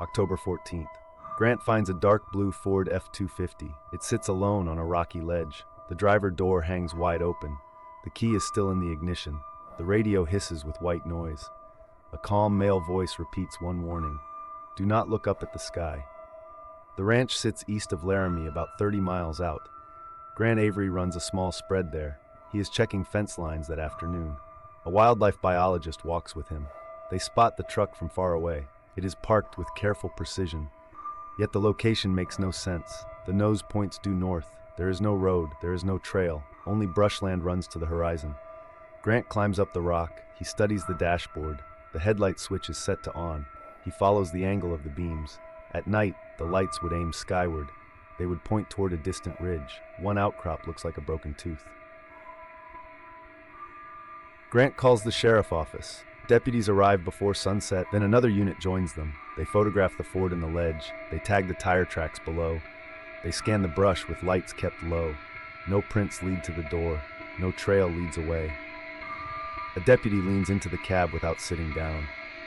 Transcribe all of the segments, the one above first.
October 14th. Grant finds a dark blue Ford F-250. It sits alone on a rocky ledge. The driver door hangs wide open. The key is still in the ignition. The radio hisses with white noise. A calm male voice repeats one warning. Do not look up at the sky. The ranch sits east of Laramie, about 30 miles out. Grant Avery runs a small spread there. He is checking fence lines that afternoon. A wildlife biologist walks with him. They spot the truck from far away. It is parked with careful precision. Yet the location makes no sense. The nose points due north. There is no road, there is no trail. Only brushland runs to the horizon. Grant climbs up the rock. He studies the dashboard. The headlight switch is set to on. He follows the angle of the beams. At night, the lights would aim skyward. They would point toward a distant ridge. One outcrop looks like a broken tooth. Grant calls the sheriff office. Deputies arrive before sunset, then another unit joins them. They photograph the Ford and the ledge. They tag the tire tracks below. They scan the brush with lights kept low. No prints lead to the door. No trail leads away. A deputy leans into the cab without sitting down.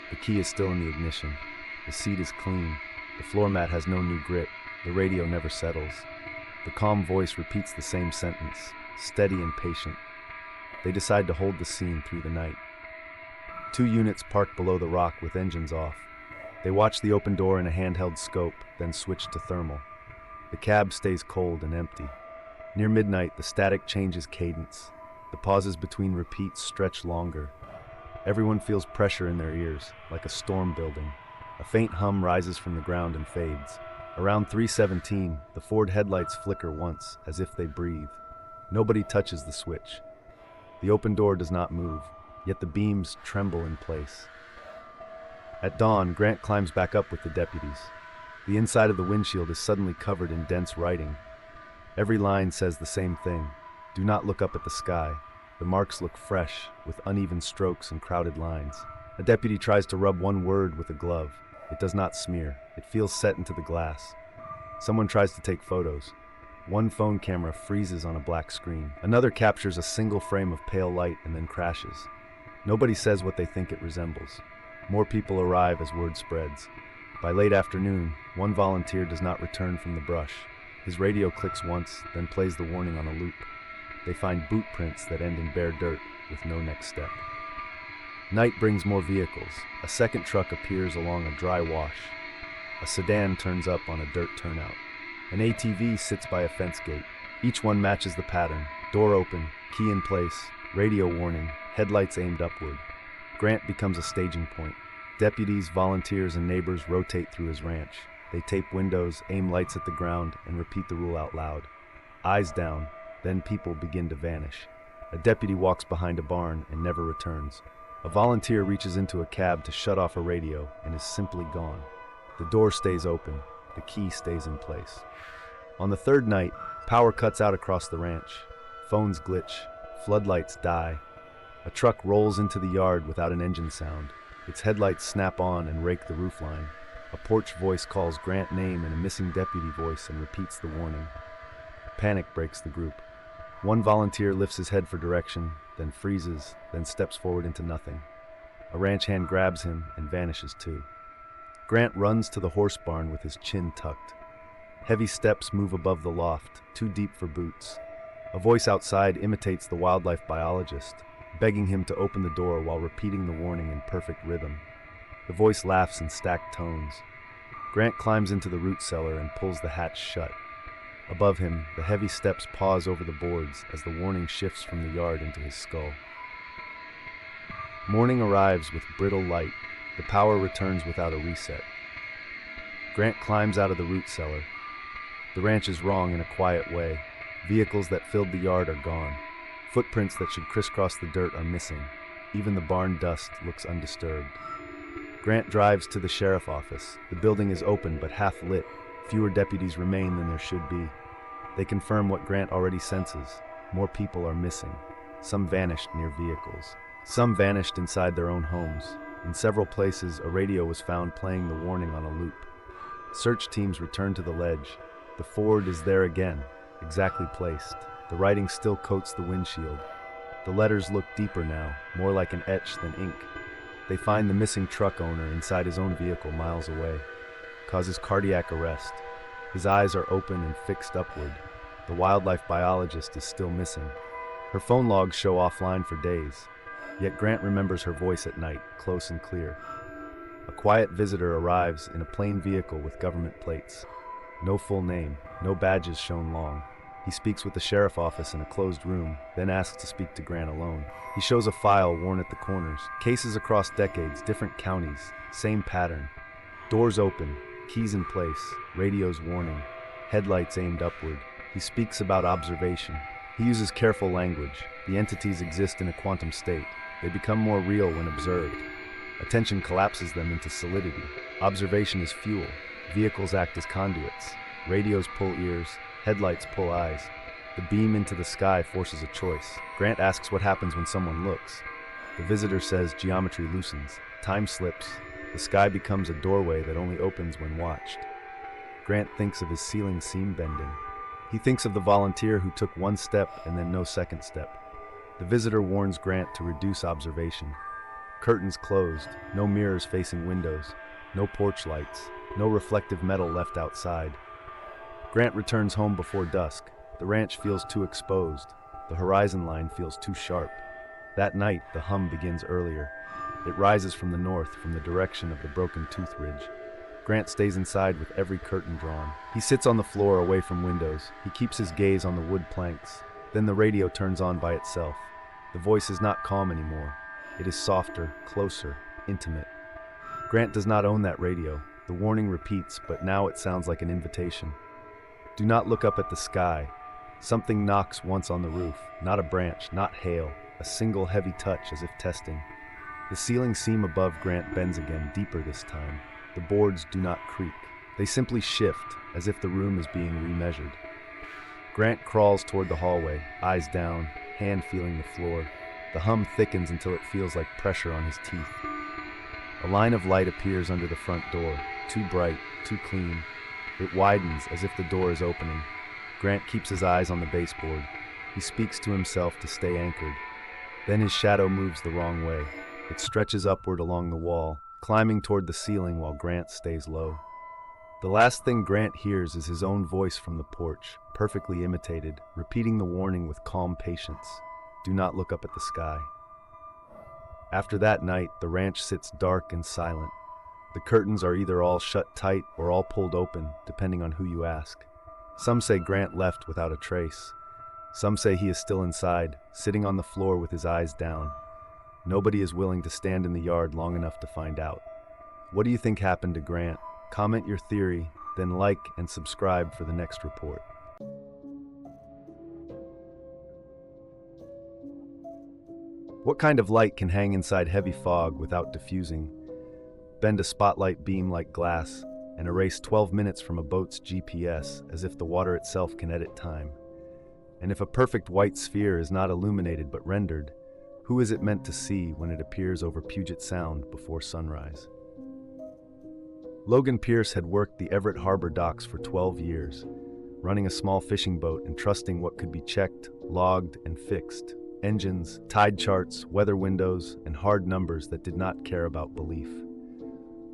The key is still in the ignition. The seat is clean. The floor mat has no new grip. The radio never settles. The calm voice repeats the same sentence, steady and patient. They decide to hold the scene through the night. 2 units park below the rock with engines off. They watch the open door in a handheld scope, then switch to thermal. The cab stays cold and empty. Near midnight, the static changes cadence. The pauses between repeats stretch longer. Everyone feels pressure in their ears, like a storm building. A faint hum rises from the ground and fades. Around 3:17, the Ford headlights flicker once, as if they breathe. Nobody touches the switch. The open door does not move, yet the beams tremble in place. At dawn, Grant climbs back up with the deputies. The inside of the windshield is suddenly covered in dense writing. Every line says the same thing. Do not look up at the sky. The marks look fresh, with uneven strokes and crowded lines. A deputy tries to rub one word with a glove. It does not smear. It feels set into the glass. Someone tries to take photos. One phone camera freezes on a black screen. Another captures a single frame of pale light and then crashes. Nobody says what they think it resembles. More people arrive as word spreads. By late afternoon, one volunteer does not return from the brush. His radio clicks once, then plays the warning on a loop. They find boot prints that end in bare dirt with no next step. Night brings more vehicles. A second truck appears along a dry wash. A sedan turns up on a dirt turnout. An ATV sits by a fence gate. Each one matches the pattern. Door open, key in place, radio warning, headlights aimed upward. Grant becomes a staging point. Deputies, volunteers, and neighbors rotate through his ranch. They tape windows, aim lights at the ground, and repeat the rule out loud. Eyes down, then people begin to vanish. A deputy walks behind a barn and never returns. A volunteer reaches into a cab to shut off a radio and is simply gone. The door stays open. The key stays in place. On the third night, power cuts out across the ranch. Phones glitch. Floodlights die. A truck rolls into the yard without an engine sound. Its headlights snap on and rake the roofline. A porch voice calls Grant's name in a missing deputy voice and repeats the warning. Panic breaks the group. One volunteer lifts his head for direction, then freezes, then steps forward into nothing. A ranch hand grabs him and vanishes too. Grant runs to the horse barn with his chin tucked. Heavy steps move above the loft, too deep for boots. A voice outside imitates the wildlife biologist, begging him to open the door while repeating the warning in perfect rhythm. The voice laughs in stacked tones. Grant climbs into the root cellar and pulls the hatch shut. Above him, the heavy steps pause over the boards as the warning shifts from the yard into his skull. Morning arrives with brittle light. The power returns without a reset. Grant climbs out of the root cellar. The ranch is wrong in a quiet way. Vehicles that filled the yard are gone. Footprints that should crisscross the dirt are missing. Even the barn dust looks undisturbed. Grant drives to the sheriff office. The building is open but half lit. Fewer deputies remain than there should be. They confirm what Grant already senses. More people are missing. Some vanished near vehicles. Some vanished inside their own homes. In several places, a radio was found playing the warning on a loop. Search teams return to the ledge. The Ford is there again, exactly placed. The writing still coats the windshield. The letters look deeper now, more like an etch than ink. They find the missing truck owner inside his own vehicle miles away. causes cardiac arrest. His eyes are open and fixed upward. The wildlife biologist is still missing. Her phone logs show offline for days, yet Grant remembers her voice at night, close and clear. A quiet visitor arrives in a plain vehicle with government plates. No full name, no badges shown long. He speaks with the sheriff office in a closed room, then asks to speak to Grant alone. He shows a file worn at the corners. Cases across decades, different counties, same pattern. Doors open, keys in place, radios warning, headlights aimed upward. He speaks about observation. He uses careful language. The entities exist in a quantum state. They become more real when observed. Attention collapses them into solidity. Observation is fuel. Vehicles act as conduits. Radios pull ears. Headlights pull eyes. The beam into the sky forces a choice. Grant asks what happens when someone looks. The visitor says geometry loosens. Time slips. The sky becomes a doorway that only opens when watched. Grant thinks of his ceiling seam bending. He thinks of the volunteer who took one step and then no second step. The visitor warns Grant to reduce observation. Curtains closed, no mirrors facing windows, no porch lights, no reflective metal left outside. Grant returns home before dusk. The ranch feels too exposed. The horizon line feels too sharp. That night, the hum begins earlier. It rises from the north, from the direction of the Broken Tooth Ridge. Grant stays inside with every curtain drawn. He sits on the floor away from windows. He keeps his gaze on the wood planks. Then the radio turns on by itself. The voice is not calm anymore. It is softer, closer, intimate. Grant does not own that radio. The warning repeats, but now it sounds like an invitation. Do not look up at the sky. Something knocks once on the roof. Not a branch, not hail. A single heavy touch as if testing. The ceiling seam above Grant bends again, deeper this time. The boards do not creak. They simply shift, as if the room is being remeasured. Grant crawls toward the hallway, eyes down, hand feeling the floor. The hum thickens until it feels like pressure on his teeth. A line of light appears under the front door, too bright, too clean. It widens as if the door is opening. Grant keeps his eyes on the baseboard. He speaks to himself to stay anchored. Then his shadow moves the wrong way. It stretches upward along the wall, climbing toward the ceiling while Grant stays low. The last thing Grant hears is his own voice from the porch, perfectly imitated, repeating the warning with calm patience. Do not look up at the sky. After that night, the ranch sits dark and silent. The curtains are either all shut tight or all pulled open, depending on who you ask. Some say Grant left without a trace. Some say he is still inside, sitting on the floor with his eyes down. Nobody is willing to stand in the yard long enough to find out. What do you think happened to Grant? Comment your theory, then like and subscribe for the next report. What kind of light can hang inside heavy fog without diffusing, bend a spotlight beam like glass, and erase 12 minutes from a boat's GPS as if the water itself can edit time? And if a perfect white sphere is not illuminated but rendered, who is it meant to see when it appears over Puget Sound before sunrise? Logan Pierce had worked the Everett Harbor docks for 12 years, running a small fishing boat and trusting what could be checked, logged, and fixed. Engines, tide charts, weather windows, and hard numbers that did not care about belief.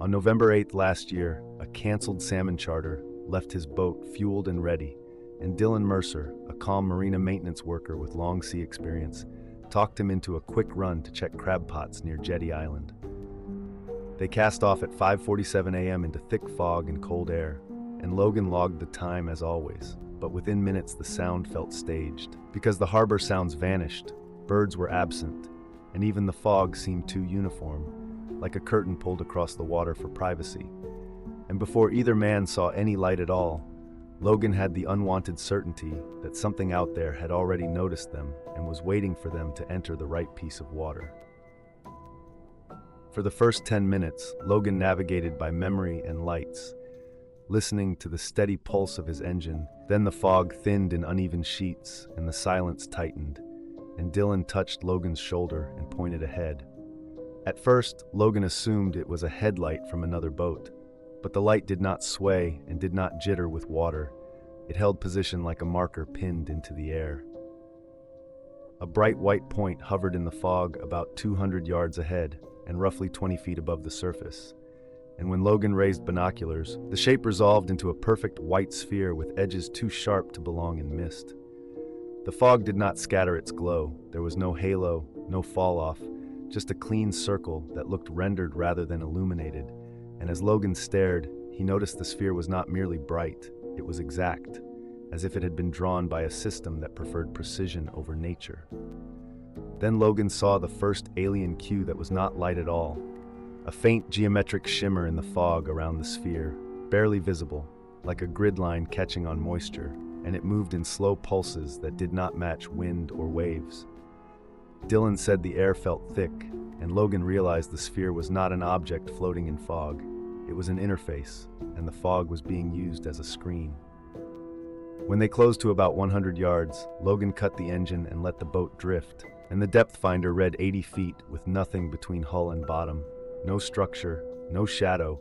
On November 8th last year, a canceled salmon charter left his boat fueled and ready, and Dylan Mercer, a calm marina maintenance worker with long sea experience, talked him into a quick run to check crab pots near Jetty Island. They cast off at 5:47 a.m. into thick fog and cold air, and Logan logged the time as always, but within minutes the sound felt staged. Because the harbor sounds vanished, birds were absent, and even the fog seemed too uniform, like a curtain pulled across the water for privacy. And before either man saw any light at all, Logan had the unwanted certainty that something out there had already noticed them and was waiting for them to enter the right piece of water. For the first 10 minutes, Logan navigated by memory and lights, listening to the steady pulse of his engine. Then the fog thinned in uneven sheets and the silence tightened, and Dylan touched Logan's shoulder and pointed ahead. At first, Logan assumed it was a headlight from another boat, but the light did not sway and did not jitter with water. It held position like a marker pinned into the air. A bright white point hovered in the fog about 200 yards ahead and roughly 20 feet above the surface. and when Logan raised binoculars, the shape resolved into a perfect white sphere with edges too sharp to belong in mist. The fog did not scatter its glow. There was no halo, no fall-off, just a clean circle that looked rendered rather than illuminated. And as Logan stared, he noticed the sphere was not merely bright, it was exact, as if it had been drawn by a system that preferred precision over nature. Then Logan saw the first alien cue that was not light at all, a faint geometric shimmer in the fog around the sphere, barely visible, like a grid line catching on moisture, and it moved in slow pulses that did not match wind or waves. Dylan said the air felt thick, and Logan realized the sphere was not an object floating in fog. It was an interface, and the fog was being used as a screen. When they closed to about 100 yards, Logan cut the engine and let the boat drift, and the depth finder read 80 feet with nothing between hull and bottom. No structure, no shadow,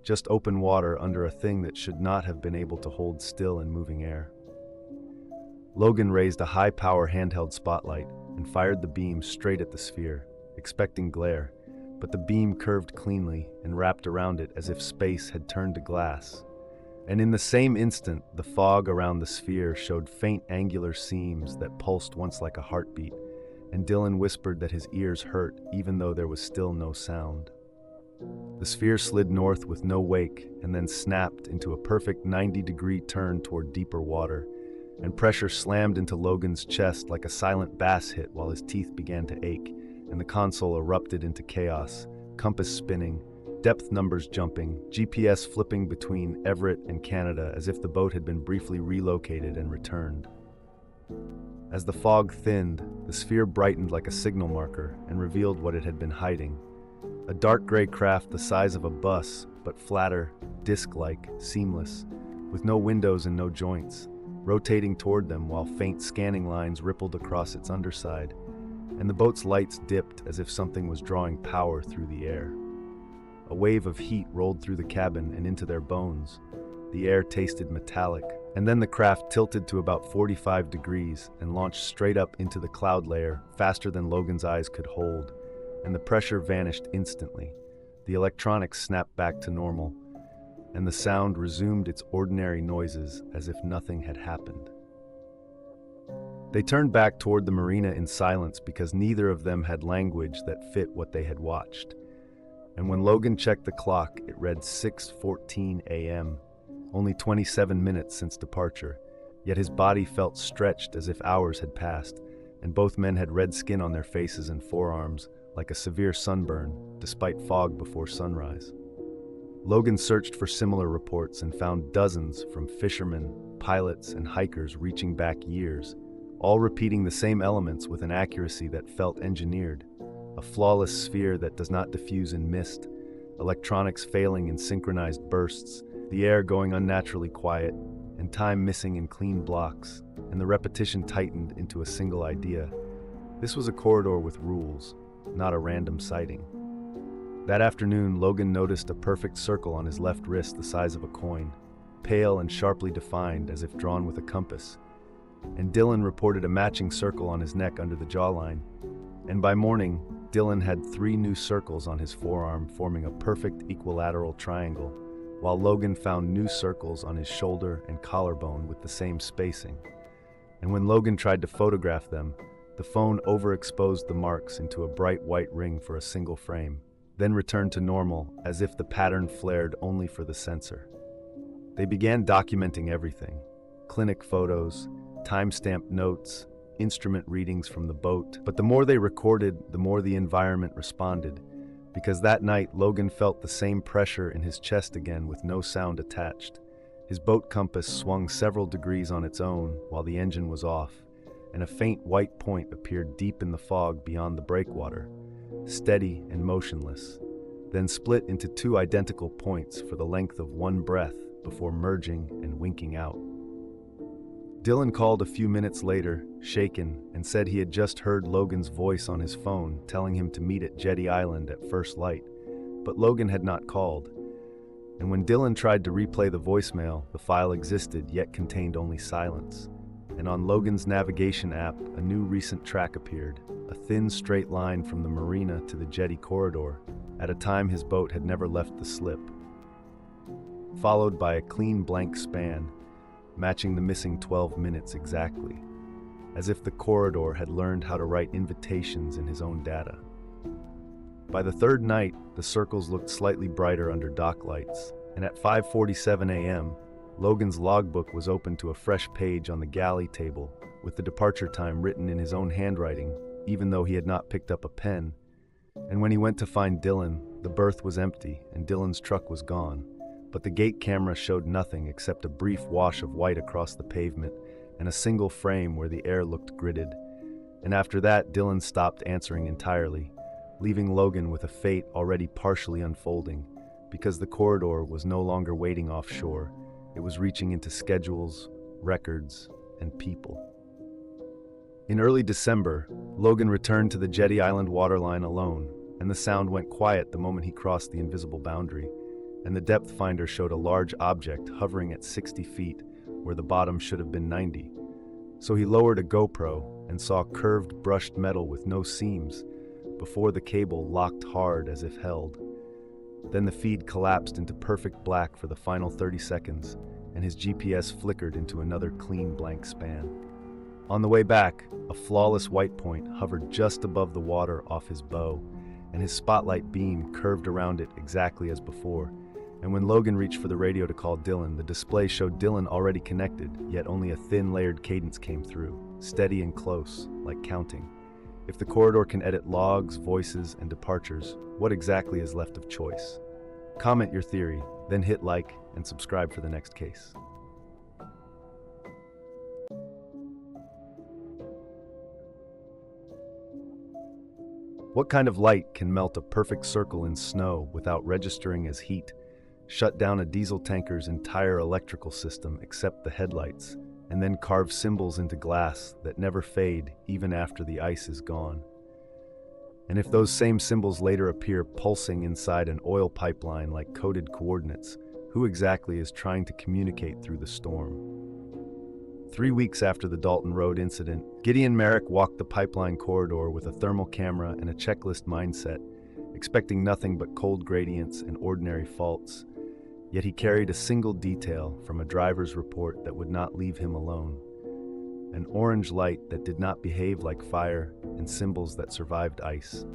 just open water under a thing that should not have been able to hold still in moving air. Logan raised a high-power handheld spotlight and fired the beam straight at the sphere, expecting glare, but the beam curved cleanly and wrapped around it as if space had turned to glass. And in the same instant, the fog around the sphere showed faint angular seams that pulsed once like a heartbeat, and Dylan whispered that his ears hurt even though there was still no sound. The sphere slid north with no wake and then snapped into a perfect 90-degree turn toward deeper water, and pressure slammed into Logan's chest like a silent bass hit while his teeth began to ache, and the console erupted into chaos, compass spinning, depth numbers jumping, GPS flipping between Everett and Canada as if the boat had been briefly relocated and returned. As the fog thinned, the sphere brightened like a signal marker and revealed what it had been hiding. A dark gray craft the size of a bus, but flatter, disc-like, seamless, with no windows and no joints, rotating toward them while faint scanning lines rippled across its underside, and the boat's lights dipped as if something was drawing power through the air. A wave of heat rolled through the cabin and into their bones. The air tasted metallic, and then the craft tilted to about 45 degrees and launched straight up into the cloud layer, faster than Logan's eyes could hold, and the pressure vanished instantly. The electronics snapped back to normal, and the sound resumed its ordinary noises as if nothing had happened. They turned back toward the marina in silence because neither of them had language that fit what they had watched. And when Logan checked the clock, it read 6:14 a.m., only 27 minutes since departure, yet his body felt stretched as if hours had passed, and both men had red skin on their faces and forearms, like a severe sunburn, despite fog before sunrise. Logan searched for similar reports and found dozens from fishermen, pilots, and hikers reaching back years, all repeating the same elements with an accuracy that felt engineered. A flawless sphere that does not diffuse in mist, electronics failing in synchronized bursts, the air going unnaturally quiet, and time missing in clean blocks, and the repetition tightened into a single idea. This was a corridor with rules, not a random sighting. That afternoon, Logan noticed a perfect circle on his left wrist the size of a coin, pale and sharply defined as if drawn with a compass. And Dylan reported a matching circle on his neck under the jawline. And by morning, Dylan had 3 new circles on his forearm forming a perfect equilateral triangle, while Logan found new circles on his shoulder and collarbone with the same spacing. And when Logan tried to photograph them, the phone overexposed the marks into a bright white ring for a single frame, then returned to normal as if the pattern flared only for the sensor. They began documenting everything: clinic photos, time-stamped notes, instrument readings from the boat. But the more they recorded, the more the environment responded, because that night Logan felt the same pressure in his chest again with no sound attached. His boat compass swung several degrees on its own while the engine was off, and a faint white point appeared deep in the fog beyond the breakwater, steady and motionless, then split into 2 identical points for the length of one breath before merging and winking out. Dylan called a few minutes later, shaken, and said he had just heard Logan's voice on his phone telling him to meet at Jetty Island at first light, but Logan had not called. And when Dylan tried to replay the voicemail, the file existed yet contained only silence. And on Logan's navigation app, a new recent track appeared, a thin straight line from the marina to the jetty corridor, at a time his boat had never left the slip, followed by a clean blank span, matching the missing 12 minutes exactly, as if the corridor had learned how to write invitations in his own data. By the third night, the circles looked slightly brighter under dock lights, and at 5:47 a.m., Logan's logbook was open to a fresh page on the galley table, with the departure time written in his own handwriting, even though he had not picked up a pen. And when he went to find Dylan, the berth was empty and Dylan's truck was gone, but the gate camera showed nothing except a brief wash of white across the pavement and a single frame where the air looked gridded. And after that, Dylan stopped answering entirely, leaving Logan with a fate already partially unfolding, because the corridor was no longer waiting offshore. It was reaching into schedules, records, and people. In early December, Logan returned to the Jetty Island waterline alone, and the sound went quiet the moment he crossed the invisible boundary, and the depth finder showed a large object hovering at 60 feet where the bottom should have been 90. So he lowered a GoPro and saw curved brushed metal with no seams before the cable locked hard as if held. Then the feed collapsed into perfect black for the final 30 seconds, and his GPS flickered into another clean blank span. On the way back, a flawless white point hovered just above the water off his bow, and his spotlight beam curved around it exactly as before. And when Logan reached for the radio to call Dylan, the display showed Dylan already connected, yet only a thin layered cadence came through, steady and close, like counting. If the corridor can edit logs, voices, and departures, what exactly is left of choice? Comment your theory, then hit like and subscribe for the next case. What kind of light can melt a perfect circle in snow without registering as heat, shut down a diesel tanker's entire electrical system except the headlights, and then carve symbols into glass that never fade even after the ice is gone? And if those same symbols later appear pulsing inside an oil pipeline like coded coordinates, who exactly is trying to communicate through the storm? 3 weeks after the Dalton Road incident, Gideon Merrick walked the pipeline corridor with a thermal camera and a checklist mindset, expecting nothing but cold gradients and ordinary faults. Yet he carried a single detail from a driver's report that would not leave him alone. An orange light that did not behave like fire, and symbols that survived ice.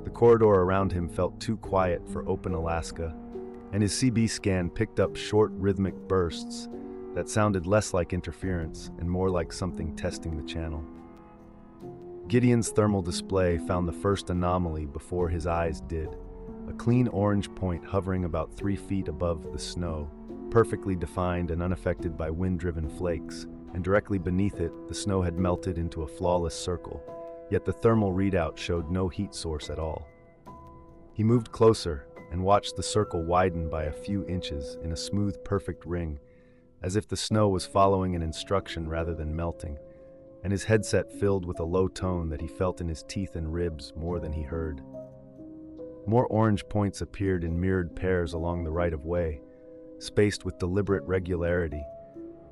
The corridor around him felt too quiet for open Alaska, and his CB scan picked up short rhythmic bursts that sounded less like interference and more like something testing the channel. Gideon's thermal display found the first anomaly before his eyes did, a clean orange point hovering about 3 feet above the snow, perfectly defined and unaffected by wind-driven flakes, and directly beneath it, the snow had melted into a flawless circle, yet the thermal readout showed no heat source at all. He moved closer and watched the circle widen by a few inches in a smooth, perfect ring, as if the snow was following an instruction rather than melting, and his headset filled with a low tone that he felt in his teeth and ribs more than he heard. More orange points appeared in mirrored pairs along the right-of-way, spaced with deliberate regularity.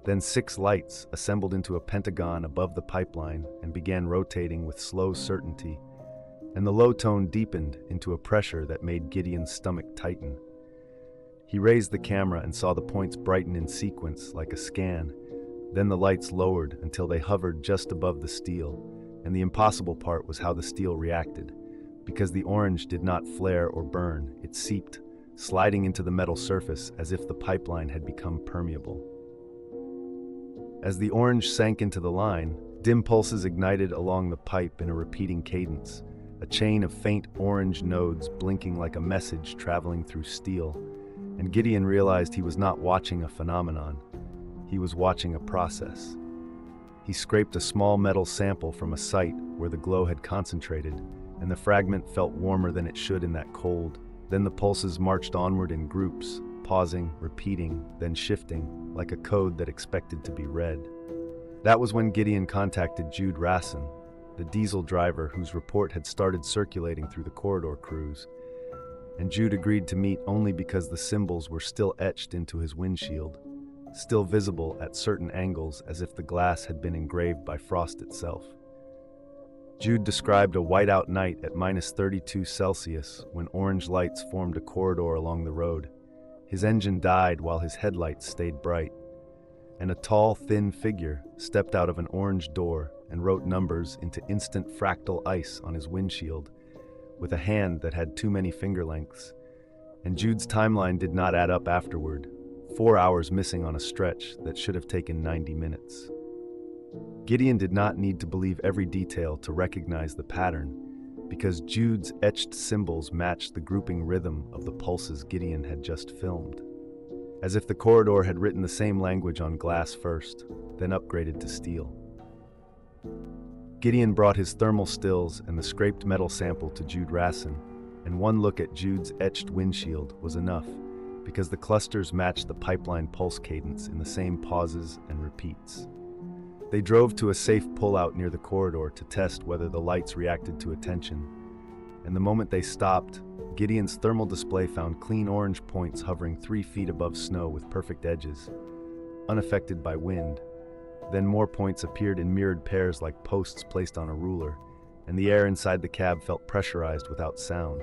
Then 6 lights assembled into a pentagon above the pipeline and began rotating with slow certainty, and the low tone deepened into a pressure that made Gideon's stomach tighten. He raised the camera and saw the points brighten in sequence like a scan. Then the lights lowered until they hovered just above the steel, and the impossible part was how the steel reacted. Because the orange did not flare or burn, it seeped, sliding into the metal surface as if the pipeline had become permeable. As the orange sank into the line, dim pulses ignited along the pipe in a repeating cadence, a chain of faint orange nodes blinking like a message traveling through steel. And Gideon realized he was not watching a phenomenon. He was watching a process. He scraped a small metal sample from a site where the glow had concentrated, and the fragment felt warmer than it should in that cold. Then the pulses marched onward in groups, pausing, repeating, then shifting, like a code that expected to be read. That was when Gideon contacted Jude Rasson, the diesel driver whose report had started circulating through the corridor crews. And Jude agreed to meet only because the symbols were still etched into his windshield, still visible at certain angles as if the glass had been engraved by frost itself. Jude described a whiteout night at -32 Celsius when orange lights formed a corridor along the road. His engine died while his headlights stayed bright, and a tall, thin figure stepped out of an orange door and wrote numbers into instant fractal ice on his windshield with a hand that had too many finger lengths. And Jude's timeline did not add up afterward, 4 hours missing on a stretch that should have taken 90 minutes. Gideon did not need to believe every detail to recognize the pattern, because Jude's etched symbols matched the grouping rhythm of the pulses Gideon had just filmed. As if the corridor had written the same language on glass first, then upgraded to steel. Gideon brought his thermal stills and the scraped metal sample to Jude Rassin, and one look at Jude's etched windshield was enough, because the clusters matched the pipeline pulse cadence in the same pauses and repeats. They drove to a safe pullout near the corridor to test whether the lights reacted to attention, and the moment they stopped, Gideon's thermal display found clean orange points hovering 3 feet above snow with perfect edges, unaffected by wind. Then more points appeared in mirrored pairs like posts placed on a ruler, and the air inside the cab felt pressurized without sound,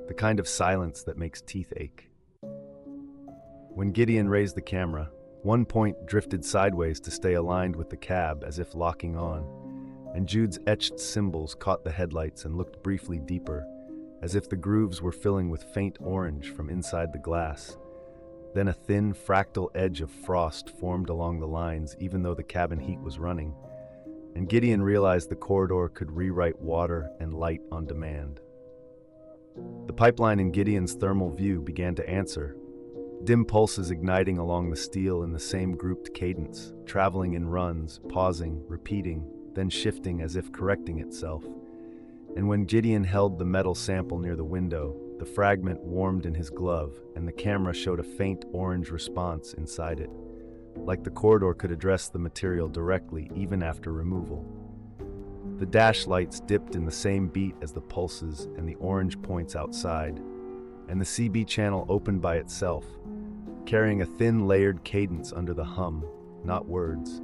the kind of silence that makes teeth ache. When Gideon raised the camera, one point drifted sideways to stay aligned with the cab as if locking on, and Jude's etched symbols caught the headlights and looked briefly deeper, as if the grooves were filling with faint orange from inside the glass. Then a thin, fractal edge of frost formed along the lines even though the cabin heat was running, and Gideon realized the corridor could rewrite water and light on demand. The pipeline in Gideon's thermal view began to answer, dim pulses igniting along the steel in the same grouped cadence, traveling in runs, pausing, repeating, then shifting as if correcting itself. And when Gideon held the metal sample near the window, the fragment warmed in his glove, and the camera showed a faint orange response inside it, like the corridor could address the material directly even after removal. The dash lights dipped in the same beat as the pulses and the orange points outside, and the CB channel opened by itself, carrying a thin layered cadence under the hum, not words,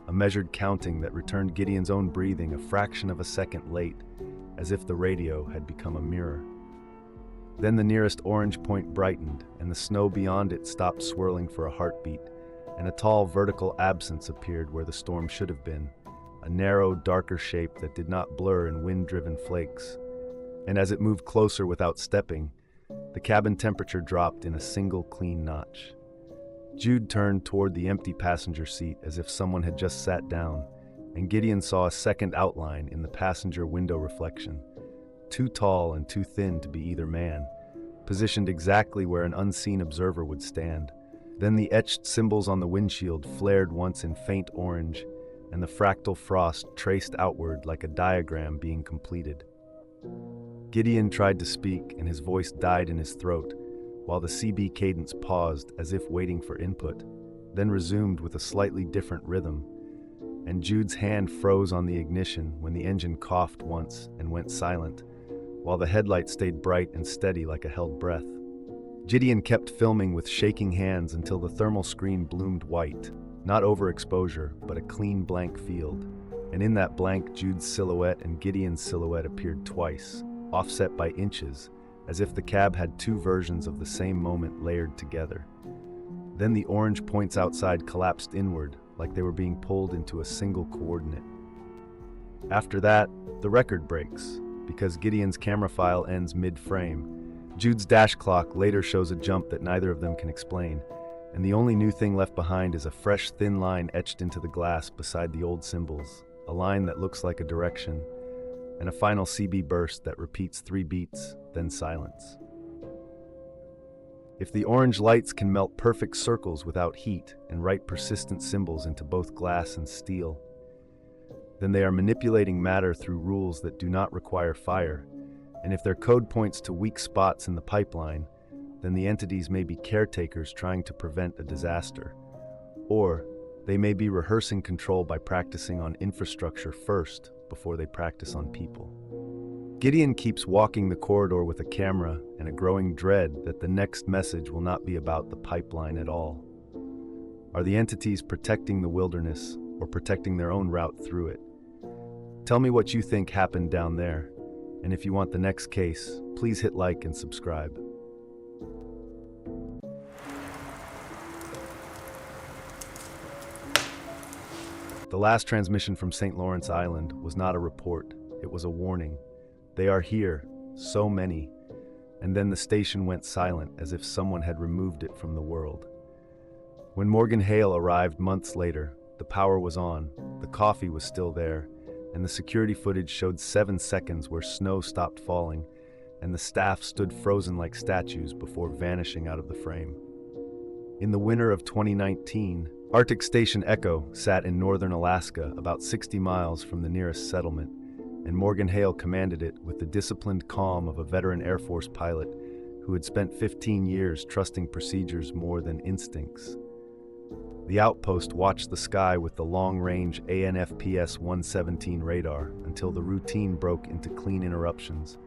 a measured counting that returned Gideon's own breathing a fraction of a second late, as if the radio had become a mirror. Then the nearest orange point brightened, and the snow beyond it stopped swirling for a heartbeat, and a tall vertical absence appeared where the storm should have been, a narrow, darker shape that did not blur in wind-driven flakes. And as it moved closer without stepping, the cabin temperature dropped in a single clean notch. Jude turned toward the empty passenger seat as if someone had just sat down, and Gideon saw a second outline in the passenger window reflection, too tall and too thin to be either man, positioned exactly where an unseen observer would stand. Then the etched symbols on the windshield flared once in faint orange, and the fractal frost traced outward like a diagram being completed. Gideon tried to speak, and his voice died in his throat, while the CB cadence paused as if waiting for input, then resumed with a slightly different rhythm, and Jude's hand froze on the ignition when the engine coughed once and went silent, while the headlight stayed bright and steady like a held breath. Gideon kept filming with shaking hands until the thermal screen bloomed white, not overexposure, but a clean blank field, and in that blank Jude's silhouette and Gideon's silhouette appeared twice, offset by inches, as if the cab had two versions of the same moment layered together. Then the orange points outside collapsed inward, like they were being pulled into a single coordinate. After that, the record breaks, because Gideon's camera file ends mid-frame. Jude's dash clock later shows a jump that neither of them can explain, and the only new thing left behind is a fresh thin line etched into the glass beside the old symbols, a line that looks like a direction, and a final CB burst that repeats 3 beats, then silence. If the orange lights can melt perfect circles without heat and write persistent symbols into both glass and steel, then they are manipulating matter through rules that do not require fire, and if their code points to weak spots in the pipeline, then the entities may be caretakers trying to prevent a disaster, or they may be rehearsing control by practicing on infrastructure first before they practice on people. Gideon keeps walking the corridor with a camera and a growing dread that the next message will not be about the pipeline at all. Are the entities protecting the wilderness or protecting their own route through it? Tell me what you think happened down there. And if you want the next case, please hit like and subscribe. The last transmission from St. Lawrence Island was not a report, it was a warning. They are here, so many. And then the station went silent as if someone had removed it from the world. When Morgan Hale arrived months later, the power was on, the coffee was still there, and the security footage showed 7 seconds where snow stopped falling, and the staff stood frozen like statues before vanishing out of the frame. In the winter of 2019, Arctic Station Echo sat in northern Alaska, about 60 miles from the nearest settlement, and Morgan Hale commanded it with the disciplined calm of a veteran Air Force pilot who had spent 15 years trusting procedures more than instincts. The outpost watched the sky with the long-range ANFPS-117 radar until the routine broke into clean interruptions,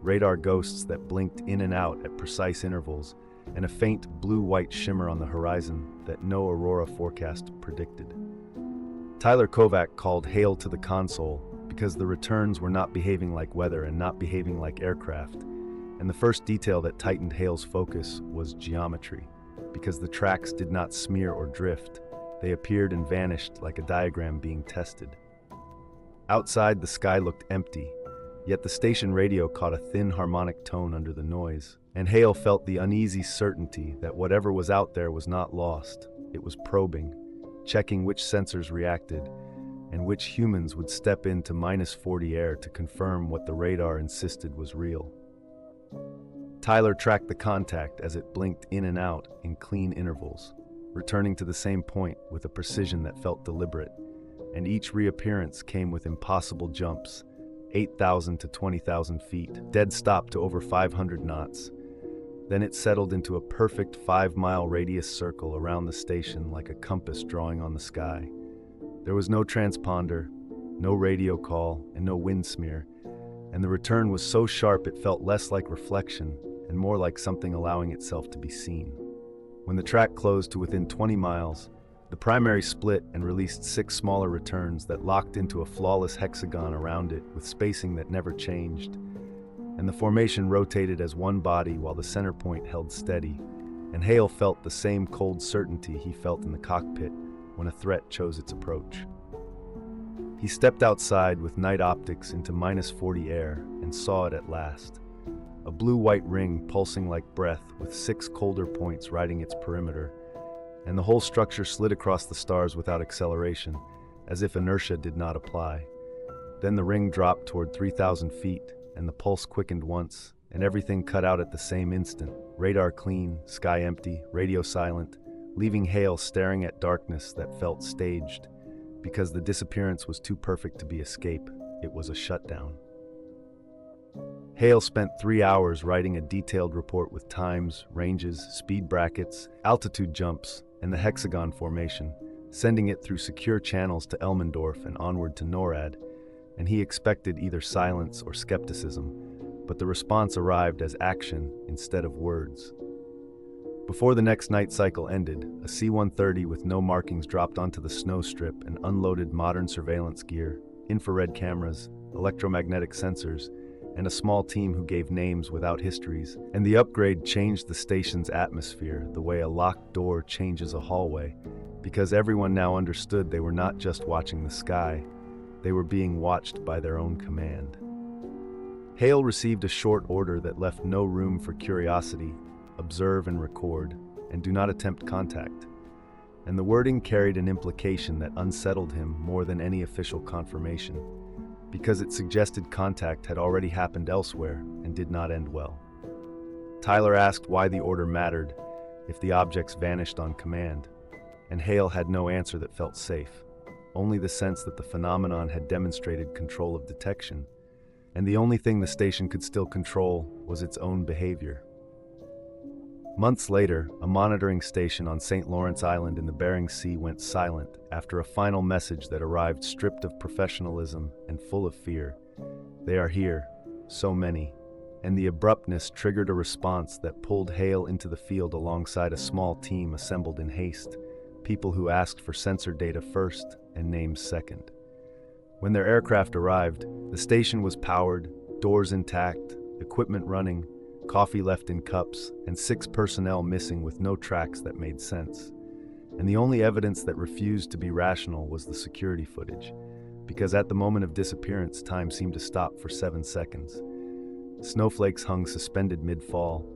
radar ghosts that blinked in and out at precise intervals, and a faint blue-white shimmer on the horizon that no aurora forecast predicted. Tyler Kovac called Hale to the console because the returns were not behaving like weather and not behaving like aircraft, and the first detail that tightened Hale's focus was geometry, because the tracks did not smear or drift, they appeared and vanished like a diagram being tested. Outside, the sky looked empty, yet the station radio caught a thin harmonic tone under the noise, and Hale felt the uneasy certainty that whatever was out there was not lost. It was probing, checking which sensors reacted, and which humans would step into -40 air to confirm what the radar insisted was real. Tyler tracked the contact as it blinked in and out in clean intervals, returning to the same point with a precision that felt deliberate, and each reappearance came with impossible jumps, 8,000 to 20,000 feet, dead stop to over 500 knots. Then it settled into a perfect 5-mile radius circle around the station like a compass drawing on the sky. There was no transponder, no radio call, and no wind smear, and the return was so sharp it felt less like reflection and more like something allowing itself to be seen. When the track closed to within 20 miles, the primary split and released 6 smaller returns that locked into a flawless hexagon around it with spacing that never changed, and the formation rotated as one body while the center point held steady, and Hale felt the same cold certainty he felt in the cockpit when a threat chose its approach. He stepped outside with night optics into -40 air and saw it at last. A blue-white ring pulsing like breath with 6 colder points riding its perimeter, and the whole structure slid across the stars without acceleration, as if inertia did not apply. Then the ring dropped toward 3,000 feet, and the pulse quickened once, and everything cut out at the same instant, radar clean, sky empty, radio silent, leaving Hale staring at darkness that felt staged. Because the disappearance was too perfect to be escape, it was a shutdown. Hale spent 3 hours writing a detailed report with times, ranges, speed brackets, altitude jumps, and the hexagon formation, sending it through secure channels to Elmendorf and onward to NORAD, and he expected either silence or skepticism, but the response arrived as action instead of words. Before the next night cycle ended, a C-130 with no markings dropped onto the snow strip and unloaded modern surveillance gear, infrared cameras, electromagnetic sensors, and a small team who gave names without histories, and the upgrade changed the station's atmosphere the way a locked door changes a hallway, because everyone now understood they were not just watching the sky, they were being watched by their own command. Hale received a short order that left no room for curiosity: observe and record, and do not attempt contact. And the wording carried an implication that unsettled him more than any official confirmation, because it suggested contact had already happened elsewhere and did not end well. Tyler asked why the order mattered if the objects vanished on command, and Hale had no answer that felt safe, only the sense that the phenomenon had demonstrated control of detection, and the only thing the station could still control was its own behavior. Months later, a monitoring station on St. Lawrence Island in the Bering Sea went silent after a final message that arrived stripped of professionalism and full of fear. They are here, so many, and the abruptness triggered a response that pulled Hale into the field alongside a small team assembled in haste, people who asked for sensor data first and names second. When their aircraft arrived, the station was powered, doors intact, equipment running, coffee left in cups, and 6 personnel missing with no tracks that made sense. And the only evidence that refused to be rational was the security footage, because at the moment of disappearance, time seemed to stop for 7 seconds. Snowflakes hung suspended mid-fall.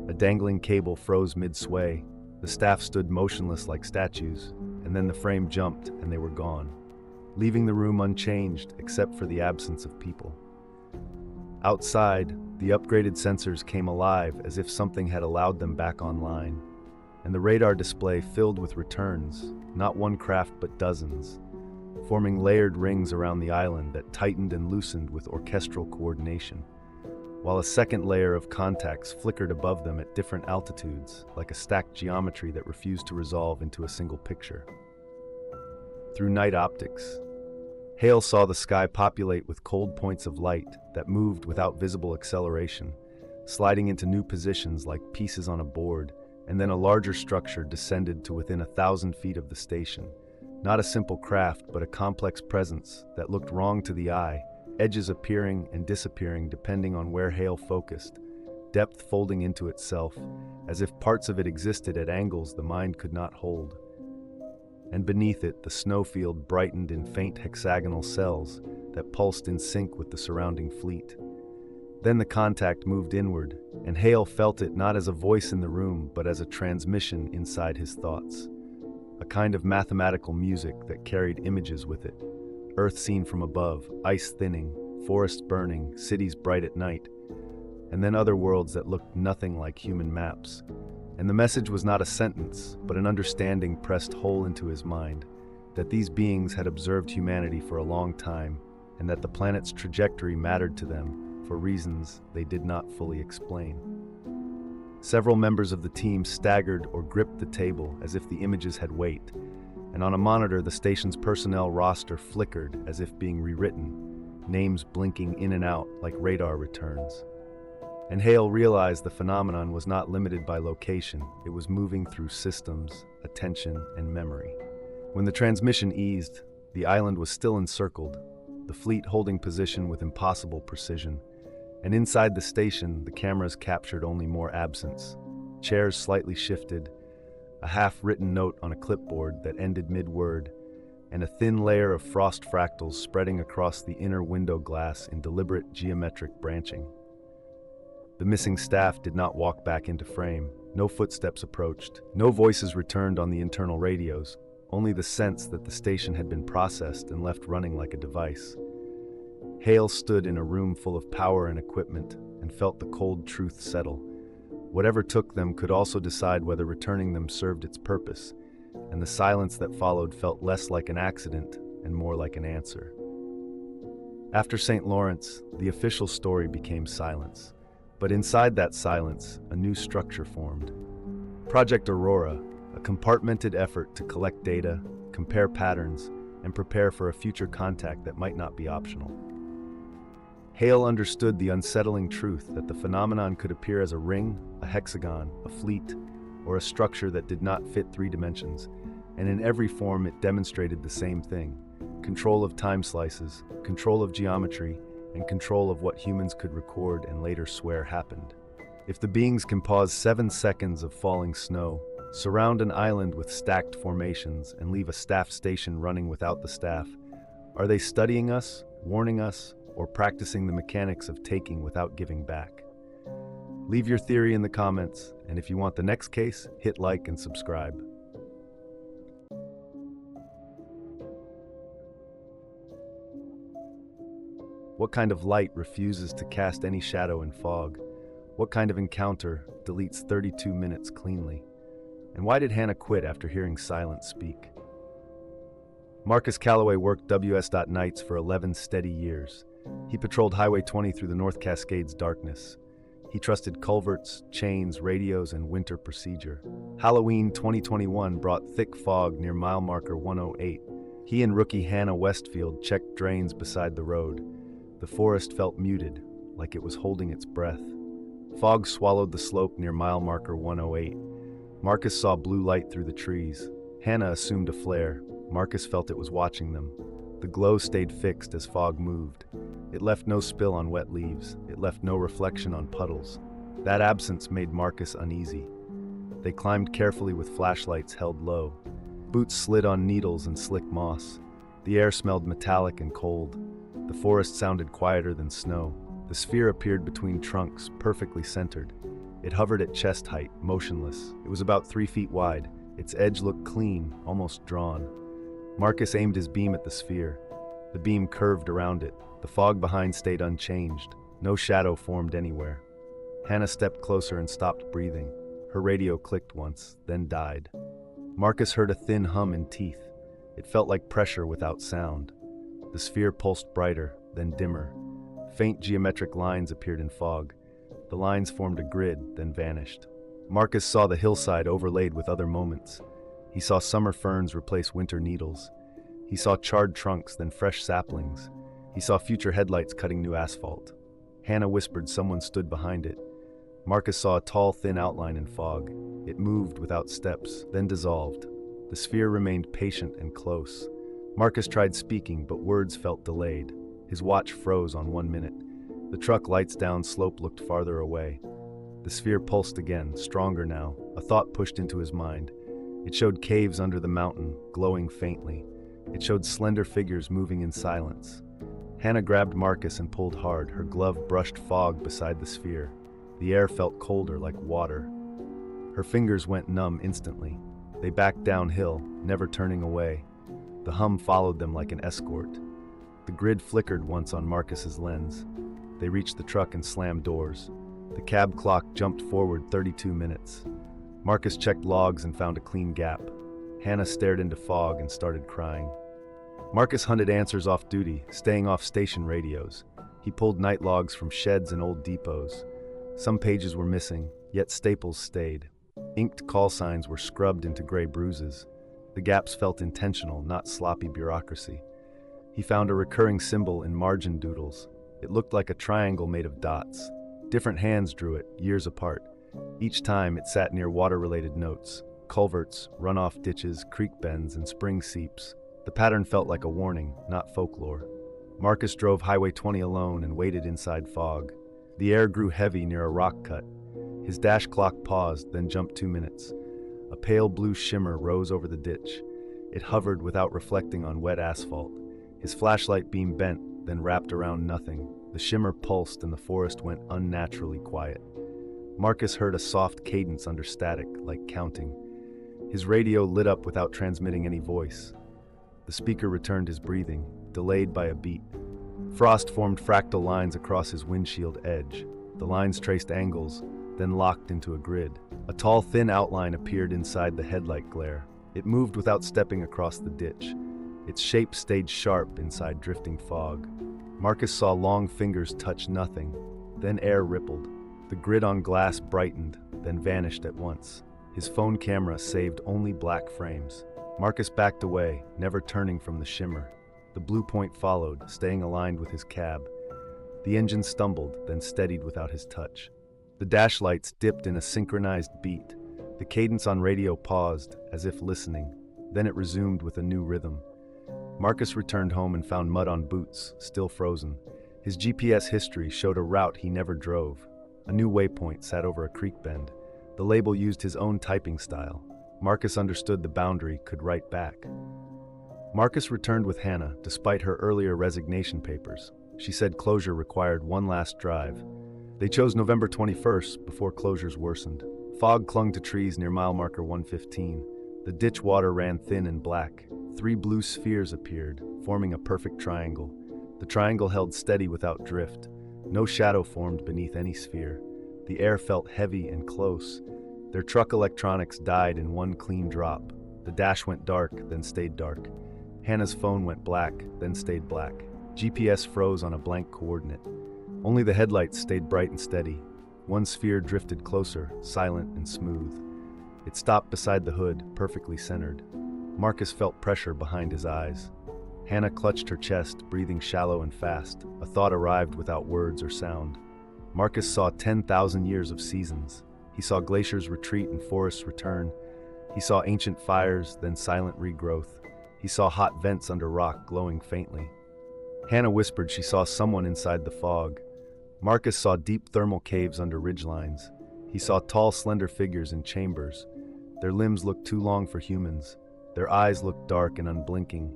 A dangling cable froze mid-sway. The staff stood motionless like statues, and then the frame jumped and they were gone, leaving the room unchanged except for the absence of people. Outside, the upgraded sensors came alive as if something had allowed them back online, and the radar display filled with returns, not one craft but dozens, forming layered rings around the island that tightened and loosened with orchestral coordination, while a second layer of contacts flickered above them at different altitudes, like a stacked geometry that refused to resolve into a single picture. Through night optics, Hale saw the sky populate with cold points of light that moved without visible acceleration, sliding into new positions like pieces on a board, and then a larger structure descended to within 1,000 feet of the station. Not a simple craft, but a complex presence that looked wrong to the eye, edges appearing and disappearing depending on where Hale focused, depth folding into itself, as if parts of it existed at angles the mind could not hold. And beneath it, the snowfield brightened in faint hexagonal cells that pulsed in sync with the surrounding fleet. Then the contact moved inward, and Hale felt it not as a voice in the room, but as a transmission inside his thoughts. A kind of mathematical music that carried images with it. Earth seen from above, ice thinning, forests burning, cities bright at night, and then other worlds that looked nothing like human maps. And the message was not a sentence, but an understanding pressed whole into his mind, that these beings had observed humanity for a long time, and that the planet's trajectory mattered to them for reasons they did not fully explain. Several members of the team staggered or gripped the table as if the images had weight, and on a monitor the station's personnel roster flickered as if being rewritten, names blinking in and out like radar returns. And Hale realized the phenomenon was not limited by location, it was moving through systems, attention, and memory. When the transmission eased, the island was still encircled, the fleet holding position with impossible precision, and inside the station, the cameras captured only more absence. Chairs slightly shifted, a half-written note on a clipboard that ended mid-word, and a thin layer of frost fractals spreading across the inner window glass in deliberate geometric branching. The missing staff did not walk back into frame. No footsteps approached. No voices returned on the internal radios, only the sense that the station had been processed and left running like a device. Hale stood in a room full of power and equipment and felt the cold truth settle. Whatever took them could also decide whether returning them served its purpose, and the silence that followed felt less like an accident and more like an answer. After St. Lawrence, the official story became silence. But inside that silence, a new structure formed. Project Aurora, a compartmented effort to collect data, compare patterns, and prepare for a future contact that might not be optional. Hale understood the unsettling truth that the phenomenon could appear as a ring, a hexagon, a fleet, or a structure that did not fit 3 dimensions, and in every form it demonstrated the same thing: control of time slices, control of geometry, and control of what humans could record and later swear happened. If the beings can pause 7 seconds of falling snow, surround an island with stacked formations, and leave a staff station running without the staff, are they studying us, warning us, or practicing the mechanics of taking without giving back? Leave your theory in the comments, and if you want the next case, hit like and subscribe. What kind of light refuses to cast any shadow in fog? What kind of encounter deletes 32 minutes cleanly? And why did Hannah quit after hearing silence speak? Marcus Calloway worked WS. Nights for 11 steady years. He patrolled Highway 20 through the North Cascades' darkness. He trusted culverts, chains, radios, and winter procedure. Halloween 2021 brought thick fog near mile marker 108. He and rookie Hannah Westfield checked drains beside the road. The forest felt muted, like it was holding its breath. Fog swallowed the slope near mile marker 108. Marcus saw blue light through the trees. Hannah assumed a flare. Marcus felt it was watching them. The glow stayed fixed as fog moved. It left no spill on wet leaves. It left no reflection on puddles. That absence made Marcus uneasy. They climbed carefully with flashlights held low. Boots slid on needles and slick moss. The air smelled metallic and cold. The forest sounded quieter than snow. The sphere appeared between trunks, perfectly centered. It hovered at chest height, motionless. It was about 3 feet wide. Its edge looked clean, almost drawn. Marcus aimed his beam at the sphere. The beam curved around it. The fog behind stayed unchanged. No shadow formed anywhere. Hannah stepped closer and stopped breathing. Her radio clicked once, then died. Marcus heard a thin hum in teeth. It felt like pressure without sound. The sphere pulsed brighter, then dimmer. Faint geometric lines appeared in fog. The lines formed a grid, then vanished. Marcus saw the hillside overlaid with other moments. He saw summer ferns replace winter needles. He saw charred trunks, then fresh saplings. He saw future headlights cutting new asphalt. Hannah whispered someone stood behind it. Marcus saw a tall, thin outline in fog. It moved without steps, then dissolved. The sphere remained patient and close. Marcus tried speaking, but words felt delayed. His watch froze on 1 minute. The truck lights down slope looked farther away. The sphere pulsed again, stronger now. A thought pushed into his mind. It showed caves under the mountain, glowing faintly. It showed slender figures moving in silence. Hannah grabbed Marcus and pulled hard. Her glove brushed fog beside the sphere. The air felt colder, like water. Her fingers went numb instantly. They backed downhill, never turning away. The hum followed them like an escort. The grid flickered once on Marcus's lens. They reached the truck and slammed doors. The cab clock jumped forward 32 minutes. Marcus checked logs and found a clean gap. Hannah stared into fog and started crying. Marcus hunted answers off duty, staying off station radios. He pulled night logs from sheds and old depots. Some pages were missing, yet staples stayed. Inked call signs were scrubbed into gray bruises. The gaps felt intentional, not sloppy bureaucracy. He found a recurring symbol in margin doodles. It looked like a triangle made of dots. Different hands drew it, years apart. Each time it sat near water-related notes, culverts, runoff ditches, creek bends, and spring seeps. The pattern felt like a warning, not folklore. Marcus drove Highway 20 alone and waited inside fog. The air grew heavy near a rock cut. His dash clock paused, then jumped 2 minutes. A pale blue shimmer rose over the ditch. It hovered without reflecting on wet asphalt. His flashlight beam bent, then wrapped around nothing. The shimmer pulsed and the forest went unnaturally quiet. Marcus heard a soft cadence under static, like counting. His radio lit up without transmitting any voice. The speaker returned his breathing, delayed by a beat. Frost formed fractal lines across his windshield edge. The lines traced angles, then locked into a grid. A tall, thin outline appeared inside the headlight glare. It moved without stepping across the ditch. Its shape stayed sharp inside drifting fog. Marcus saw long fingers touch nothing. Then air rippled. The grid on glass brightened, then vanished at once. His phone camera saved only black frames. Marcus backed away, never turning from the shimmer. The blue point followed, staying aligned with his cab. The engine stumbled, then steadied without his touch. The dash lights dipped in a synchronized beat. The cadence on radio paused, as if listening. Then it resumed with a new rhythm. Marcus returned home and found mud on boots, still frozen. His GPS history showed a route he never drove. A new waypoint sat over a creek bend. The label used his own typing style. Marcus understood the boundary, could write back. Marcus returned with Hannah, despite her earlier resignation papers. She said closure required one last drive. They chose November 21st, before closures worsened. Fog clung to trees near mile marker 115. The ditch water ran thin and black. 3 blue spheres appeared, forming a perfect triangle. The triangle held steady without drift. No shadow formed beneath any sphere. The air felt heavy and close. Their truck electronics died in one clean drop. The dash went dark, then stayed dark. Hannah's phone went black, then stayed black. GPS froze on a blank coordinate. Only the headlights stayed bright and steady. One sphere drifted closer, silent and smooth. It stopped beside the hood, perfectly centered. Marcus felt pressure behind his eyes. Hannah clutched her chest, breathing shallow and fast. A thought arrived without words or sound. Marcus saw 10,000 years of seasons. He saw glaciers retreat and forests return. He saw ancient fires, then silent regrowth. He He saw hot vents under rock glowing faintly. Hannah whispered she saw someone inside the fog. Marcus saw deep thermal caves under ridgelines. He saw tall, slender figures in chambers. Their limbs looked too long for humans. Their eyes looked dark and unblinking.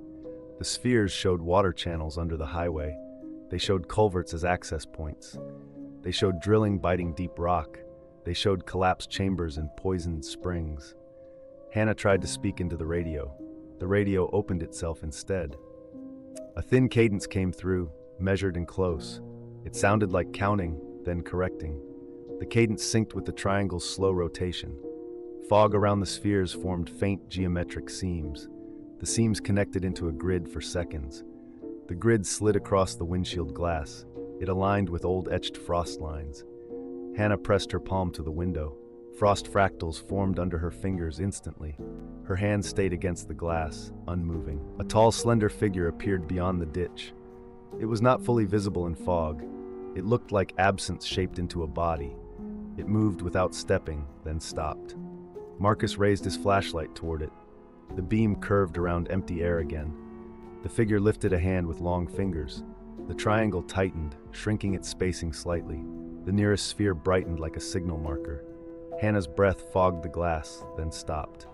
The spheres showed water channels under the highway. They showed culverts as access points. They showed drilling biting deep rock. They showed collapsed chambers and poisoned springs. Hannah tried to speak into the radio. The radio opened itself instead. A thin cadence came through, measured and close. It sounded like counting, then correcting. The cadence synced with the triangle's slow rotation. Fog around the spheres formed faint geometric seams. The seams connected into a grid for seconds. The grid slid across the windshield glass. It aligned with old etched frost lines. Hannah pressed her palm to the window. Frost fractals formed under her fingers instantly. Her hand stayed against the glass, unmoving. A tall, slender figure appeared beyond the ditch. It was not fully visible in fog. It looked like absence shaped into a body. It moved without stepping, then stopped. Marcus raised his flashlight toward it. The beam curved around empty air again. The figure lifted a hand with long fingers. The triangle tightened, shrinking its spacing slightly. The nearest sphere brightened like a signal marker. Hannah's breath fogged the glass, then stopped.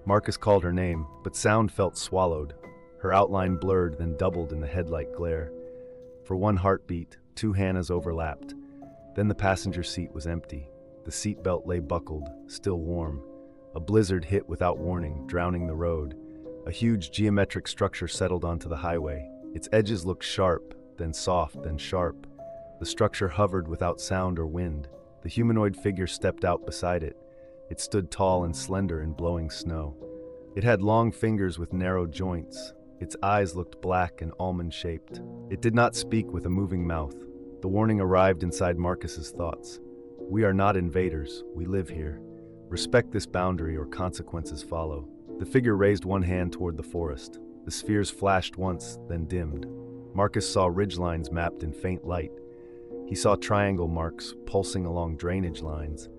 Marcus called her name, but sound felt swallowed. Her outline blurred, then doubled in the headlight glare. For one heartbeat, two Hannahs overlapped. Then the passenger seat was empty. The seatbelt lay buckled, still warm. A blizzard hit without warning, drowning the road. A huge geometric structure settled onto the highway. Its edges looked sharp, then soft, then sharp. The structure hovered without sound or wind. The humanoid figure stepped out beside it. It stood tall and slender in blowing snow. It had long fingers with narrow joints. Its eyes looked black and almond-shaped. It did not speak with a moving mouth. The warning arrived inside Marcus's thoughts. We are not invaders. We live here. Respect this boundary or consequences follow. The figure raised one hand toward the forest. The spheres flashed once, then dimmed. Marcus saw ridgelines mapped in faint light. He saw triangle marks pulsing along drainage lines.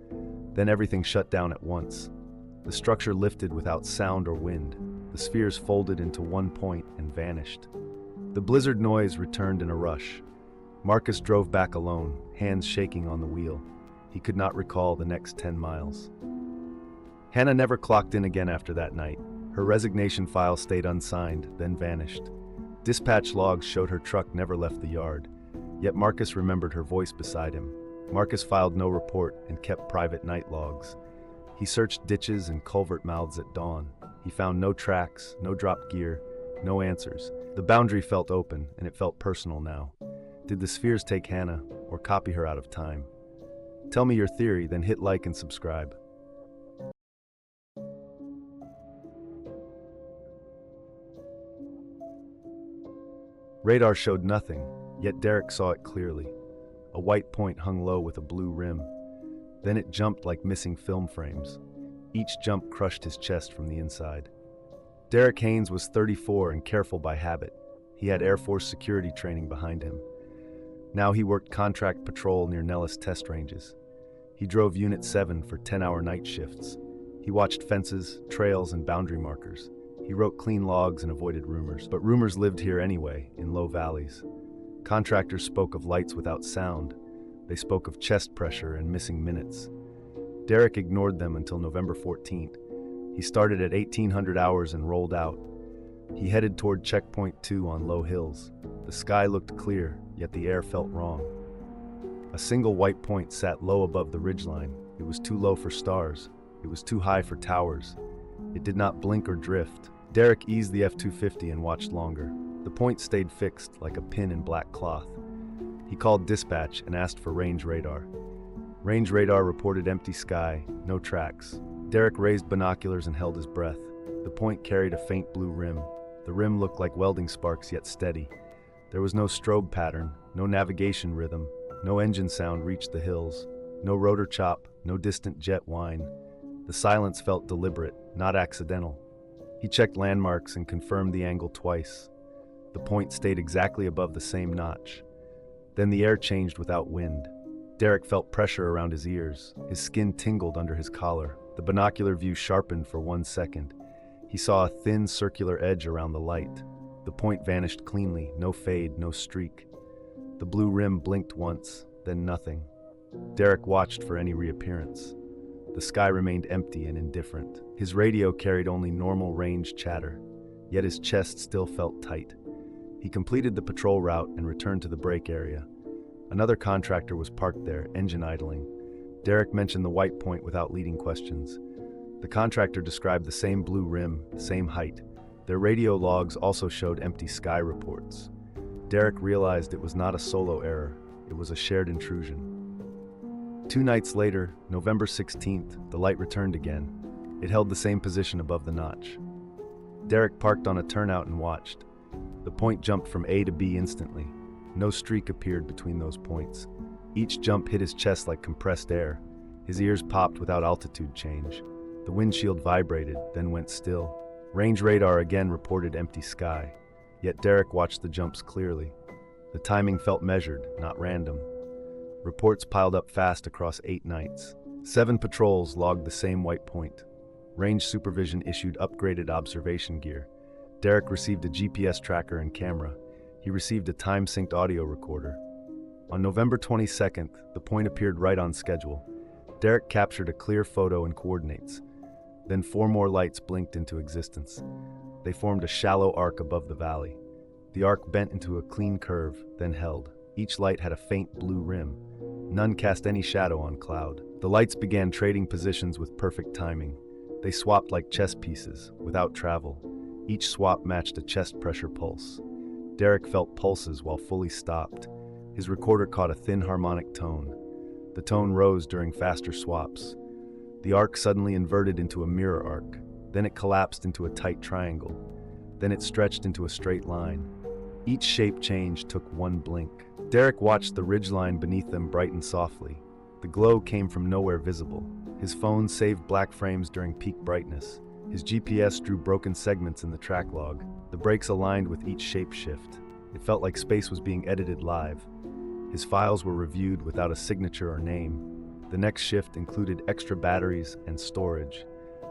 Then everything shut down at once. The structure lifted without sound or wind. The spheres folded into one point and vanished. The blizzard noise returned in a rush. Marcus drove back alone, hands shaking on the wheel. He could not recall the next 10 miles. Hannah never clocked in again after that night. Her resignation file stayed unsigned, then vanished. Dispatch logs showed her truck never left the yard. Yet Marcus remembered her voice beside him. Marcus filed no report and kept private night logs. He searched ditches and culvert mouths at dawn. He found no tracks, no dropped gear, no answers. The boundary felt open, and it felt personal now. Did the spheres take Hannah, or copy her out of time? Tell me your theory, then hit like and subscribe. Radar showed nothing, yet Derek saw it clearly. A white point hung low with a blue rim. Then it jumped like missing film frames. Each jump crushed his chest from the inside. Derek Haynes was 34 and careful by habit. He had Air Force security training behind him. Now he worked contract patrol near Nellis test ranges. He drove Unit 7 for 10-hour night shifts. He watched fences, trails, and boundary markers. He wrote clean logs and avoided rumors. But rumors lived here anyway, in low valleys. Contractors spoke of lights without sound. They spoke of chest pressure and missing minutes. Derek ignored them until November 14th. He started at 1,800 hours and rolled out. He headed toward Checkpoint 2 on low hills. The sky looked clear, yet the air felt wrong. A single white point sat low above the ridgeline. It was too low for stars. It was too high for towers. It did not blink or drift. Derek eased the F-250 and watched longer. The point stayed fixed like a pin in black cloth. He called dispatch and asked for range radar. Range radar reported empty sky, no tracks. Derek raised binoculars and held his breath. The point carried a faint blue rim. The rim looked like welding sparks, yet steady. There was no strobe pattern, no navigation rhythm, no engine sound reached the hills, no rotor chop, no distant jet whine. The silence felt deliberate, not accidental. He checked landmarks and confirmed the angle twice. The point stayed exactly above the same notch. Then the air changed without wind. Derek felt pressure around his ears. His skin tingled under his collar. The binocular view sharpened for 1 second. He saw a thin circular edge around the light. The point vanished cleanly, no fade, no streak. The blue rim blinked once, then nothing. Derek watched for any reappearance. The sky remained empty and indifferent. His radio carried only normal range chatter, yet his chest still felt tight. He completed the patrol route and returned to the break area. Another contractor was parked there, engine idling. Derek mentioned the white point without leading questions. The contractor described the same blue rim, same height. Their radio logs also showed empty sky reports. Derek realized it was not a solo error, it was a shared intrusion. 2 nights later, November 16th, the light returned again. It held the same position above the notch. Derek parked on a turnout and watched. The point jumped from A to B instantly. No streak appeared between those points. Each jump hit his chest like compressed air. His ears popped without altitude change. The windshield vibrated, then went still. Range radar again reported empty sky. Yet Derek watched the jumps clearly. The timing felt measured, not random. Reports piled up fast across 8 nights. 7 patrols logged the same white point. Range Supervision issued upgraded observation gear. Derek received a GPS tracker and camera. He received a time-synced audio recorder. On November 22nd, the point appeared right on schedule. Derek captured a clear photo and coordinates. Then 4 more lights blinked into existence. They formed a shallow arc above the valley. The arc bent into a clean curve, then held. Each light had a faint blue rim. None cast any shadow on cloud. The lights began trading positions with perfect timing. They swapped like chess pieces, without travel. Each swap matched a chest pressure pulse. Derek felt pulses while fully stopped. His recorder caught a thin harmonic tone. The tone rose during faster swaps. The arc suddenly inverted into a mirror arc. Then it collapsed into a tight triangle. Then it stretched into a straight line. Each shape change took 1 blink. Derek watched the ridgeline beneath them brighten softly. The glow came from nowhere visible. His phone saved black frames during peak brightness. His GPS drew broken segments in the track log. The brakes aligned with each shape shift. It felt like space was being edited live. His files were reviewed without a signature or name. The next shift included extra batteries and storage.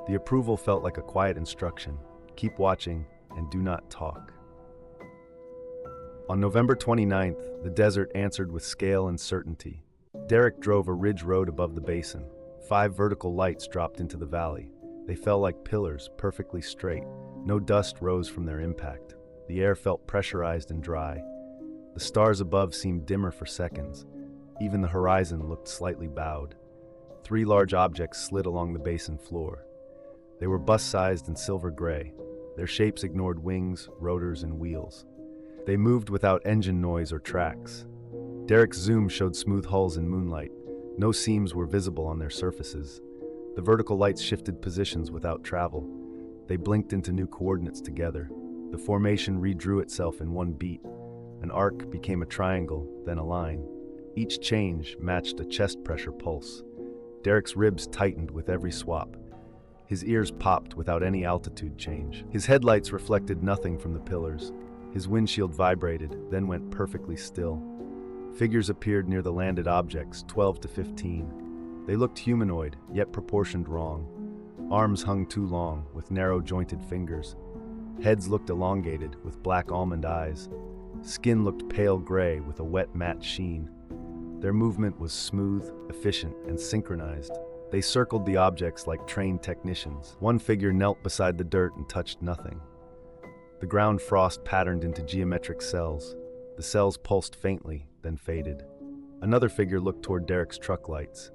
The approval felt like a quiet instruction. Keep watching and do not talk. On November 29th, the desert answered with scale and certainty. Derek drove a ridge road above the basin. 5 vertical lights dropped into the valley. They fell like pillars, perfectly straight. No dust rose from their impact. The air felt pressurized and dry. The stars above seemed dimmer for seconds. Even the horizon looked slightly bowed. 3 large objects slid along the basin floor. They were bus-sized and silver gray. Their shapes ignored wings, rotors, and wheels. They moved without engine noise or tracks. Derek's zoom showed smooth hulls in moonlight. No seams were visible on their surfaces. The vertical lights shifted positions without travel. They blinked into new coordinates together. The formation redrew itself in 1 beat. An arc became a triangle, then a line. Each change matched a chest pressure pulse. Derek's ribs tightened with every swap. His ears popped without any altitude change. His headlights reflected nothing from the pillars. His windshield vibrated, then went perfectly still. Figures appeared near the landed objects, 12 to 15. They looked humanoid, yet proportioned wrong. Arms hung too long, with narrow-jointed fingers. Heads looked elongated, with black almond eyes. Skin looked pale gray, with a wet matte sheen. Their movement was smooth, efficient, and synchronized. They circled the objects like trained technicians. One figure knelt beside the dirt and touched nothing. The ground frost patterned into geometric cells. The cells pulsed faintly, then faded. Another figure looked toward Derek's truck lights.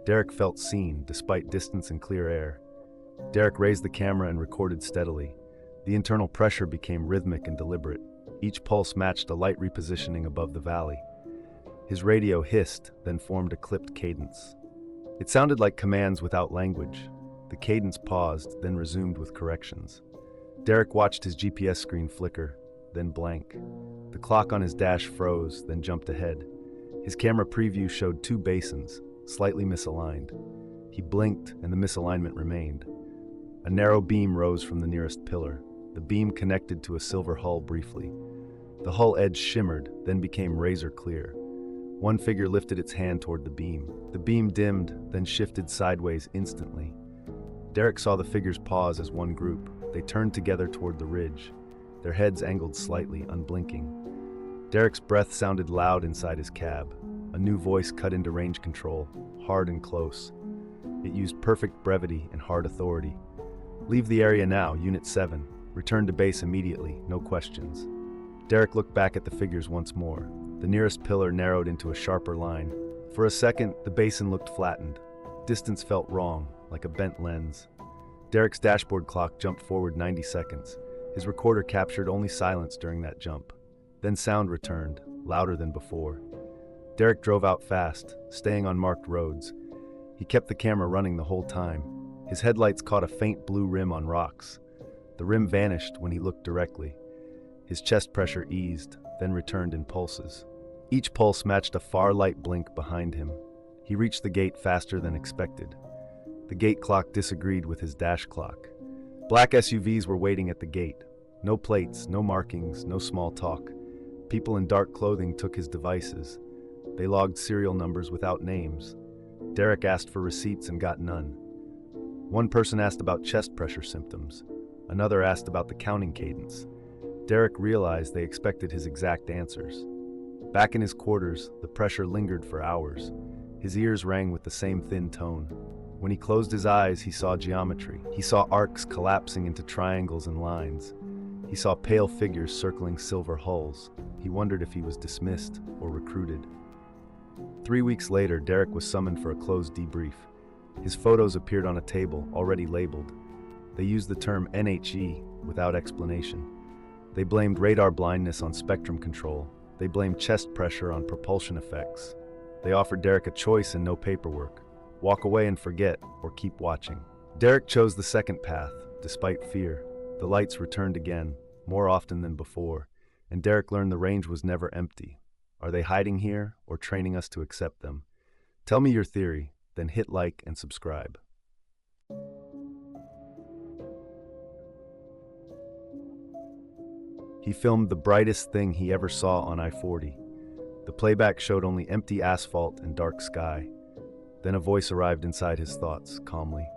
Derek felt seen, despite distance and clear air. Derek raised the camera and recorded steadily. The internal pressure became rhythmic and deliberate. Each pulse matched a light repositioning above the valley. His radio hissed, then formed a clipped cadence. It sounded like commands without language. The cadence paused, then resumed with corrections. Derek watched his GPS screen flicker, then blank. The clock on his dash froze, then jumped ahead. His camera preview showed 2 basins, slightly misaligned. He blinked, and the misalignment remained. A narrow beam rose from the nearest pillar. The beam connected to a silver hull briefly. The hull edge shimmered, then became razor clear. One figure lifted its hand toward the beam. The beam dimmed, then shifted sideways instantly. Derek saw the figures pause as one group. they turned together toward the ridge, their heads angled slightly, unblinking. Derek's breath sounded loud inside his cab. A new voice cut into range control, hard and close. It used perfect brevity and hard authority. "Leave the area now, Unit 7. Return to base immediately, no questions." Derek looked back at the figures once more. The nearest pillar narrowed into a sharper line. For a second, the basin looked flattened. Distance felt wrong, like a bent lens. Derek's dashboard clock jumped forward 90 seconds. His recorder captured only silence during that jump. Then sound returned, louder than before. Derek drove out fast, staying on marked roads. He kept the camera running the whole time. His headlights caught a faint blue rim on rocks. The rim vanished when he looked directly. His chest pressure eased, then returned in pulses. Each pulse matched a far light blink behind him. He reached the gate faster than expected. The gate clock disagreed with his dash clock. Black SUVs were waiting at the gate. No plates, no markings, no small talk. People in dark clothing took his devices. They logged serial numbers without names. Derek asked for receipts and got none. One person asked about chest pressure symptoms. Another asked about the counting cadence. Derek realized they expected his exact answers. Back in his quarters, the pressure lingered for hours. His ears rang with the same thin tone. When he closed his eyes, he saw geometry. He saw arcs collapsing into triangles and lines. He saw pale figures circling silver hulls. He wondered if he was dismissed or recruited. 3 weeks later, Derek was summoned for a closed debrief. His photos appeared on a table, already labeled. They used the term NHE without explanation. They blamed radar blindness on spectrum control. They blamed chest pressure on propulsion effects. They offered Derek a choice and no paperwork. Walk away and forget, or keep watching. Derek chose the second path, despite fear. The lights returned again, more often than before, and Derek learned the range was never empty. Are they hiding here, or training us to accept them? Tell me your theory, then hit like and subscribe. He filmed the brightest thing he ever saw on I-40. The playback showed only empty asphalt and dark sky. Then a voice arrived inside his thoughts, calmly.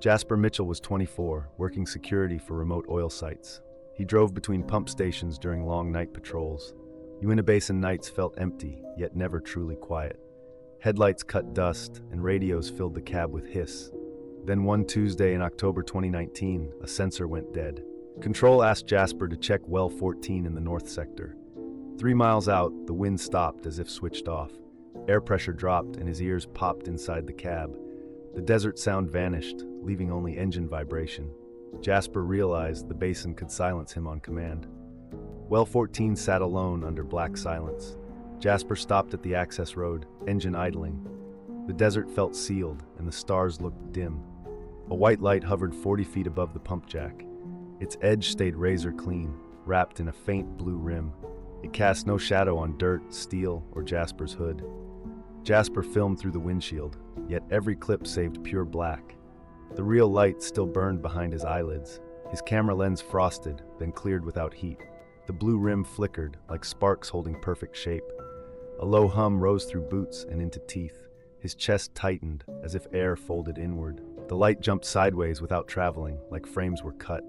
Jasper Mitchell was 24, working security for remote oil sites. He drove between pump stations during long night patrols. Uinta Basin nights felt empty, yet never truly quiet. Headlights cut dust, and radios filled the cab with hiss. Then one Tuesday in October 2019, a sensor went dead. Control asked Jasper to check well 14 in the north sector. 3 miles out, the wind stopped as if switched off. Air pressure dropped and his ears popped inside the cab. The desert sound vanished, leaving only engine vibration. Jasper realized the basin could silence him on command. Well 14 sat alone under black silence. Jasper stopped at the access road, engine idling. The desert felt sealed and the stars looked dim. A white light hovered 40 feet above the pump jack. Its edge stayed razor clean, wrapped in a faint blue rim. It cast no shadow on dirt, steel, or Jasper's hood. Jasper filmed through the windshield, yet every clip saved pure black. The real light still burned behind his eyelids. His camera lens frosted, then cleared without heat. The blue rim flickered, like sparks holding perfect shape. A low hum rose through boots and into teeth. His chest tightened, as if air folded inward. The light jumped sideways without traveling, like frames were cut.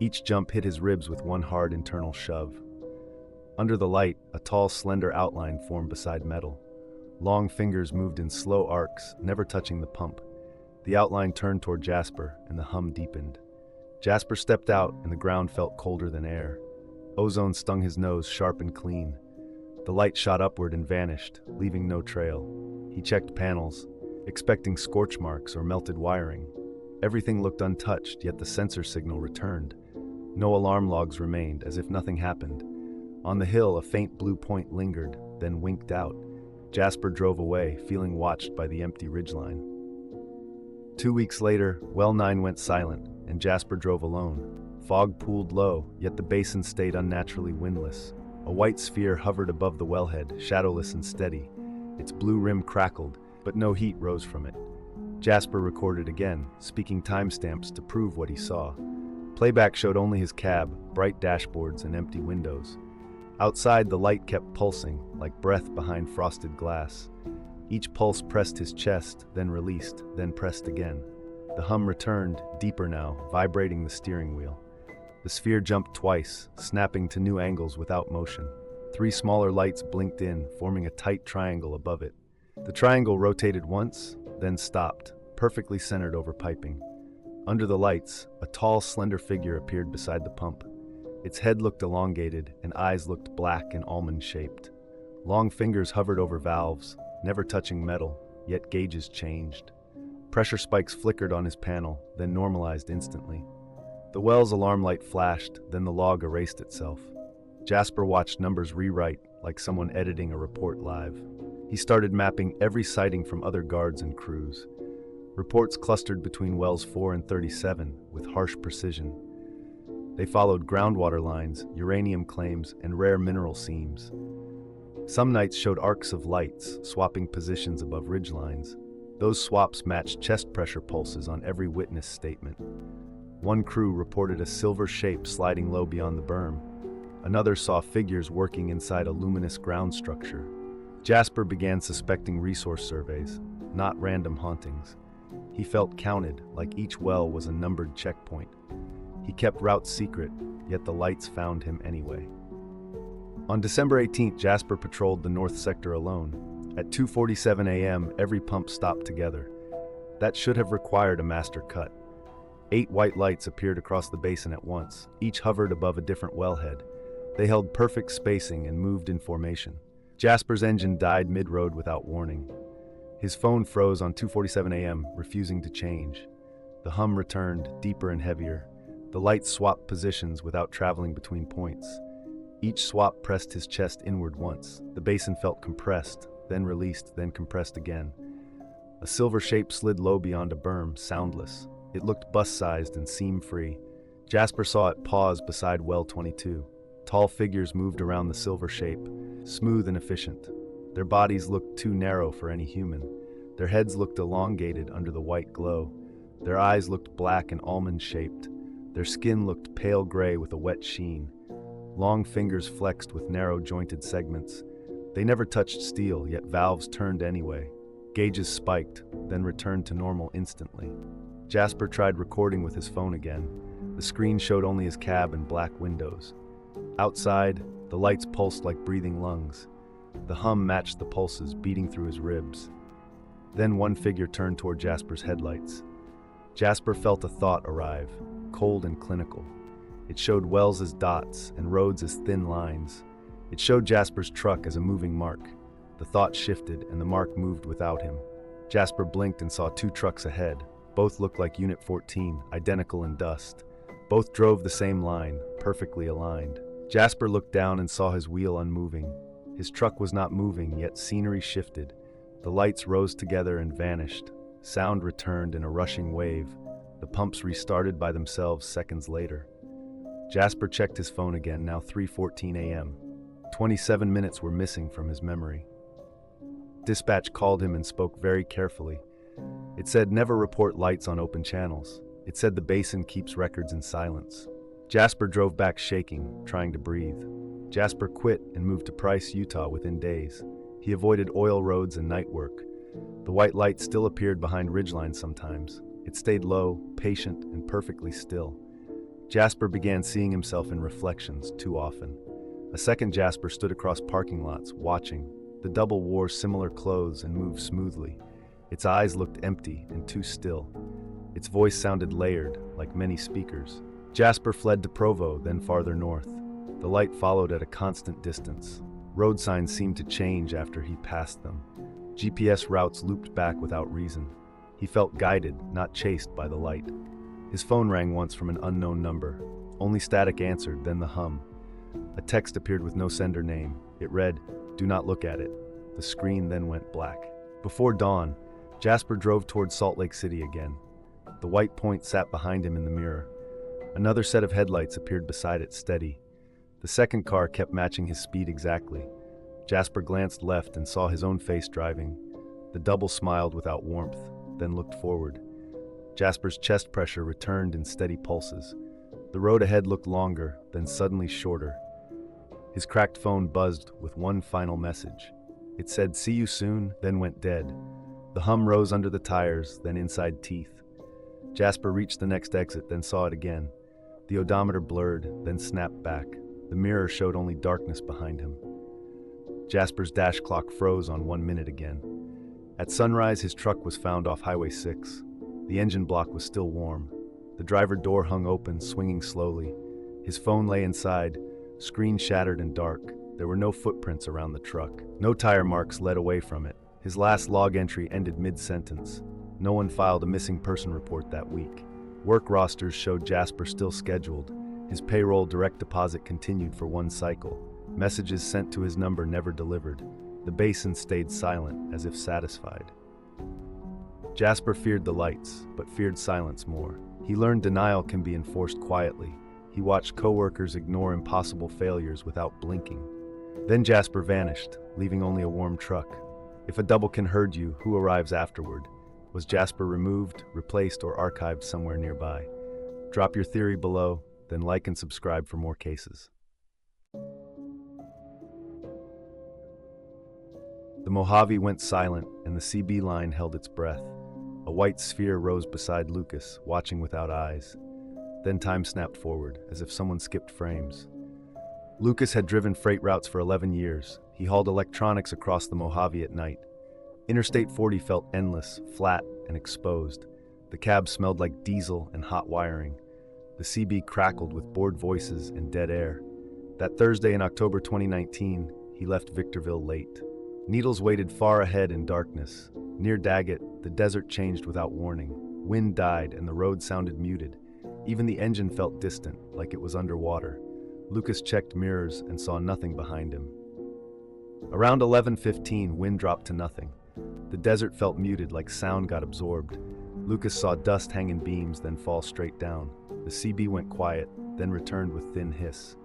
Each jump hit his ribs with one hard internal shove. Under the light, a tall, slender outline formed beside metal. Long fingers moved in slow arcs, never touching the pump. The outline turned toward Jasper, and the hum deepened. Jasper stepped out, and the ground felt colder than air. Ozone stung his nose sharp and clean. The light shot upward and vanished, leaving no trail. He checked panels, expecting scorch marks or melted wiring. Everything looked untouched, yet the sensor signal returned. No alarm logs remained, as if nothing happened. On the hill, a faint blue point lingered, then winked out. Jasper drove away, feeling watched by the empty ridgeline. 2 weeks later, well 9 went silent, and Jasper drove alone. Fog pooled low, yet the basin stayed unnaturally windless. A white sphere hovered above the wellhead, shadowless and steady. Its blue rim crackled, but no heat rose from it. Jasper recorded again, speaking timestamps to prove what he saw. Playback showed only his cab, bright dashboards, and empty windows. Outside, the light kept pulsing, like breath behind frosted glass. Each pulse pressed his chest, then released, then pressed again. The hum returned, deeper now, vibrating the steering wheel. The sphere jumped twice, snapping to new angles without motion. 3 smaller lights blinked in, forming a tight triangle above it. The triangle rotated once, then stopped, perfectly centered over piping. Under the lights, a tall, slender figure appeared beside the pump. Its head looked elongated, and eyes looked black and almond-shaped. Long fingers hovered over valves, never touching metal, yet gauges changed. Pressure spikes flickered on his panel, then normalized instantly. The well's alarm light flashed, then the log erased itself. Jasper watched numbers rewrite, like someone editing a report live. He started mapping every sighting from other guards and crews. Reports clustered between wells 4 and 37, with harsh precision. They followed groundwater lines, uranium claims, and rare mineral seams. Some nights showed arcs of lights, swapping positions above ridgelines. Those swaps matched chest pressure pulses on every witness statement. One crew reported a silver shape sliding low beyond the berm. Another saw figures working inside a luminous ground structure. Jasper began suspecting resource surveys, not random hauntings. He felt counted, like each well was a numbered checkpoint. He kept routes secret, yet the lights found him anyway. On December 18th, Jasper patrolled the north sector alone. At 2:47 a.m., every pump stopped together. That should have required a master cut. 8 white lights appeared across the basin at once, each hovered above a different wellhead. They held perfect spacing and moved in formation. Jasper's engine died mid-road without warning. His phone froze on 2:47 a.m., refusing to change. The hum returned, deeper and heavier. The lights swapped positions without traveling between points. Each swap pressed his chest inward once. The basin felt compressed, then released, then compressed again. A silver shape slid low beyond a berm, soundless. It looked bus-sized and seam-free. Jasper saw it pause beside well 22. Tall figures moved around the silver shape, smooth and efficient. Their bodies looked too narrow for any human. Their heads looked elongated under the white glow. Their eyes looked black and almond-shaped. Their skin looked pale gray with a wet sheen. Long fingers flexed with narrow jointed segments. They never touched steel, yet valves turned anyway. Gauges spiked, then returned to normal instantly. Jasper tried recording with his phone again. The screen showed only his cab and black windows. Outside, the lights pulsed like breathing lungs. The hum matched the pulses, beating through his ribs. Then one figure turned toward Jasper's headlights. Jasper felt a thought arrive, cold and clinical. It showed wells as dots and roads as thin lines. It showed Jasper's truck as a moving mark. The thought shifted, and the mark moved without him. Jasper blinked and saw 2 trucks ahead. Both looked like Unit 14, identical in dust. Both drove the same line, perfectly aligned. Jasper looked down and saw his wheel unmoving. His truck was not moving, yet scenery shifted. The lights rose together and vanished. Sound returned in a rushing wave. The pumps restarted by themselves seconds later. Jasper checked his phone again, now 3:14 a.m. 27 minutes were missing from his memory. Dispatch called him and spoke very carefully. It said never report lights on open channels. It said the basin keeps records in silence. Jasper drove back shaking, trying to breathe. Jasper quit and moved to Price, Utah within days. He avoided oil roads and night work. The white light still appeared behind ridgelines sometimes. It stayed low, patient, and perfectly still. Jasper began seeing himself in reflections too often. A second Jasper stood across parking lots, watching. The double wore similar clothes and moved smoothly. Its eyes looked empty and too still. Its voice sounded layered, like many speakers. Jasper fled to Provo, then farther north. The light followed at a constant distance. Road signs seemed to change after he passed them. GPS routes looped back without reason. He felt guided, not chased by the light. His phone rang once from an unknown number. Only static answered, then the hum. A text appeared with no sender name. It read, "Do not look at it." The screen then went black. Before dawn, Jasper drove toward Salt Lake City again. The white point sat behind him in the mirror. Another set of headlights appeared beside it, steady. The second car kept matching his speed exactly. Jasper glanced left and saw his own face driving. The double smiled without warmth, then looked forward. Jasper's chest pressure returned in steady pulses. The road ahead looked longer, then suddenly shorter. His cracked phone buzzed with one final message. It said, "See you soon," then went dead. The hum rose under the tires, then inside teeth. Jasper reached the next exit, then saw it again. The odometer blurred, then snapped back. The mirror showed only darkness behind him. Jasper's dash clock froze on 1 minute again. At sunrise, his truck was found off Highway 6. The engine block was still warm. The driver door hung open, swinging slowly. His phone lay inside, screen shattered and dark. There were no footprints around the truck. No tire marks led away from it. His last log entry ended mid-sentence. No one filed a missing person report that week. Work rosters showed Jasper still scheduled. His payroll direct deposit continued for 1 cycle. Messages sent to his number never delivered. The basin stayed silent, as if satisfied. Jasper feared the lights, but feared silence more. He learned denial can be enforced quietly. He watched coworkers ignore impossible failures without blinking. Then Jasper vanished, leaving only a warm truck. If a double can herd you, who arrives afterward? Was Jasper removed, replaced, or archived somewhere nearby? Drop your theory below, then like and subscribe for more cases. The Mojave went silent, and the CB line held its breath. A white sphere rose beside Lucas, watching without eyes. Then time snapped forward, as if someone skipped frames. Lucas had driven freight routes for 11 years. He hauled electronics across the Mojave at night. Interstate 40 felt endless, flat, and exposed. The cab smelled like diesel and hot wiring. The CB crackled with bored voices and dead air. That Thursday in October 2019, he left Victorville late. Needles waited far ahead in darkness. Near Daggett, the desert changed without warning. Wind died and the road sounded muted. Even the engine felt distant, like it was underwater. Lucas checked mirrors and saw nothing behind him. Around 11:15, wind dropped to nothing. The desert felt muted, like sound got absorbed. Lucas saw dust hang in beams, then fall straight down. The CB went quiet, then returned with thin hiss.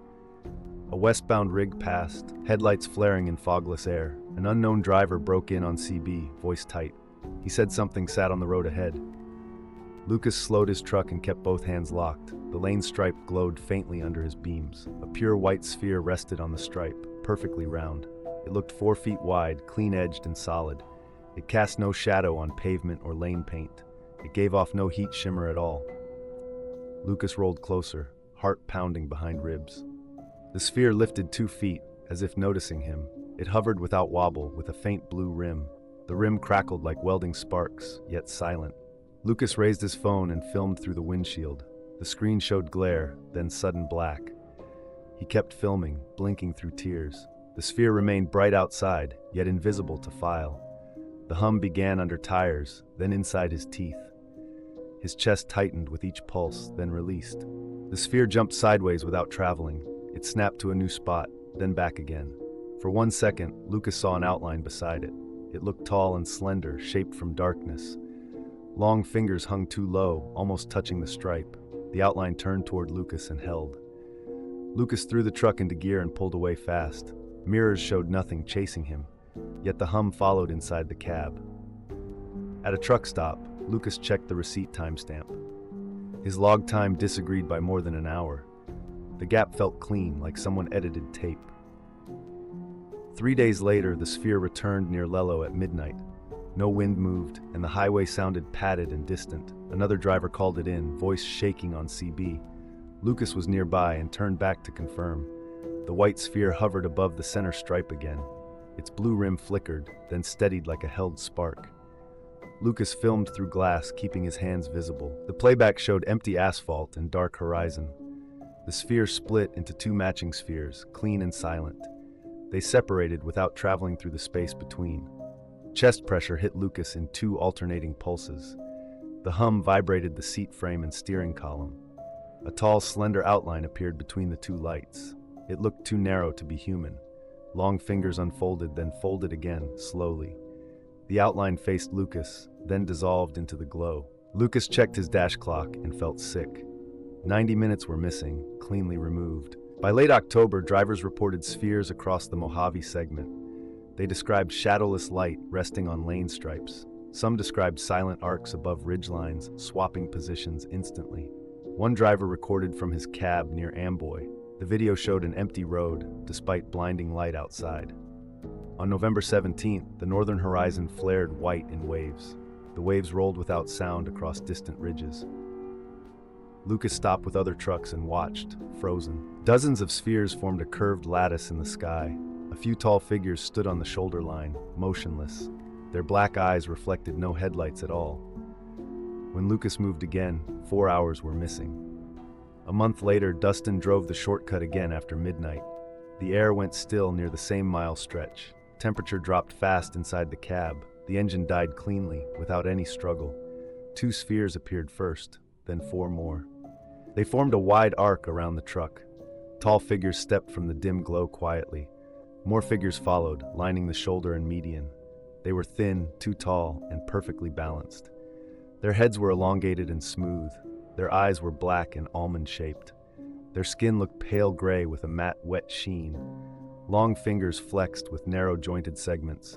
A westbound rig passed, headlights flaring in fogless air. An unknown driver broke in on CB, voice tight. He said something sat on the road ahead. Lucas slowed his truck and kept both hands locked. The lane stripe glowed faintly under his beams. A pure white sphere rested on the stripe, perfectly round. It looked 4 feet wide, clean-edged and solid. It cast no shadow on pavement or lane paint. It gave off no heat shimmer at all. Lucas rolled closer, heart pounding behind ribs. The sphere lifted 2 feet, as if noticing him. It hovered without wobble, with a faint blue rim. The rim crackled like welding sparks, yet silent. Lucas raised his phone and filmed through the windshield. The screen showed glare, then sudden black. He kept filming, blinking through tears. The sphere remained bright outside, yet invisible to file. The hum began under tires, then inside his teeth. His chest tightened with each pulse, then released. The sphere jumped sideways without traveling. It snapped to a new spot, then back again. For 1 second, Lucas saw an outline beside it. It looked tall and slender, shaped from darkness. Long fingers hung too low, almost touching the stripe. The outline turned toward Lucas and held. Lucas threw the truck into gear and pulled away fast. Mirrors showed nothing chasing him, yet the hum followed inside the cab. At a truck stop, Lucas checked the receipt timestamp. His log time disagreed by more than an hour. The gap felt clean, like someone edited tape. 3 days later, the sphere returned near Lello at midnight. No wind moved, and the highway sounded padded and distant. Another driver called it in, voice shaking on CB. Lucas was nearby and turned back to confirm. The white sphere hovered above the center stripe again. Its blue rim flickered, then steadied like a held spark. Lucas filmed through glass, keeping his hands visible. The playback showed empty asphalt and dark horizon. The sphere split into 2 matching spheres, clean and silent. They separated without traveling through the space between. Chest pressure hit Lucas in 2 alternating pulses. The hum vibrated the seat frame and steering column. A tall, slender outline appeared between the 2 lights. It looked too narrow to be human. Long fingers unfolded, then folded again, slowly. The outline faced Lucas, then dissolved into the glow. Lucas checked his dash clock and felt sick. 90 minutes were missing, cleanly removed. By late October, drivers reported spheres across the Mojave segment. They described shadowless light resting on lane stripes. Some described silent arcs above ridgelines, swapping positions instantly. One driver recorded from his cab near Amboy. The video showed an empty road, despite blinding light outside. On November 17th, the northern horizon flared white in waves. The waves rolled without sound across distant ridges. Lucas stopped with other trucks and watched, frozen. Dozens of spheres formed a curved lattice in the sky. A few tall figures stood on the shoulder line, motionless. Their black eyes reflected no headlights at all. When Lucas moved again, 4 hours were missing. A month later, Dustin drove the shortcut again after midnight. The air went still near the same mile stretch. Temperature dropped fast inside the cab. The engine died cleanly, without any struggle. 2 spheres appeared first, then 4 more. They formed a wide arc around the truck. Tall figures stepped from the dim glow quietly. More figures followed, lining the shoulder and median. They were thin, too tall, and perfectly balanced. Their heads were elongated and smooth. Their eyes were black and almond-shaped. Their skin looked pale gray with a matte, wet sheen. Long fingers flexed with narrow-jointed segments.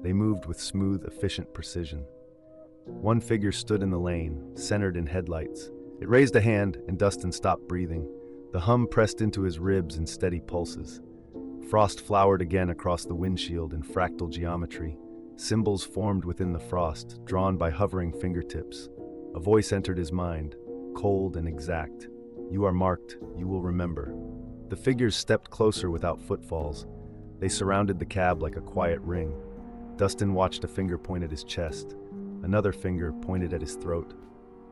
They moved with smooth, efficient precision. One figure stood in the lane, centered in headlights. It raised a hand, and Dustin stopped breathing. The hum pressed into his ribs in steady pulses. Frost flowered again across the windshield in fractal geometry. Symbols formed within the frost, drawn by hovering fingertips. A voice entered his mind, cold and exact. "You are marked, you will remember." The figures stepped closer without footfalls. They surrounded the cab like a quiet ring. Dustin watched a finger point at his chest. Another finger pointed at his throat.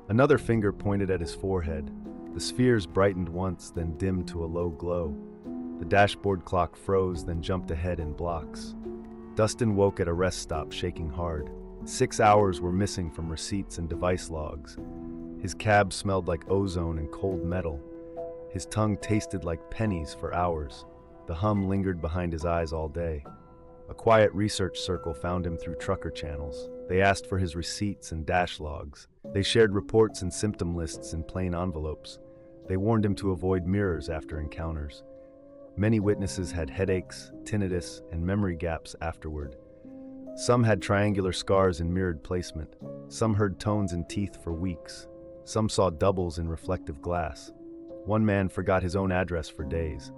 Another finger pointed at his forehead. The spheres brightened once, then dimmed to a low glow. The dashboard clock froze, then jumped ahead in blocks. Dustin woke at a rest stop, shaking hard. 6 hours were missing from receipts and device logs. His cab smelled like ozone and cold metal. His tongue tasted like pennies for hours. The hum lingered behind his eyes all day. A quiet research circle found him through trucker channels. They asked for his receipts and dash logs. They shared reports and symptom lists in plain envelopes. They warned him to avoid mirrors after encounters. Many witnesses had headaches, tinnitus, and memory gaps afterward. Some had triangular scars in mirrored placement. Some heard tones in teeth for weeks. Some saw doubles in reflective glass. One man forgot his own address for days.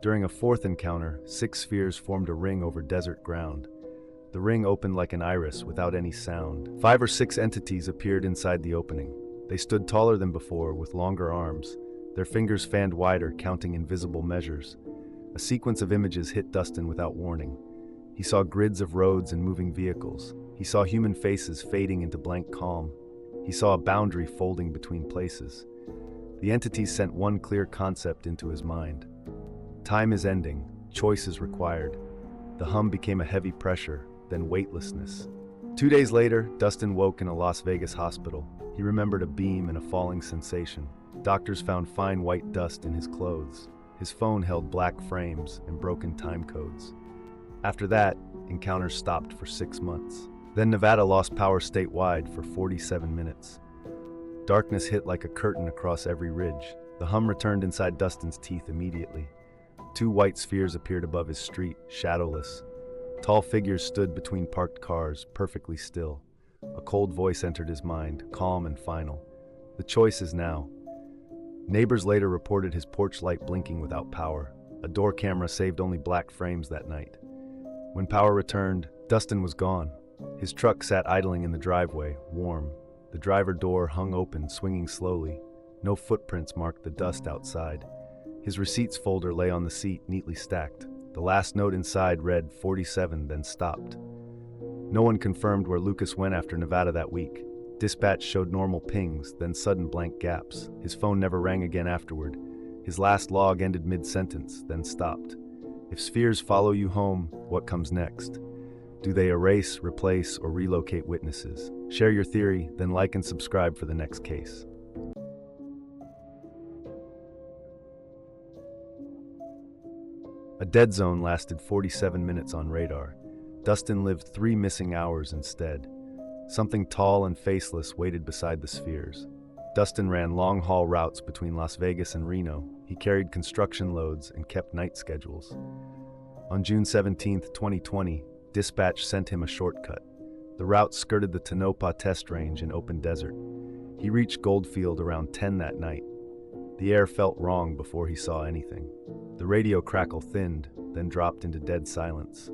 During a fourth encounter, 6 spheres formed a ring over desert ground. The ring opened like an iris without any sound. 5 or 6 entities appeared inside the opening. They stood taller than before, with longer arms. Their fingers fanned wider, counting invisible measures. A sequence of images hit Dustin without warning. He saw grids of roads and moving vehicles. He saw human faces fading into blank calm. He saw a boundary folding between places. The entities sent one clear concept into his mind. Time is ending. Choice is required. The hum became a heavy pressure, then weightlessness. 2 days later, Dustin woke in a Las Vegas hospital. He remembered a beam and a falling sensation. Doctors found fine white dust in his clothes. His phone held black frames and broken time codes. After that, encounters stopped for 6 months. Then Nevada lost power statewide for 47 minutes. Darkness hit like a curtain across every ridge. The hum returned inside Dustin's teeth immediately. 2 white spheres appeared above his street, shadowless. Tall figures stood between parked cars, perfectly still. A cold voice entered his mind, calm and final. The choice is now. Neighbors later reported his porch light blinking without power. A door camera saved only black frames that night. When power returned, Dustin was gone. His truck sat idling in the driveway, warm. The driver door hung open, swinging slowly. No footprints marked the dust outside. His receipts folder lay on the seat, neatly stacked. The last note inside read 47, then stopped. No one confirmed where Lucas went after Nevada that week. Dispatch showed normal pings, then sudden blank gaps. His phone never rang again afterward. His last log ended mid-sentence, then stopped. If spheres follow you home, what comes next? Do they erase, replace, or relocate witnesses? Share your theory, then like and subscribe for the next case. A dead zone lasted 47 minutes on radar. Dustin lived 3 missing hours instead. Something tall and faceless waited beside the spheres. Dustin ran long-haul routes between Las Vegas and Reno. He carried construction loads and kept night schedules. On June 17, 2020, dispatch sent him a shortcut. The route skirted the Tonopah test range in open desert. He reached Goldfield around 10 that night. The air felt wrong before he saw anything. The radio crackle thinned, then dropped into dead silence.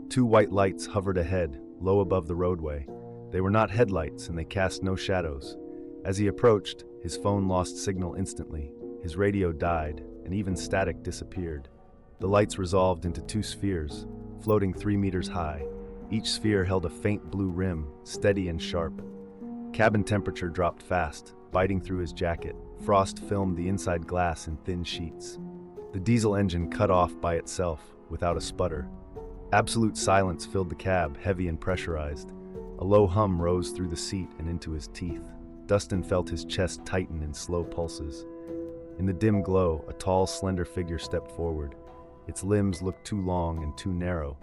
2 white lights hovered ahead, low above the roadway. They were not headlights, and they cast no shadows. As he approached, his phone lost signal instantly. His radio died, and even static disappeared. The lights resolved into two spheres, floating 3 meters high. Each sphere held a faint blue rim, steady and sharp. Cabin temperature dropped fast, biting through his jacket. Frost filmed the inside glass in thin sheets. The diesel engine cut off by itself, without a sputter. Absolute silence filled the cab, heavy and pressurized. A low hum rose through the seat and into his teeth. Dustin felt his chest tighten in slow pulses. In the dim glow, a tall, slender figure stepped forward. Its limbs looked too long and too narrow.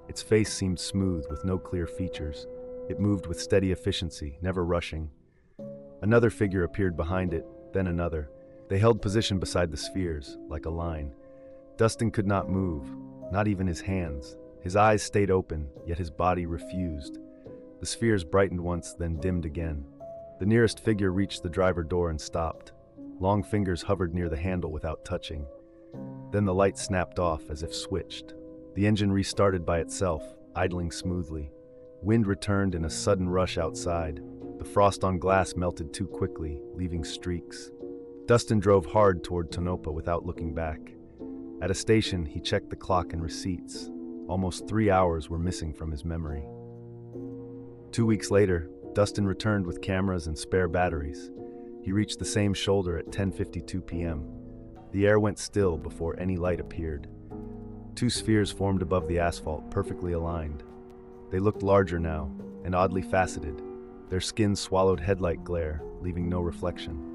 Its face seemed smooth, with no clear features. It moved with steady efficiency, never rushing. Another figure appeared behind it, then another. They held position beside the spheres, like a line. Dustin could not move, not even his hands. His eyes stayed open, yet his body refused. The spheres brightened once, then dimmed again. The nearest figure reached the driver door and stopped. Long fingers hovered near the handle without touching. Then the light snapped off as if switched. The engine restarted by itself, idling smoothly. Wind returned in a sudden rush outside. The frost on glass melted too quickly, leaving streaks. Dustin drove hard toward Tonopah without looking back. At a station, he checked the clock and receipts. Almost 3 hours were missing from his memory. 2 weeks later, Dustin returned with cameras and spare batteries. He reached the same shoulder at 10:52 p.m. The air went still before any light appeared. 2 spheres formed above the asphalt, perfectly aligned. They looked larger now, and oddly faceted. Their skin swallowed headlight glare, leaving no reflection.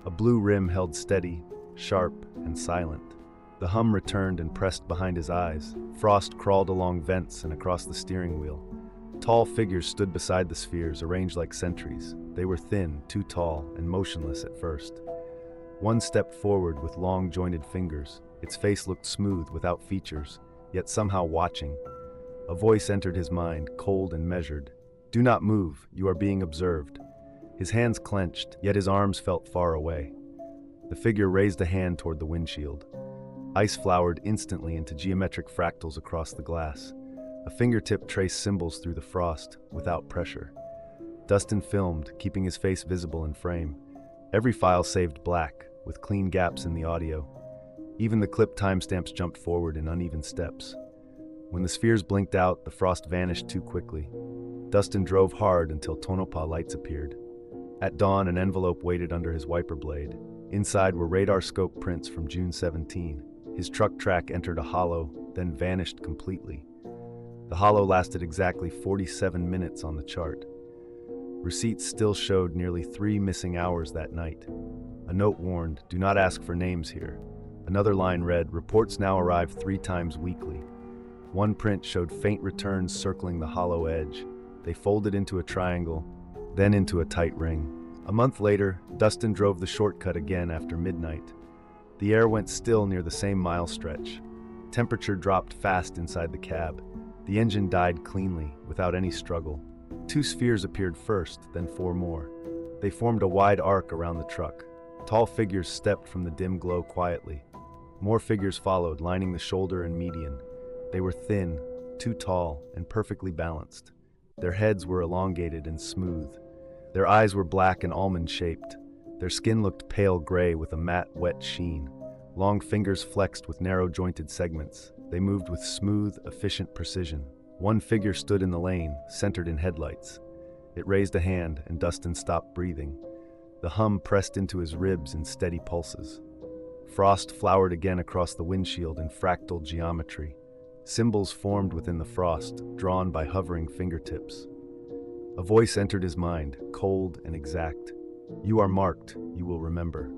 A blue rim held steady, sharp, and silent. The hum returned and pressed behind his eyes. Frost crawled along vents and across the steering wheel. Tall figures stood beside the spheres, arranged like sentries. They were thin, too tall, and motionless at first. One stepped forward with long, jointed fingers. Its face looked smooth, without features, yet somehow watching. A voice entered his mind, cold and measured. "Do not move, you are being observed." His hands clenched, yet his arms felt far away. The figure raised a hand toward the windshield. Ice flowered instantly into geometric fractals across the glass. A fingertip traced symbols through the frost, without pressure. Dustin filmed, keeping his face visible in frame. Every file saved black, with clean gaps in the audio. Even the clip timestamps jumped forward in uneven steps. When the spheres blinked out, the frost vanished too quickly. Dustin drove hard until Tonopah lights appeared. At dawn, an envelope waited under his wiper blade. Inside were radar scope prints from June 17. His truck track entered a hollow, then vanished completely. The hollow lasted exactly 47 minutes on the chart. Receipts still showed nearly 3 missing hours that night. A note warned, "Do not ask for names here." Another line read, "Reports now arrive 3 times weekly." One print showed faint returns circling the hollow edge. They folded into a triangle, then into a tight ring. A month later, Dustin drove the shortcut again after midnight. The air went still near the same mile stretch. Temperature dropped fast inside the cab. The engine died cleanly, without any struggle. 2 spheres appeared first, then 4 more. They formed a wide arc around the truck. Tall figures stepped from the dim glow quietly. More figures followed, lining the shoulder and median. They were thin, too tall, and perfectly balanced. Their heads were elongated and smooth. Their eyes were black and almond-shaped. Their skin looked pale gray with a matte, wet sheen. Long fingers flexed with narrow-jointed segments. They moved with smooth, efficient precision. One figure stood in the lane, centered in headlights. It raised a hand, and Dustin stopped breathing. The hum pressed into his ribs in steady pulses. Frost flowered again across the windshield in fractal geometry. Symbols formed within the frost, drawn by hovering fingertips. A voice entered his mind, cold and exact. "You are marked, you will remember."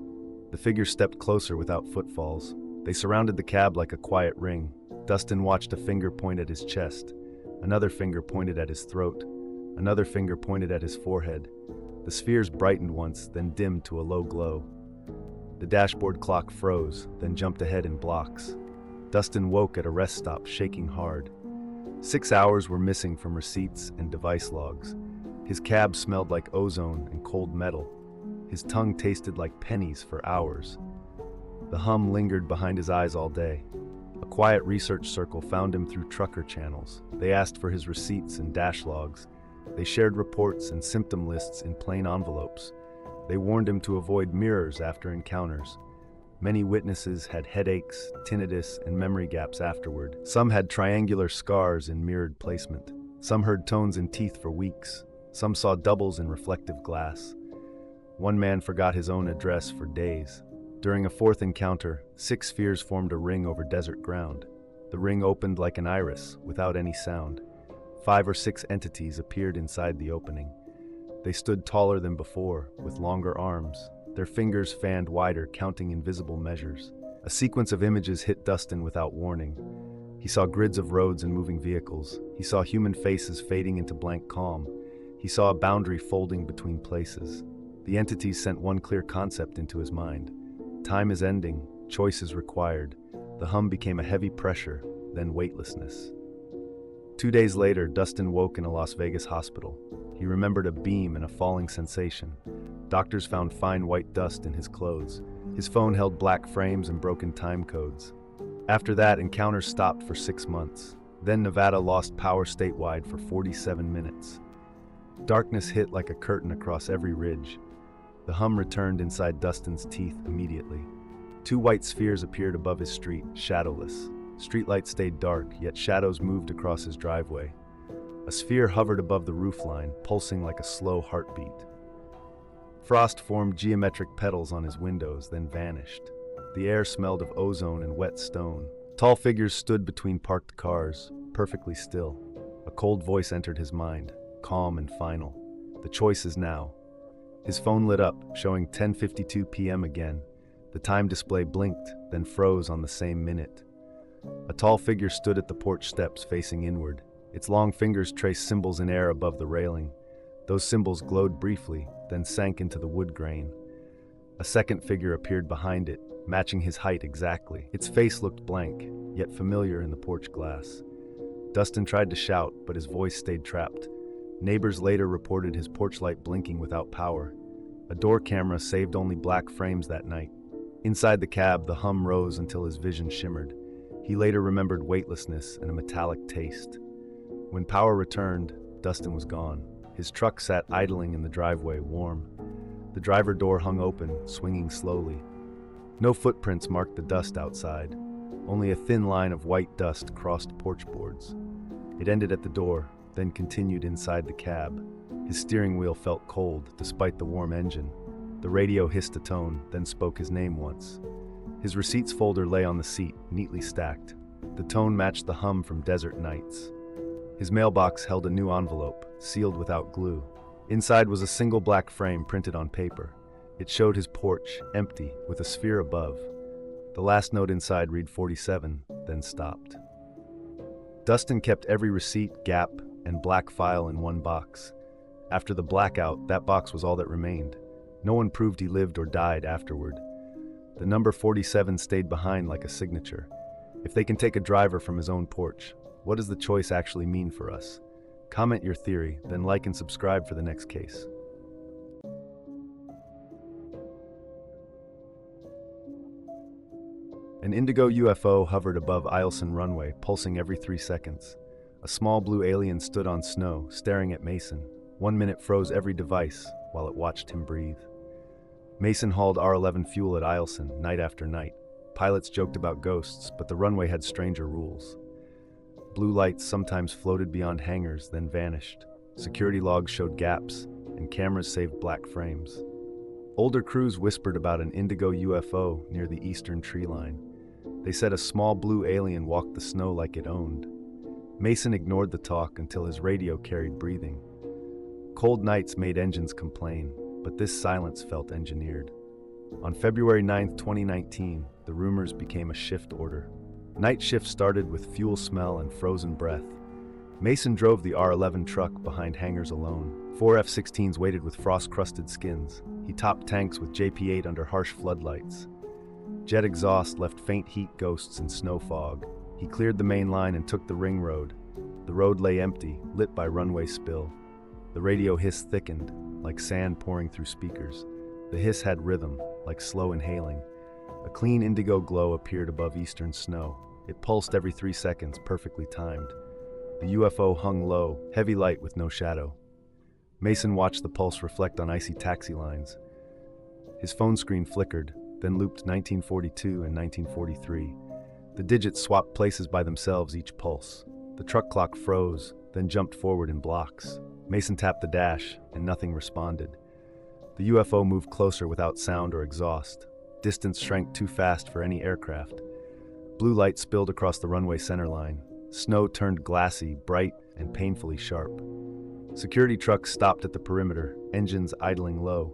The figure stepped closer without footfalls. They surrounded the cab like a quiet ring. Dustin watched a finger point at his chest. Another finger pointed at his throat. Another finger pointed at his forehead. The spheres brightened once, then dimmed to a low glow. The dashboard clock froze, then jumped ahead in blocks. Dustin woke at a rest stop, shaking hard. 6 hours were missing from receipts and device logs. His cab smelled like ozone and cold metal. His tongue tasted like pennies for hours. The hum lingered behind his eyes all day. A quiet research circle found him through trucker channels. They asked for his receipts and dash logs. They shared reports and symptom lists in plain envelopes. They warned him to avoid mirrors after encounters. Many witnesses had headaches, tinnitus, and memory gaps afterward. Some had triangular scars in mirrored placement. Some heard tones in teeth for weeks. Some saw doubles in reflective glass. One man forgot his own address for days. During a fourth encounter, 6 spheres formed a ring over desert ground. The ring opened like an iris, without any sound. 5 or 6 entities appeared inside the opening. They stood taller than before, with longer arms. Their fingers fanned wider, counting invisible measures. A sequence of images hit Dustin without warning. He saw grids of roads and moving vehicles. He saw human faces fading into blank calm. He saw a boundary folding between places. The entities sent one clear concept into his mind. Time is ending, choice is required. The hum became a heavy pressure, then weightlessness. 2 days later, Dustin woke in a Las Vegas hospital. He remembered a beam and a falling sensation. Doctors found fine white dust in his clothes. His phone held black frames and broken time codes. After that, encounters stopped for 6 months. Then Nevada lost power statewide for 47 minutes. Darkness hit like a curtain across every ridge. The hum returned inside Dustin's teeth immediately. 2 white spheres appeared above his street, shadowless. Streetlights stayed dark, yet shadows moved across his driveway. A sphere hovered above the roofline, pulsing like a slow heartbeat. Frost formed geometric petals on his windows, then vanished. The air smelled of ozone and wet stone. Tall figures stood between parked cars, perfectly still. A cold voice entered his mind, calm and final. The choice is now. His phone lit up, showing 10:52 p.m. again. The time display blinked, then froze on the same minute. A tall figure stood at the porch steps, facing inward. Its long fingers traced symbols in air above the railing. Those symbols glowed briefly, then sank into the wood grain. A second figure appeared behind it, matching his height exactly. Its face looked blank, yet familiar in the porch glass. Dustin tried to shout, but his voice stayed trapped. Neighbors later reported his porch light blinking without power. A door camera saved only black frames that night. Inside the cab, the hum rose until his vision shimmered. He later remembered weightlessness and a metallic taste. When power returned, Dustin was gone. His truck sat idling in the driveway, warm. The driver door hung open, swinging slowly. No footprints marked the dust outside. Only a thin line of white dust crossed porch boards. It ended at the door, then continued inside the cab. His steering wheel felt cold, despite the warm engine. The radio hissed a tone, then spoke his name once. His receipts folder lay on the seat, neatly stacked. The tone matched the hum from desert nights. His mailbox held a new envelope, sealed without glue. Inside was a single black frame printed on paper. It showed his porch, empty, with a sphere above. The last note inside read 47, then stopped. Dustin kept every receipt, gap, and black file in one box. After the blackout, that box was all that remained. No one proved he lived or died afterward. The number 47 stayed behind like a signature. If they can take a driver from his own porch, what does the choice actually mean for us? Comment your theory, then like and subscribe for the next case. An indigo UFO hovered above Eielson runway, pulsing every 3 seconds. A small blue alien stood on snow, staring at Mason. 1 minute froze every device, while it watched him breathe. Mason hauled R-11 fuel at Eielson, night after night. Pilots joked about ghosts, but the runway had stranger rules. Blue lights sometimes floated beyond hangars, then vanished. Security logs showed gaps, and cameras saved black frames. Older crews whispered about an indigo UFO near the eastern tree line. They said a small blue alien walked the snow like it owned. Mason ignored the talk until his radio carried breathing. Cold nights made engines complain, but this silence felt engineered. On February 9, 2019, the rumors became a shift order. Night shift started with fuel smell and frozen breath. Mason drove the R-11 truck behind hangars alone. 4 F-16s waited with frost-crusted skins. He topped tanks with JP-8 under harsh floodlights. Jet exhaust left faint heat ghosts in snow fog. He cleared the main line and took the ring road. The road lay empty, lit by runway spill. The radio hiss thickened, like sand pouring through speakers. The hiss had rhythm, like slow inhaling. A clean indigo glow appeared above eastern snow. It pulsed every 3 seconds, perfectly timed. The UFO hung low, heavy light with no shadow. Mason watched the pulse reflect on icy taxi lines. His phone screen flickered, then looped 1942 and 1943. The digits swapped places by themselves each pulse. The truck clock froze, then jumped forward in blocks. Mason tapped the dash, and nothing responded. The UFO moved closer without sound or exhaust. Distance shrank too fast for any aircraft. Blue light spilled across the runway centerline. Snow turned glassy, bright, and painfully sharp. Security trucks stopped at the perimeter, engines idling low.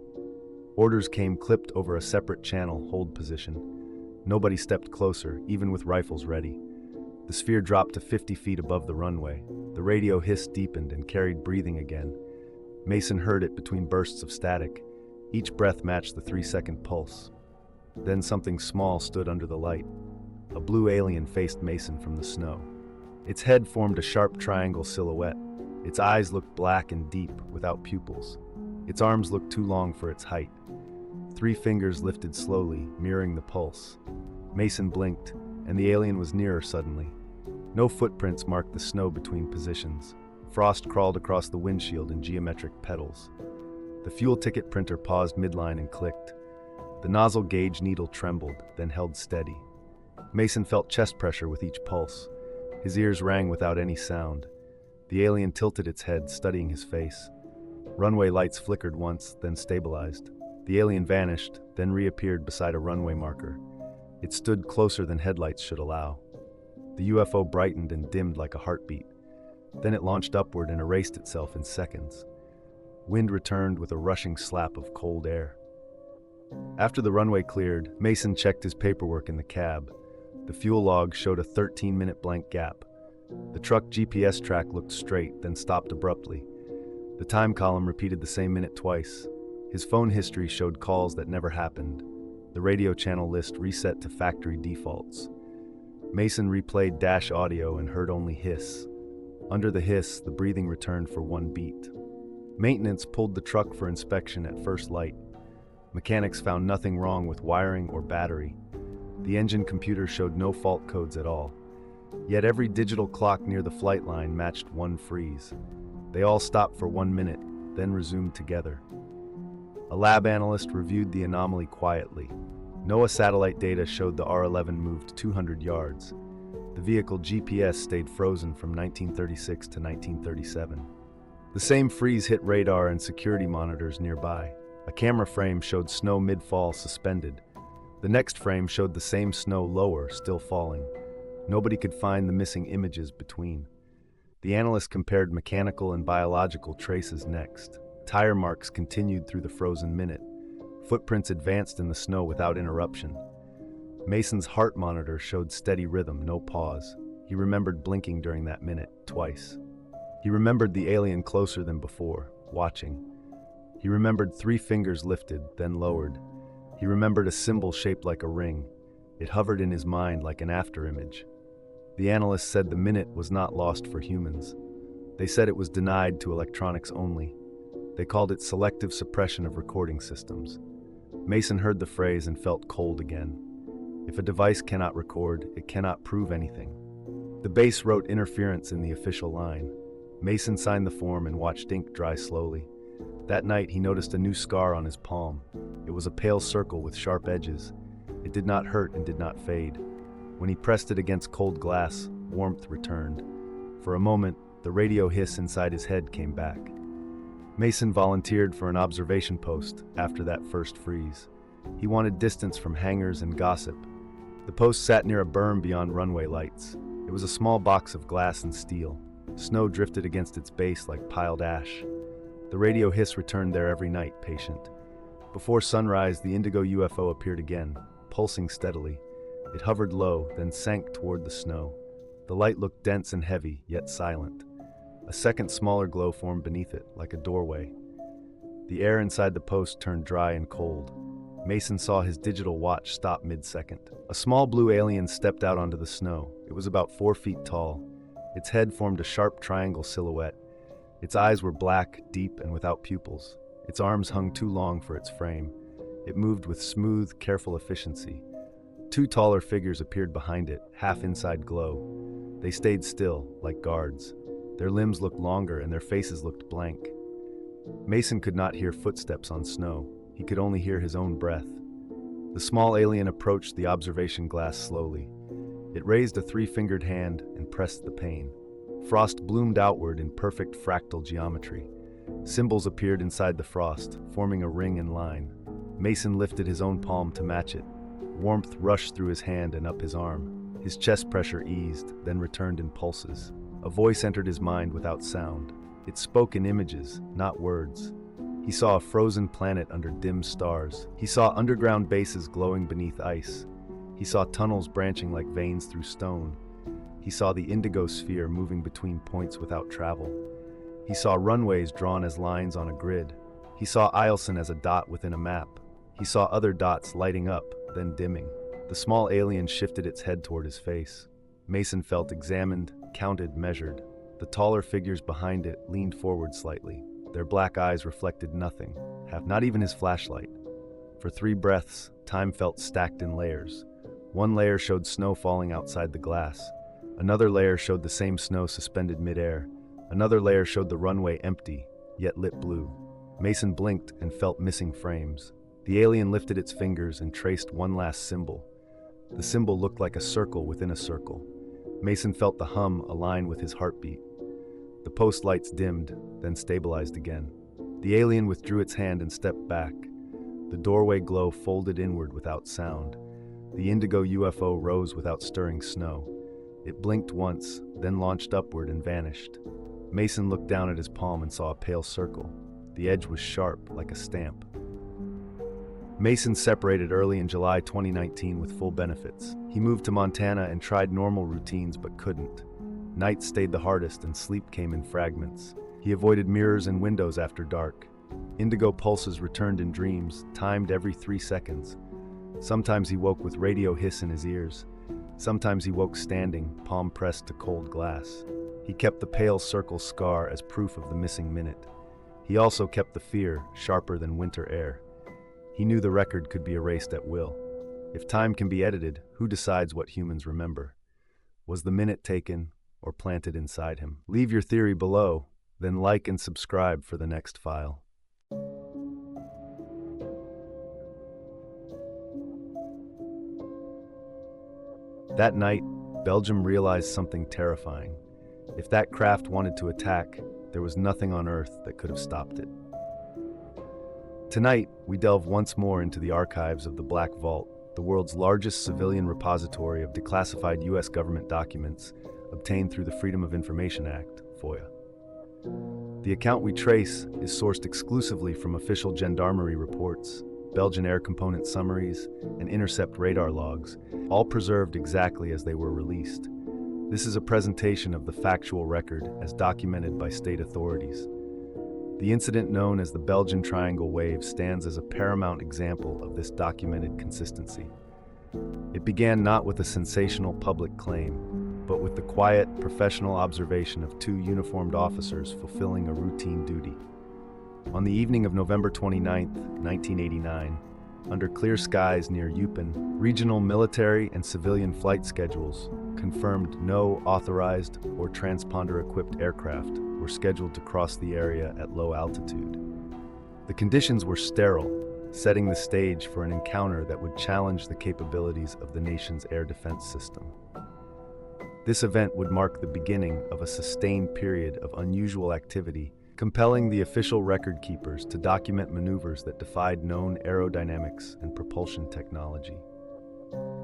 Orders came clipped over a separate channel hold position. Nobody stepped closer, even with rifles ready. The sphere dropped to 50 feet above the runway. The radio hiss deepened and carried breathing again. Mason heard it between bursts of static. Each breath matched the 3-second pulse. Then something small stood under the light. A blue alien faced Mason from the snow. Its head formed a sharp triangle silhouette. Its eyes looked black and deep, without pupils. Its arms looked too long for its height. 3 fingers lifted slowly, mirroring the pulse. Mason blinked, and the alien was nearer suddenly. No footprints marked the snow between positions. Frost crawled across the windshield in geometric petals. The fuel ticket printer paused midline and clicked. The nozzle gauge needle trembled, then held steady. Mason felt chest pressure with each pulse. His ears rang without any sound. The alien tilted its head, studying his face. Runway lights flickered once, then stabilized. The alien vanished, then reappeared beside a runway marker. It stood closer than headlights should allow. The UFO brightened and dimmed like a heartbeat. Then it launched upward and erased itself in seconds. Wind returned with a rushing slap of cold air. After the runway cleared, Mason checked his paperwork in the cab. The fuel log showed a 13-minute blank gap. The truck GPS track looked straight, then stopped abruptly. The time column repeated the same minute twice. His phone history showed calls that never happened. The radio channel list reset to factory defaults. Mason replayed dash audio and heard only hiss. Under the hiss, the breathing returned for 1 beat. Maintenance pulled the truck for inspection at first light. Mechanics found nothing wrong with wiring or battery. The engine computer showed no fault codes at all. Yet every digital clock near the flight line matched one freeze. They all stopped for 1 minute, then resumed together. A lab analyst reviewed the anomaly quietly. NOAA satellite data showed the R-11 moved 200 yards. The vehicle GPS stayed frozen from 1936 to 1937. The same freeze hit radar and security monitors nearby. A camera frame showed snow mid-fall suspended. The next frame showed the same snow lower, still falling. Nobody could find the missing images between. The analyst compared mechanical and biological traces next. Tire marks continued through the frozen minute. Footprints advanced in the snow without interruption. Mason's heart monitor showed steady rhythm, no pause. He remembered blinking during that minute, twice. He remembered the alien closer than before, watching. He remembered 3 fingers lifted, then lowered. He remembered a symbol shaped like a ring. It hovered in his mind like an afterimage. The analyst said the minute was not lost for humans. They said it was denied to electronics only. They called it selective suppression of recording systems. Mason heard the phrase and felt cold again. If a device cannot record, it cannot prove anything. The base wrote interference in the official line. Mason signed the form and watched ink dry slowly. That night, he noticed a new scar on his palm. It was a pale circle with sharp edges. It did not hurt and did not fade. When he pressed it against cold glass, warmth returned. For a moment, the radio hiss inside his head came back. Mason volunteered for an observation post after that first freeze. He wanted distance from hangars and gossip. The post sat near a berm beyond runway lights. It was a small box of glass and steel. Snow drifted against its base like piled ash. The radio hiss returned there every night, patient. Before sunrise, the indigo UFO appeared again, pulsing steadily. It hovered low, then sank toward the snow. The light looked dense and heavy, yet silent. A second smaller glow formed beneath it, like a doorway. The air inside the post turned dry and cold. Mason saw his digital watch stop mid-second. A small blue alien stepped out onto the snow. It was about 4 feet tall. Its head formed a sharp triangle silhouette. Its eyes were black, deep, and without pupils. Its arms hung too long for its frame. It moved with smooth, careful efficiency. 2 taller figures appeared behind it, half inside glow. They stayed still, like guards. Their limbs looked longer and their faces looked blank. Mason could not hear footsteps on snow. He could only hear his own breath. The small alien approached the observation glass slowly. It raised a three-fingered hand and pressed the pane. Frost bloomed outward in perfect fractal geometry. Symbols appeared inside the frost, forming a ring and line. Mason lifted his own palm to match it. Warmth rushed through his hand and up his arm. His chest pressure eased, then returned in pulses. A voice entered his mind without sound. It spoke in images, not words. He saw a frozen planet under dim stars. He saw underground bases glowing beneath ice. He saw tunnels branching like veins through stone. He saw the indigo sphere moving between points without travel. He saw runways drawn as lines on a grid. He saw Eielson as a dot within a map. He saw other dots lighting up, then dimming. The small alien shifted its head toward his face. Mason felt examined, counted, measured. The taller figures behind it leaned forward slightly. Their black eyes reflected nothing, not even his flashlight. For 3 breaths, time felt stacked in layers. One layer showed snow falling outside the glass. Another layer showed the same snow suspended midair. Another layer showed the runway empty, yet lit blue. Mason blinked and felt missing frames. The alien lifted its fingers and traced one last symbol. The symbol looked like a circle within a circle. Mason felt the hum align with his heartbeat. The post lights dimmed, then stabilized again. The alien withdrew its hand and stepped back. The doorway glow folded inward without sound. The indigo UFO rose without stirring snow. It blinked once, then launched upward and vanished. Mason looked down at his palm and saw a pale circle. The edge was sharp, like a stamp. Mason separated early in July 2019 with full benefits. He moved to Montana and tried normal routines but couldn't. Night stayed the hardest and sleep came in fragments. He avoided mirrors and windows after dark. Indigo pulses returned in dreams, timed every 3 seconds. Sometimes he woke with radio hiss in his ears. Sometimes he woke standing, palm pressed to cold glass. He kept the pale circle scar as proof of the missing minute. He also kept the fear, sharper than winter air. He knew the record could be erased at will. If time can be edited, who decides what humans remember? Was the minute taken or planted inside him? Leave your theory below, then like and subscribe for the next file. That night, Belgium realized something terrifying. If that craft wanted to attack, there was nothing on Earth that could have stopped it. Tonight, we delve once more into the archives of the Black Vault, the world's largest civilian repository of declassified U.S. government documents obtained through the Freedom of Information Act, FOIA. The account we trace is sourced exclusively from official gendarmerie reports, Belgian air component summaries, and intercept radar logs, all preserved exactly as they were released. This is a presentation of the factual record as documented by state authorities. The incident known as the Belgian Triangle Wave stands as a paramount example of this documented consistency. It began not with a sensational public claim, but with the quiet, professional observation of 2 uniformed officers fulfilling a routine duty. On the evening of November 29, 1989, under clear skies near Eupen, regional military and civilian flight schedules confirmed no authorized or transponder-equipped aircraft were scheduled to cross the area at low altitude. The conditions were sterile, setting the stage for an encounter that would challenge the capabilities of the nation's air defense system. This event would mark the beginning of a sustained period of unusual activity, compelling the official record keepers to document maneuvers that defied known aerodynamics and propulsion technology.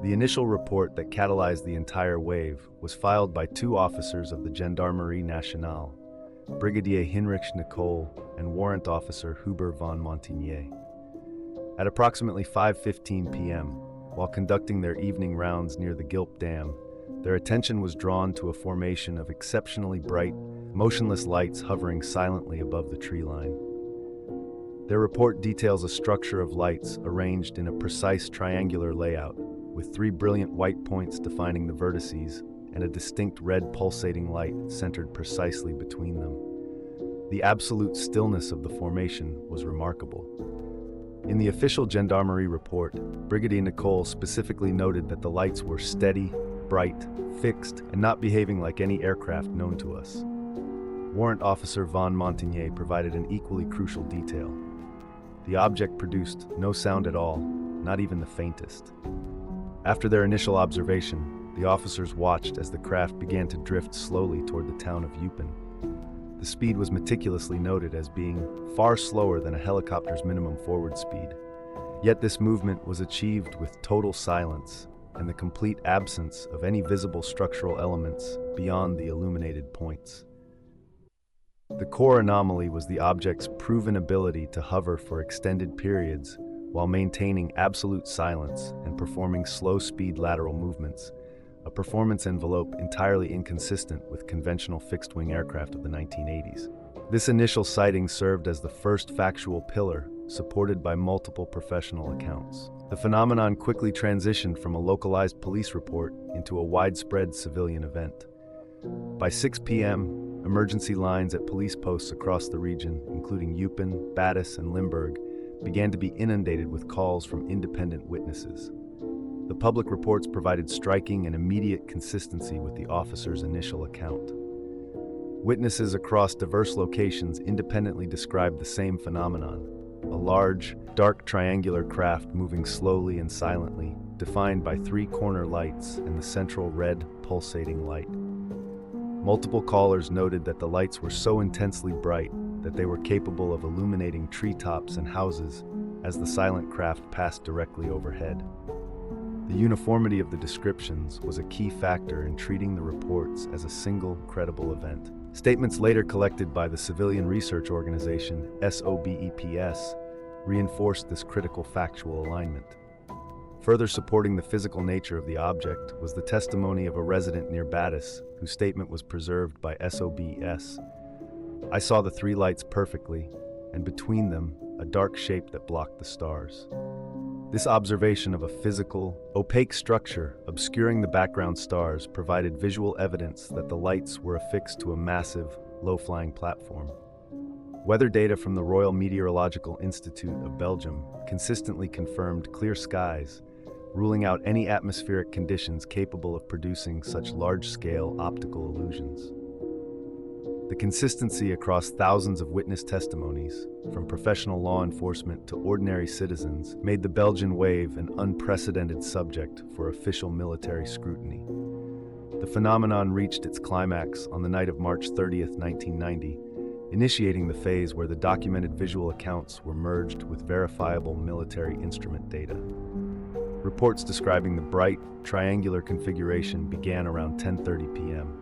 The initial report that catalyzed the entire wave was filed by 2 officers of the Gendarmerie Nationale, Brigadier Heinrich Nicole and Warrant Officer Huber von Montigny. At approximately 5:15 p.m., while conducting their evening rounds near the Gilp Dam, their attention was drawn to a formation of exceptionally bright, motionless lights hovering silently above the tree line. Their report details a structure of lights arranged in a precise triangular layout, with 3 brilliant white points defining the vertices and a distinct red pulsating light centered precisely between them. The absolute stillness of the formation was remarkable. In the official gendarmerie report, Brigadier Nicole specifically noted that the lights were steady, bright, fixed, and not behaving like any aircraft known to us. Warrant Officer Von Montagnier provided an equally crucial detail. The object produced no sound at all, not even the faintest. After their initial observation, the officers watched as the craft began to drift slowly toward the town of Eupen. The speed was meticulously noted as being far slower than a helicopter's minimum forward speed. Yet this movement was achieved with total silence and the complete absence of any visible structural elements beyond the illuminated points. The core anomaly was the object's proven ability to hover for extended periods while maintaining absolute silence and performing slow-speed lateral movements, a performance envelope entirely inconsistent with conventional fixed-wing aircraft of the 1980s. This initial sighting served as the first factual pillar, supported by multiple professional accounts. The phenomenon quickly transitioned from a localized police report into a widespread civilian event. By 6 p.m., emergency lines at police posts across the region, including Eupen, Badis, and Limburg, began to be inundated with calls from independent witnesses. The public reports provided striking and immediate consistency with the officer's initial account. Witnesses across diverse locations independently described the same phenomenon: a large, dark triangular craft moving slowly and silently, defined by 3 corner lights and the central red, pulsating light. Multiple callers noted that the lights were so intensely bright that they were capable of illuminating treetops and houses as the silent craft passed directly overhead. The uniformity of the descriptions was a key factor in treating the reports as a single, credible event. Statements later collected by the civilian research organization SOBEPS reinforced this critical factual alignment. Further supporting the physical nature of the object was the testimony of a resident near Badis, whose statement was preserved by SOBS. "I saw the 3 lights perfectly, and between them, a dark shape that blocked the stars." This observation of a physical, opaque structure obscuring the background stars provided visual evidence that the lights were affixed to a massive, low-flying platform. Weather data from the Royal Meteorological Institute of Belgium consistently confirmed clear skies, ruling out any atmospheric conditions capable of producing such large-scale optical illusions. The consistency across thousands of witness testimonies, from professional law enforcement to ordinary citizens, made the Belgian wave an unprecedented subject for official military scrutiny. The phenomenon reached its climax on the night of March 30th, 1990, initiating the phase where the documented visual accounts were merged with verifiable military instrument data. Reports describing the bright, triangular configuration began around 10:30 p.m.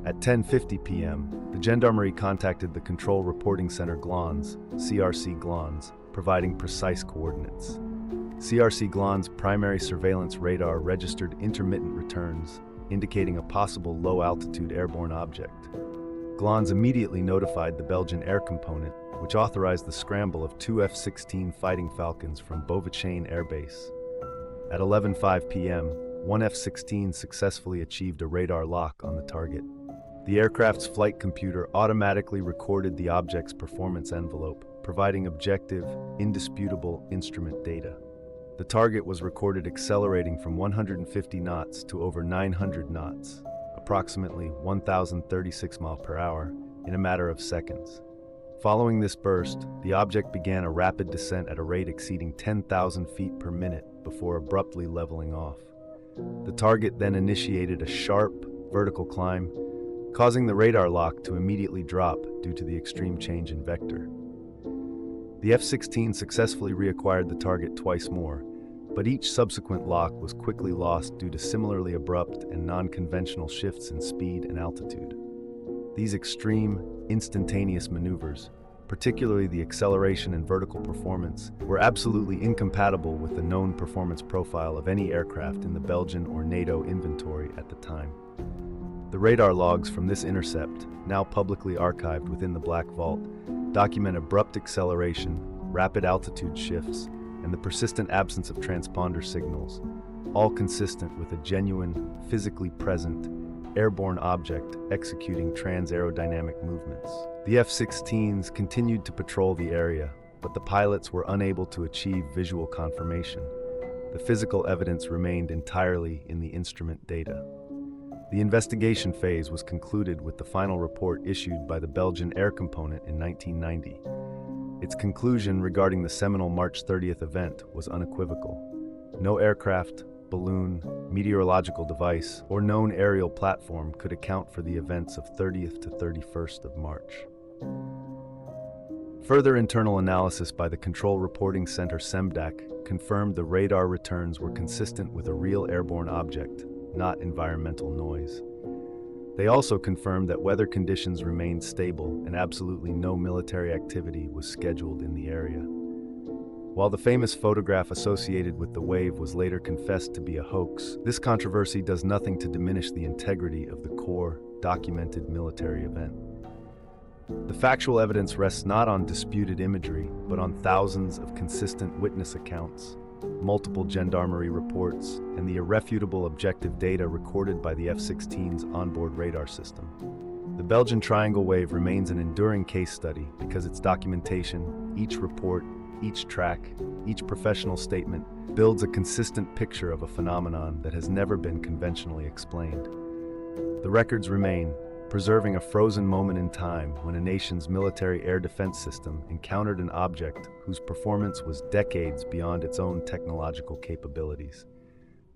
At 10:50 p.m., the Gendarmerie contacted the Control Reporting Center Glans, CRC Glans, providing precise coordinates. CRC Glans' primary surveillance radar registered intermittent returns, indicating a possible low-altitude airborne object. Glans immediately notified the Belgian Air Component, which authorized the scramble of 2 F-16 Fighting Falcons from Beauvechain Air Base. At 11:05 p.m., one F-16 successfully achieved a radar lock on the target. The aircraft's flight computer automatically recorded the object's performance envelope, providing objective, indisputable instrument data. The target was recorded accelerating from 150 knots to over 900 knots, approximately 1,036 miles per hour, in a matter of seconds. Following this burst, the object began a rapid descent at a rate exceeding 10,000 feet per minute before abruptly leveling off. The target then initiated a sharp, vertical climb, causing the radar lock to immediately drop due to the extreme change in vector. The F-16 successfully reacquired the target twice more, but each subsequent lock was quickly lost due to similarly abrupt and non-conventional shifts in speed and altitude. These extreme, instantaneous maneuvers, particularly the acceleration and vertical performance, were absolutely incompatible with the known performance profile of any aircraft in the Belgian or NATO inventory at the time. The radar logs from this intercept, now publicly archived within the Black Vault, document abrupt acceleration, rapid altitude shifts, and the persistent absence of transponder signals, all consistent with a genuine, physically present, airborne object executing trans-aerodynamic movements. The F-16s continued to patrol the area, but the pilots were unable to achieve visual confirmation. The physical evidence remained entirely in the instrument data. The investigation phase was concluded with the final report issued by the Belgian Air Component in 1990. Its conclusion regarding the seminal March 30th event was unequivocal. No aircraft, balloon, meteorological device, or known aerial platform could account for the events of 30th to 31st of March. Further internal analysis by the Control Reporting Center (CEMDAC) confirmed the radar returns were consistent with a real airborne object, not environmental noise. They also confirmed that weather conditions remained stable and absolutely no military activity was scheduled in the area. While the famous photograph associated with the wave was later confessed to be a hoax, this controversy does nothing to diminish the integrity of the core, documented military event. The factual evidence rests not on disputed imagery, but on thousands of consistent witness accounts, multiple gendarmerie reports, and the irrefutable objective data recorded by the F-16's onboard radar system. The Belgian Triangle Wave remains an enduring case study because its documentation, each report, each track, each professional statement builds a consistent picture of a phenomenon that has never been conventionally explained. The records remain, preserving a frozen moment in time when a nation's military air defense system encountered an object whose performance was decades beyond its own technological capabilities.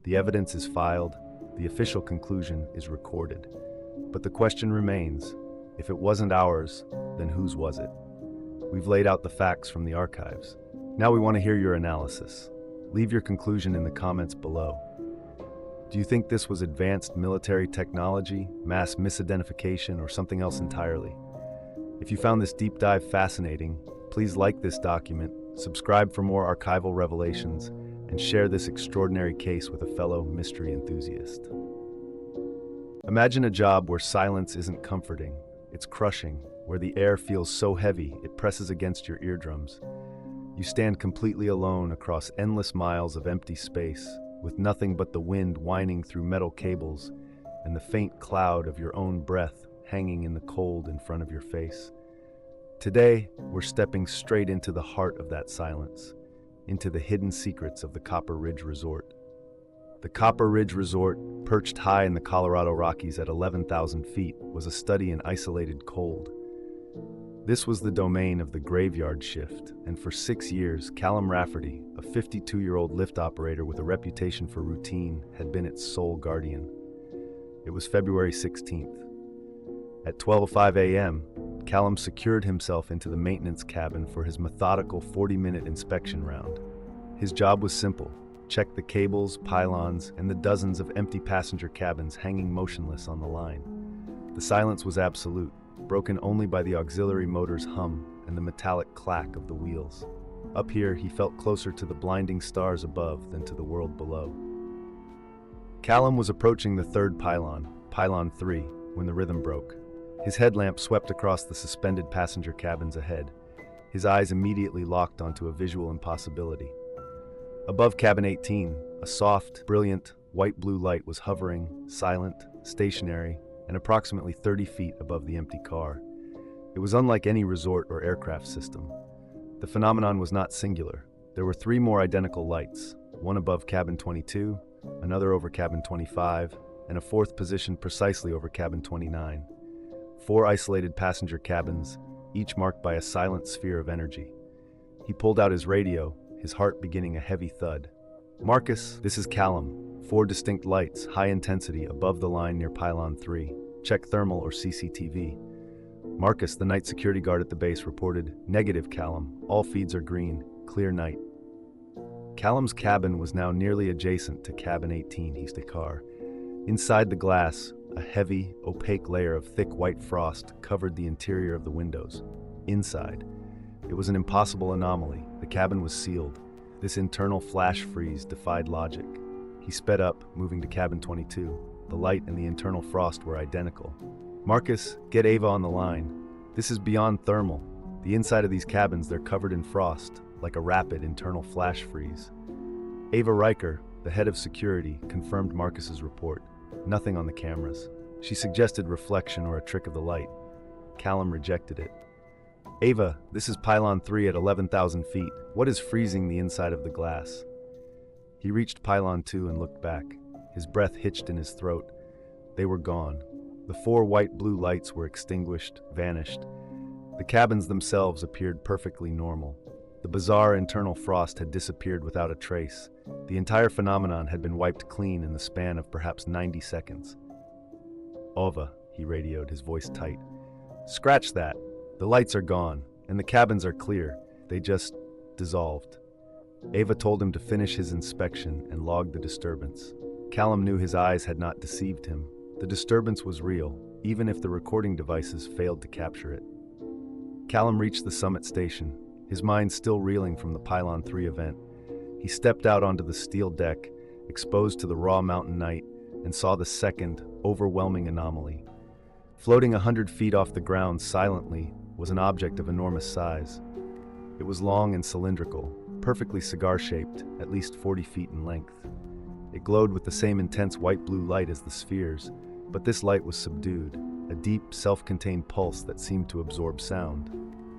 The evidence is filed, the official conclusion is recorded. But the question remains, if it wasn't ours, then whose was it? We've laid out the facts from the archives. Now we want to hear your analysis. Leave your conclusion in the comments below. Do you think this was advanced military technology, mass misidentification, or something else entirely? If you found this deep dive fascinating, please like this document, subscribe for more archival revelations, and share this extraordinary case with a fellow mystery enthusiast. Imagine a job where silence isn't comforting, it's crushing, where the air feels so heavy it presses against your eardrums. You stand completely alone across endless miles of empty space, with nothing but the wind whining through metal cables and the faint cloud of your own breath hanging in the cold in front of your face. Today, we're stepping straight into the heart of that silence, into the hidden secrets of the Copper Ridge Resort. The Copper Ridge Resort, perched high in the Colorado Rockies at 11,000 feet, was a study in isolated cold. This was the domain of the graveyard shift, and for 6 years, Callum Rafferty, a 52-year-old lift operator with a reputation for routine, had been its sole guardian. It was February 16th. At 12:05 a.m., Callum secured himself into the maintenance cabin for his methodical 40-minute inspection round. His job was simple: check the cables, pylons, and the dozens of empty passenger cabins hanging motionless on the line. The silence was absolute, broken only by the auxiliary motor's hum and the metallic clack of the wheels. Up here, he felt closer to the blinding stars above than to the world below. Callum was approaching the third pylon, Pylon 3, when the rhythm broke. His headlamp swept across the suspended passenger cabins ahead. His eyes immediately locked onto a visual impossibility. Above cabin 18, a soft, brilliant, white-blue light was hovering, silent, stationary, and approximately 30 feet above the empty car. It was unlike any resort or aircraft system. The phenomenon was not singular. There were 3 more identical lights, one above cabin 22, another over cabin 25, and a 4th positioned precisely over cabin 29. 4 isolated passenger cabins, each marked by a silent sphere of energy. He pulled out his radio, his heart beginning a heavy thud. "Marcus, this is Callum. 4 distinct lights, high intensity, above the line near Pylon 3. Check thermal or CCTV." Marcus, the night security guard at the base, reported, "Negative, Callum. All feeds are green. Clear night." Callum's cabin was now nearly adjacent to cabin 18, his car. Inside the glass, a heavy, opaque layer of thick white frost covered the interior of the windows. Inside, it was an impossible anomaly. The cabin was sealed. This internal flash freeze defied logic. He sped up, moving to cabin 22. The light and the internal frost were identical. "Marcus, get Ava on the line. This is beyond thermal. The inside of these cabins, they're covered in frost, like a rapid internal flash freeze." Ava Riker, the head of security, confirmed Marcus's report. Nothing on the cameras. She suggested reflection or a trick of the light. Callum rejected it. "Ava, this is Pylon 3 at 11,000 feet. What is freezing the inside of the glass?" He reached Pylon 2 and looked back. His breath hitched in his throat. They were gone. The 4 white-blue lights were extinguished, vanished. The cabins themselves appeared perfectly normal. The bizarre internal frost had disappeared without a trace. The entire phenomenon had been wiped clean in the span of perhaps 90 seconds. "Ova," he radioed, his voice tight. "Scratch that. The lights are gone, and the cabins are clear. They just dissolved." Ava told him to finish his inspection and log the disturbance. Callum knew his eyes had not deceived him. The disturbance was real, even if the recording devices failed to capture it. Callum reached the summit station, his mind still reeling from the Pylon 3 event. He stepped out onto the steel deck, exposed to the raw mountain night, and saw the second, overwhelming anomaly. Floating 100 feet off the ground silently was an object of enormous size. It was long and cylindrical, perfectly cigar-shaped, at least 40 feet in length. It glowed with the same intense white-blue light as the spheres, but this light was subdued, a deep, self-contained pulse that seemed to absorb sound.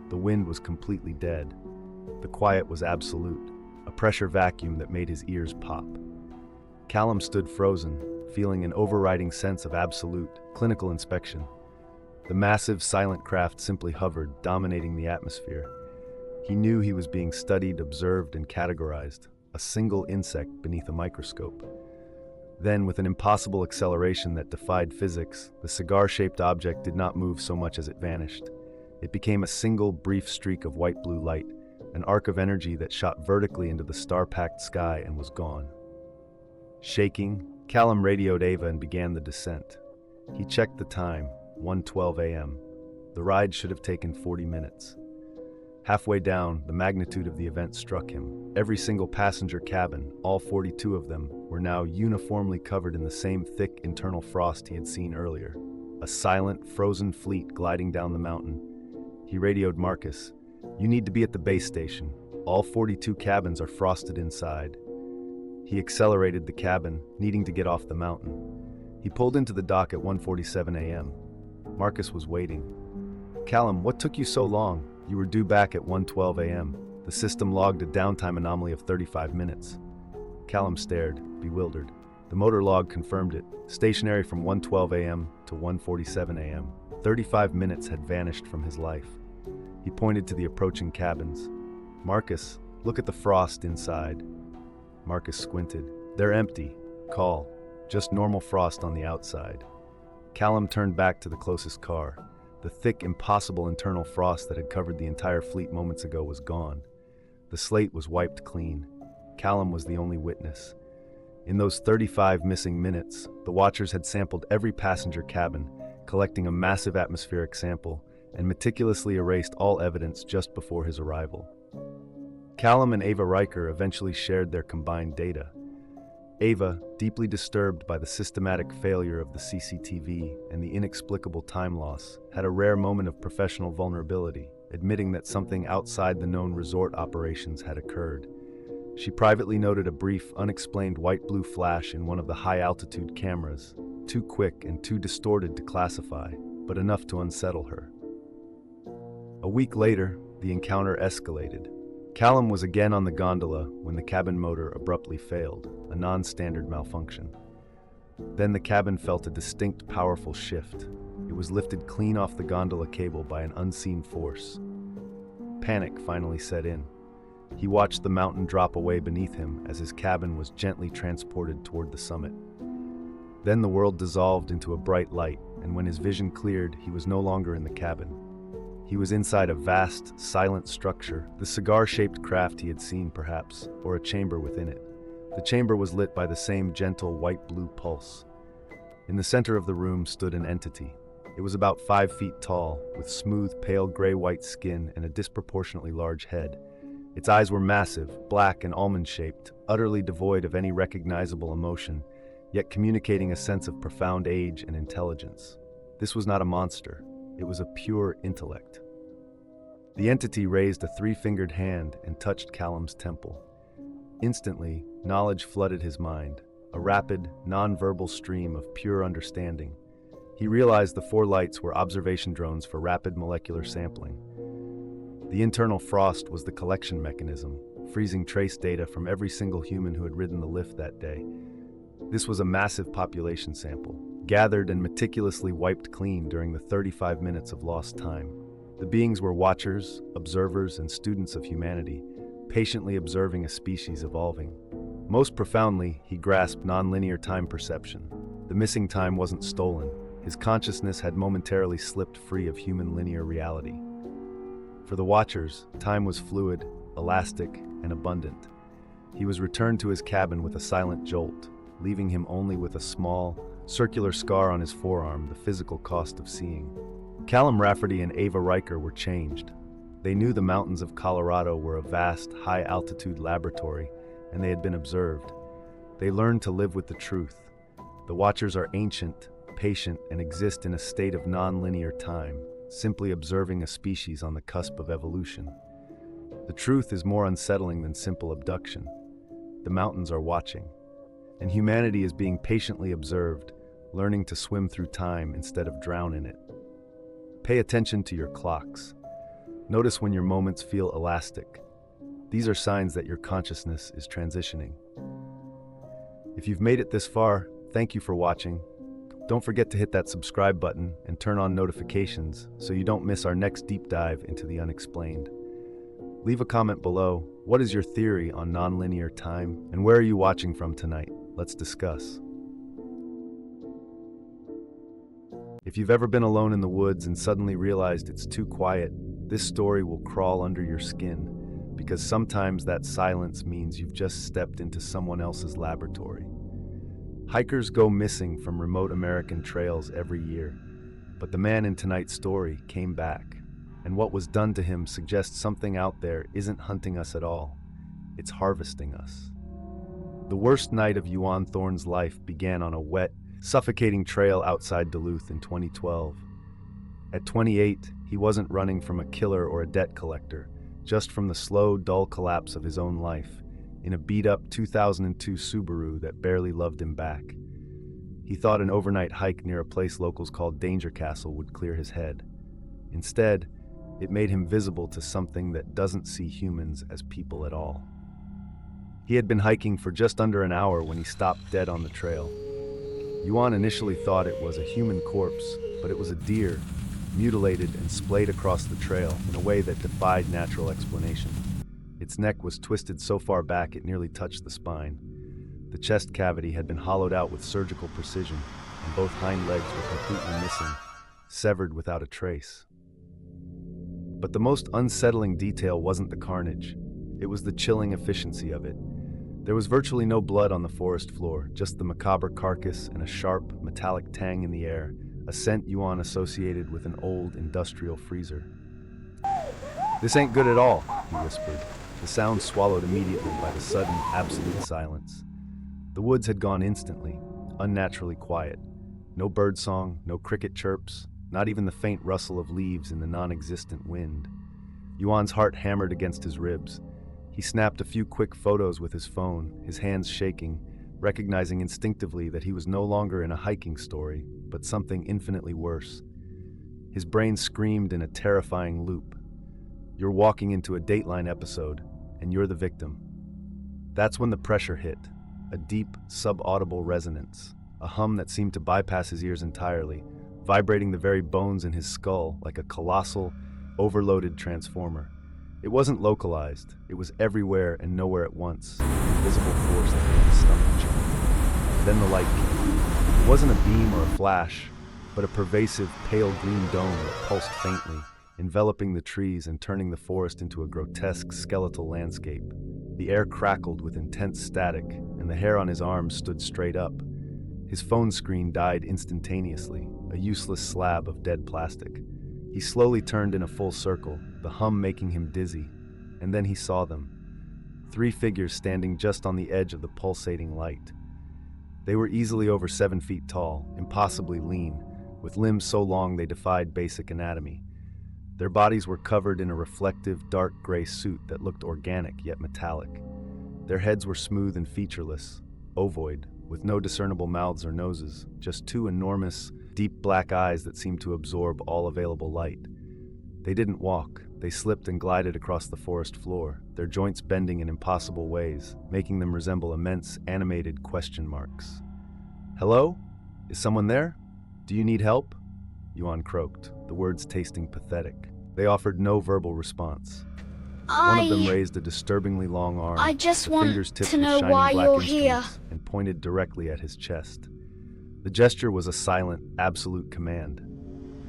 The wind was completely dead. The quiet was absolute, a pressure vacuum that made his ears pop. Callum stood frozen, feeling an overriding sense of absolute, clinical inspection. The massive, silent craft simply hovered, dominating the atmosphere. He knew he was being studied, observed, and categorized, a single insect beneath a microscope. Then, with an impossible acceleration that defied physics, the cigar-shaped object did not move so much as it vanished. It became a single, brief streak of white-blue light, an arc of energy that shot vertically into the star-packed sky and was gone. Shaking, Callum radioed Ava and began the descent. He checked the time, 1:12 a.m. The ride should have taken 40 minutes. Halfway down, the magnitude of the event struck him. Every single passenger cabin, all 42 of them, were now uniformly covered in the same thick internal frost he had seen earlier. A silent, frozen fleet gliding down the mountain. He radioed Marcus. "You need to be at the base station. All 42 cabins are frosted inside." He accelerated the cabin, needing to get off the mountain. He pulled into the dock at 1:47 a.m. Marcus was waiting. "Callum, what took you so long? You were due back at 1:12 a.m. The system logged a downtime anomaly of 35 minutes. Callum stared, bewildered. The motor log confirmed it, stationary from 1:12 a.m. to 1:47 a.m. 35 minutes had vanished from his life. He pointed to the approaching cabins. "Marcus, look at the frost inside." Marcus squinted. "They're empty. Call. Just normal frost on the outside." Callum turned back to the closest car. The thick, impossible internal frost that had covered the entire fleet moments ago was gone. The slate was wiped clean. Callum was the only witness. In those 35 missing minutes, the watchers had sampled every passenger cabin, collecting a massive atmospheric sample, and meticulously erased all evidence just before his arrival. Callum and Ava Riker eventually shared their combined data. Ava, deeply disturbed by the systematic failure of the CCTV and the inexplicable time loss, had a rare moment of professional vulnerability, admitting that something outside the known resort operations had occurred. She privately noted a brief, unexplained white-blue flash in one of the high-altitude cameras, too quick and too distorted to classify, but enough to unsettle her. A week later, the encounter escalated. Callum was again on the gondola when the cabin motor abruptly failed, a non-standard malfunction. Then the cabin felt a distinct, powerful shift. It was lifted clean off the gondola cable by an unseen force. Panic finally set in. He watched the mountain drop away beneath him as his cabin was gently transported toward the summit. Then the world dissolved into a bright light, and when his vision cleared, he was no longer in the cabin. He was inside a vast, silent structure, the cigar-shaped craft he had seen, perhaps, or a chamber within it. The chamber was lit by the same gentle white-blue pulse. In the center of the room stood an entity. It was about 5 feet tall, with smooth, pale gray-white skin and a disproportionately large head. Its eyes were massive, black and almond-shaped, utterly devoid of any recognizable emotion, yet communicating a sense of profound age and intelligence. This was not a monster. It was a pure intellect. The entity raised a 3-fingered hand and touched Callum's temple. Instantly, knowledge flooded his mind, a rapid, non-verbal stream of pure understanding. He realized the 4 lights were observation drones for rapid molecular sampling. The internal frost was the collection mechanism, freezing trace data from every single human who had ridden the lift that day. This was a massive population sample, gathered and meticulously wiped clean during the 35 minutes of lost time. The beings were watchers, observers, and students of humanity, patiently observing a species evolving. Most profoundly, he grasped nonlinear time perception. The missing time wasn't stolen. His consciousness had momentarily slipped free of human linear reality. For the watchers, time was fluid, elastic, and abundant. He was returned to his cabin with a silent jolt, leaving him only with a small, circular scar on his forearm, the physical cost of seeing. Callum Rafferty and Ava Riker were changed. They knew the mountains of Colorado were a vast, high-altitude laboratory, and they had been observed. They learned to live with the truth. The Watchers are ancient, patient, and exist in a state of non-linear time, simply observing a species on the cusp of evolution. The truth is more unsettling than simple abduction. The mountains are watching, and humanity is being patiently observed, learning to swim through time instead of drown in it. Pay attention to your clocks. Notice when your moments feel elastic. These are signs that your consciousness is transitioning. If you've made it this far, thank you for watching. Don't forget to hit that subscribe button and turn on notifications so you don't miss our next deep dive into the unexplained. Leave a comment below. What is your theory on nonlinear time, and where are you watching from tonight? Let's discuss. If you've ever been alone in the woods and suddenly realized it's too quiet, this story will crawl under your skin, because sometimes that silence means you've just stepped into someone else's laboratory. Hikers go missing from remote American trails every year, but the man in tonight's story came back, and what was done to him suggests something out there isn't hunting us at all. It's harvesting us. The worst night of Yuan Thorne's life began on a wet, suffocating trail outside Duluth in 2012. At 28, he wasn't running from a killer or a debt collector, just from the slow, dull collapse of his own life, in a beat-up 2002 Subaru that barely loved him back. He thought an overnight hike near a place locals called Danger Castle would clear his head. Instead, it made him visible to something that doesn't see humans as people at all. He had been hiking for just under an hour when he stopped dead on the trail. Yuan initially thought it was a human corpse, but it was a deer, mutilated and splayed across the trail in a way that defied natural explanation. Its neck was twisted so far back it nearly touched the spine. The chest cavity had been hollowed out with surgical precision, and both hind legs were completely missing, severed without a trace. But the most unsettling detail wasn't the carnage. It was the chilling efficiency of it. There was virtually no blood on the forest floor, just the macabre carcass and a sharp, metallic tang in the air, a scent Yuan associated with an old industrial freezer. "This ain't good at all," he whispered, the sound swallowed immediately by the sudden, absolute silence. The woods had gone instantly, unnaturally quiet. No birdsong, no cricket chirps, not even the faint rustle of leaves in the non-existent wind. Yuan's heart hammered against his ribs. He snapped a few quick photos with his phone, his hands shaking, recognizing instinctively that he was no longer in a hiking story, but something infinitely worse. His brain screamed in a terrifying loop. You're walking into a Dateline episode, and you're the victim. That's when the pressure hit, a deep, subaudible resonance, a hum that seemed to bypass his ears entirely, vibrating the very bones in his skull like a colossal, overloaded transformer. It wasn't localized, it was everywhere and nowhere at once, an invisible force that made his stomach jump. Then the light came. It wasn't a beam or a flash, but a pervasive, pale green dome that pulsed faintly, enveloping the trees and turning the forest into a grotesque, skeletal landscape. The air crackled with intense static, and the hair on his arms stood straight up. His phone screen died instantaneously, a useless slab of dead plastic. He slowly turned in a full circle, the hum making him dizzy, and then he saw them. 3 figures standing just on the edge of the pulsating light. They were easily over 7 feet tall, impossibly lean, with limbs so long they defied basic anatomy. Their bodies were covered in a reflective, dark gray suit that looked organic yet metallic. Their heads were smooth and featureless, ovoid, with no discernible mouths or noses, just 2 enormous, deep black eyes that seemed to absorb all available light. They didn't walk, they slipped and glided across the forest floor, their joints bending in impossible ways, making them resemble immense, animated question marks. "Hello?" Is someone there? Do you need help? Yuan croaked, the words tasting pathetic. They offered no verbal response. One of them raised a disturbingly long arm, I just the want fingers tipped to with know shining why black you're here. instruments, and pointed directly at his chest. The gesture was a silent, absolute command.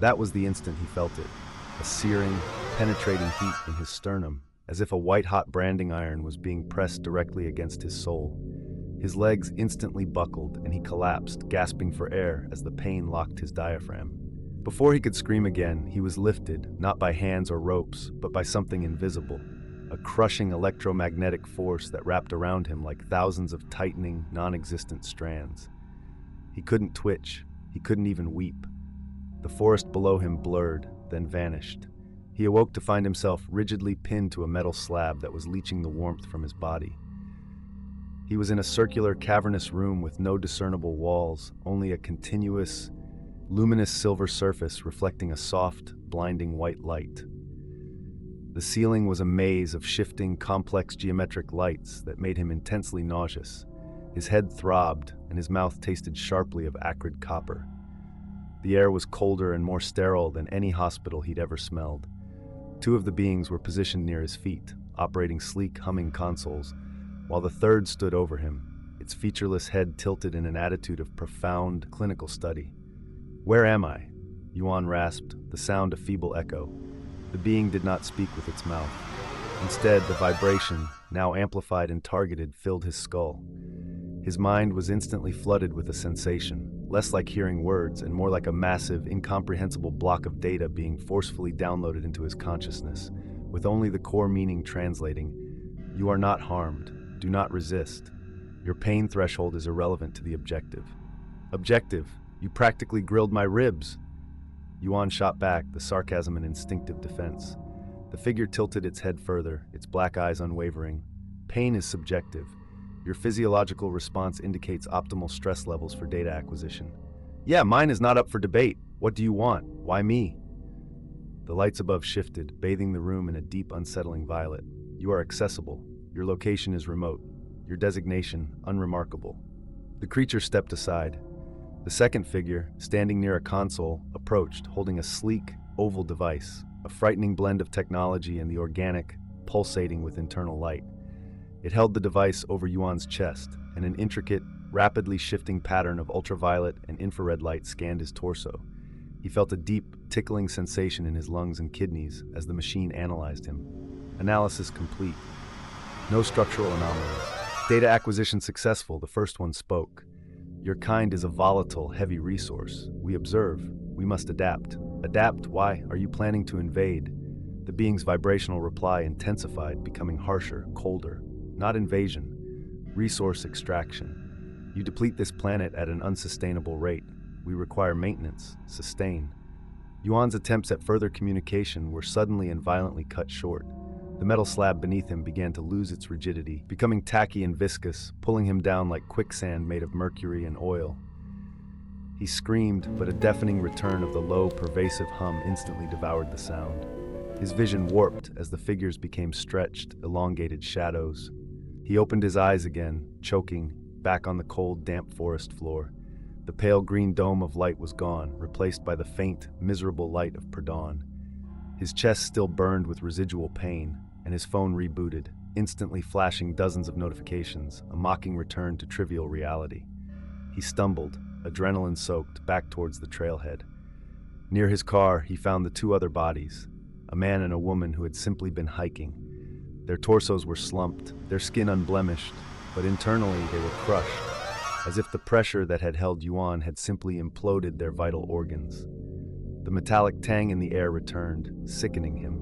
That was the instant he felt it, a searing, penetrating heat in his sternum, as if a white-hot branding iron was being pressed directly against his soul. His legs instantly buckled, and he collapsed, gasping for air as the pain locked his diaphragm. Before he could scream again, he was lifted, not by hands or ropes, but by something invisible, a crushing electromagnetic force that wrapped around him like thousands of tightening, non-existent strands. He couldn't twitch, he couldn't even weep. The forest below him blurred, then vanished. He awoke to find himself rigidly pinned to a metal slab that was leaching the warmth from his body. He was in a circular, cavernous room with no discernible walls, only a continuous, luminous silver surface reflecting a soft, blinding white light. The ceiling was a maze of shifting, complex geometric lights that made him intensely nauseous. His head throbbed, and his mouth tasted sharply of acrid copper. The air was colder and more sterile than any hospital he'd ever smelled. Two of the beings were positioned near his feet, operating sleek, humming consoles, while the third stood over him, its featureless head tilted in an attitude of profound, clinical study. "Where am I?" Yuan rasped, the sound a feeble echo. The being did not speak with its mouth. Instead, the vibration, now amplified and targeted, filled his skull. His mind was instantly flooded with a sensation, less like hearing words and more like a massive, incomprehensible block of data being forcefully downloaded into his consciousness, with only the core meaning translating: "You are not harmed. Do not resist. Your pain threshold is irrelevant to the objective." "Objective? You practically grilled my ribs." Yuan shot back, the sarcasm an instinctive defense. The figure tilted its head further, its black eyes unwavering. "Pain is subjective. Your physiological response indicates optimal stress levels for data acquisition." "Yeah, mine is not up for debate. What do you want? Why me?" The lights above shifted, bathing the room in a deep, unsettling violet. "You are accessible. Your location is remote. Your designation, unremarkable." The creature stepped aside. The second figure, standing near a console, approached, holding a sleek, oval device, a frightening blend of technology and the organic, pulsating with internal light. It held the device over Yuan's chest, and an intricate, rapidly shifting pattern of ultraviolet and infrared light scanned his torso. He felt a deep, tickling sensation in his lungs and kidneys as the machine analyzed him. Analysis complete. No structural anomalies. "Data acquisition successful," the first one spoke. "Your kind is a volatile, heavy resource. We observe. We must adapt." "Adapt? Why? Are you planning to invade?" The being's vibrational reply intensified, becoming harsher, colder. "Not invasion. Resource extraction. You deplete this planet at an unsustainable rate. We require maintenance. Sustain." Yuan's attempts at further communication were suddenly and violently cut short. The metal slab beneath him began to lose its rigidity, becoming tacky and viscous, pulling him down like quicksand made of mercury and oil. He screamed, but a deafening return of the low, pervasive hum instantly devoured the sound. His vision warped as the figures became stretched, elongated shadows. He opened his eyes again, choking, back on the cold, damp forest floor. The pale green dome of light was gone, replaced by the faint, miserable light of pre-dawn. His chest still burned with residual pain, and his phone rebooted, instantly flashing dozens of notifications, a mocking return to trivial reality. He stumbled, adrenaline-soaked, back towards the trailhead. Near his car, he found the two other bodies, a man and a woman who had simply been hiking. Their torsos were slumped, their skin unblemished, but internally they were crushed, as if the pressure that had held Yuan had simply imploded their vital organs. The metallic tang in the air returned, sickening him.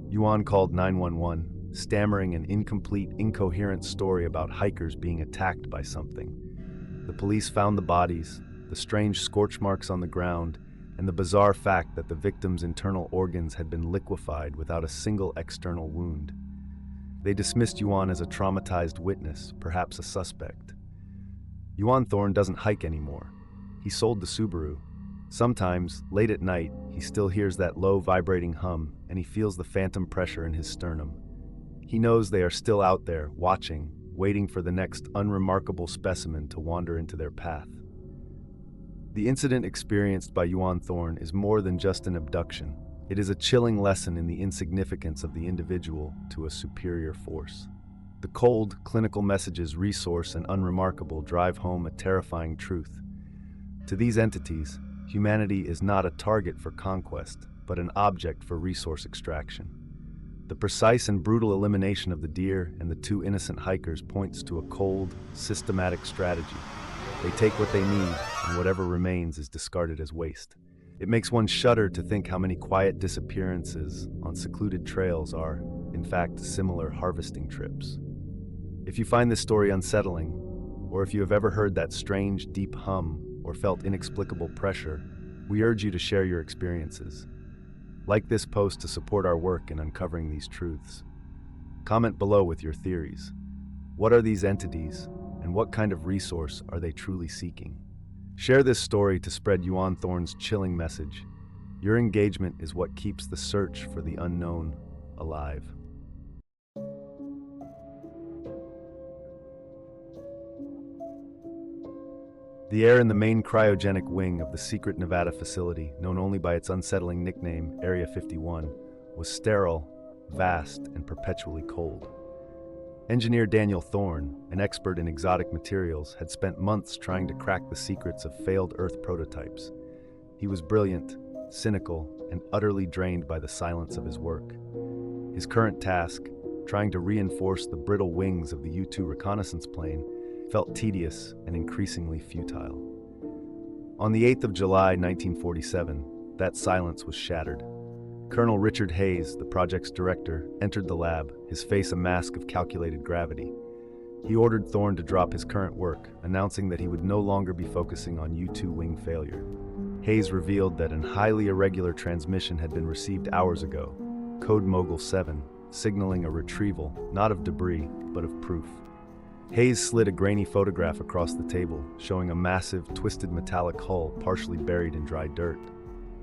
Yuan called 911, stammering an incomplete, incoherent story about hikers being attacked by something. The police found the bodies, the strange scorch marks on the ground, and the bizarre fact that the victims' internal organs had been liquefied without a single external wound. They dismissed Yuan as a traumatized witness, perhaps a suspect. Yuan Thorne doesn't hike anymore. He sold the Subaru. Sometimes, late at night, he still hears that low, vibrating hum, and he feels the phantom pressure in his sternum. He knows they are still out there, watching, waiting for the next unremarkable specimen to wander into their path. The incident experienced by Yuan Thorne is more than just an abduction. It is a chilling lesson in the insignificance of the individual to a superior force. The cold, clinical messages, resource and unremarkable, drive home a terrifying truth. To these entities, humanity is not a target for conquest, but an object for resource extraction. The precise and brutal elimination of the deer and the two innocent hikers points to a cold, systematic strategy. They take what they need, and whatever remains is discarded as waste. It makes one shudder to think how many quiet disappearances on secluded trails are, in fact, similar harvesting trips. If you find this story unsettling, or if you have ever heard that strange, deep hum or felt inexplicable pressure, we urge you to share your experiences. Like this post to support our work in uncovering these truths. Comment below with your theories. What are these entities, and what kind of resource are they truly seeking? Share this story to spread Yuan Thorne's chilling message. Your engagement is what keeps the search for the unknown alive. The air in the main cryogenic wing of the secret Nevada facility, known only by its unsettling nickname, Area 51, was sterile, vast, and perpetually cold. Engineer Daniel Thorne, an expert in exotic materials, had spent months trying to crack the secrets of failed Earth prototypes. He was brilliant, cynical, and utterly drained by the silence of his work. His current task, trying to reinforce the brittle wings of the U-2 reconnaissance plane, felt tedious and increasingly futile. On the 8th of July, 1947, that silence was shattered. Colonel Richard Hayes, the project's director, entered the lab, his face a mask of calculated gravity. He ordered Thorne to drop his current work, announcing that he would no longer be focusing on U-2 wing failure. Hayes revealed that an highly irregular transmission had been received hours ago, Code Mogul 7, signaling a retrieval, not of debris, but of proof. Hayes slid a grainy photograph across the table, showing a massive, twisted metallic hull partially buried in dry dirt.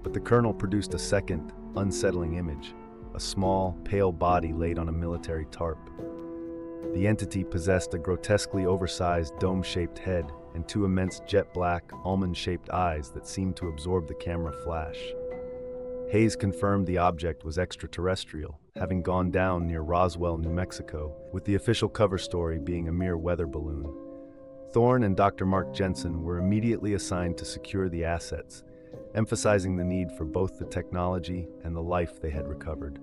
But the colonel produced a second, unsettling image, a small, pale body laid on a military tarp. The entity possessed a grotesquely oversized, dome-shaped head and two immense jet-black, almond-shaped eyes that seemed to absorb the camera flash. Hayes confirmed the object was extraterrestrial, having gone down near Roswell, New Mexico, with the official cover story being a mere weather balloon. Thorne and Dr. Mark Jensen were immediately assigned to secure the assets, emphasizing the need for both the technology and the life they had recovered.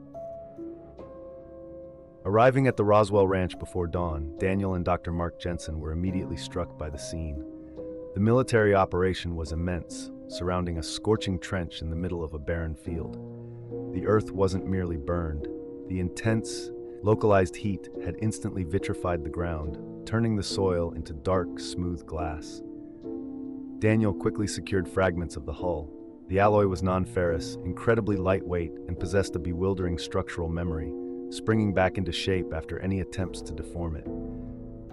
Arriving at the Roswell Ranch before dawn, Daniel and Dr. Mark Jensen were immediately struck by the scene. The military operation was immense, surrounding a scorching trench in the middle of a barren field. The earth wasn't merely burned. The intense, localized heat had instantly vitrified the ground, turning the soil into dark, smooth glass. Daniel quickly secured fragments of the hull. The alloy was non-ferrous, incredibly lightweight, and possessed a bewildering structural memory, springing back into shape after any attempts to deform it.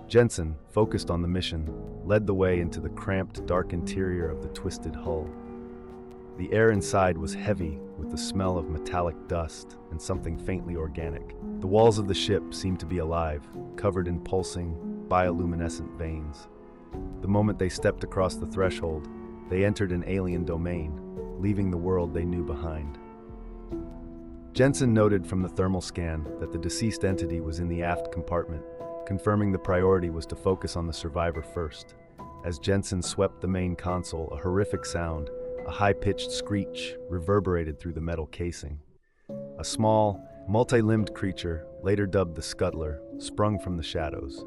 Jensen, focused on the mission, led the way into the cramped, dark interior of the twisted hull. The air inside was heavy with the smell of metallic dust and something faintly organic. The walls of the ship seemed to be alive, covered in pulsing, bioluminescent veins. The moment they stepped across the threshold, they entered an alien domain, leaving the world they knew behind. Jensen noted from the thermal scan that the deceased entity was in the aft compartment, confirming the priority was to focus on the survivor first. As Jensen swept the main console, a horrific sound, a high-pitched screech, reverberated through the metal casing. A small, multi-limbed creature, later dubbed the Scuttler, sprung from the shadows.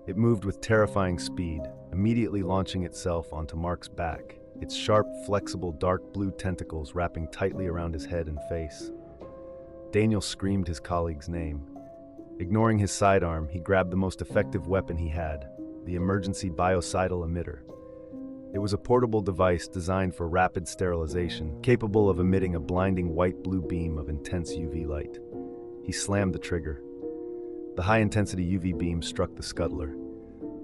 It moved with terrifying speed, immediately launching itself onto Mark's back, its sharp, flexible, dark blue tentacles wrapping tightly around his head and face. Daniel screamed his colleague's name. Ignoring his sidearm, he grabbed the most effective weapon he had, the emergency biocidal emitter. It was a portable device designed for rapid sterilization, capable of emitting a blinding white-blue beam of intense UV light. He slammed the trigger. The high-intensity UV beam struck the Scuttler.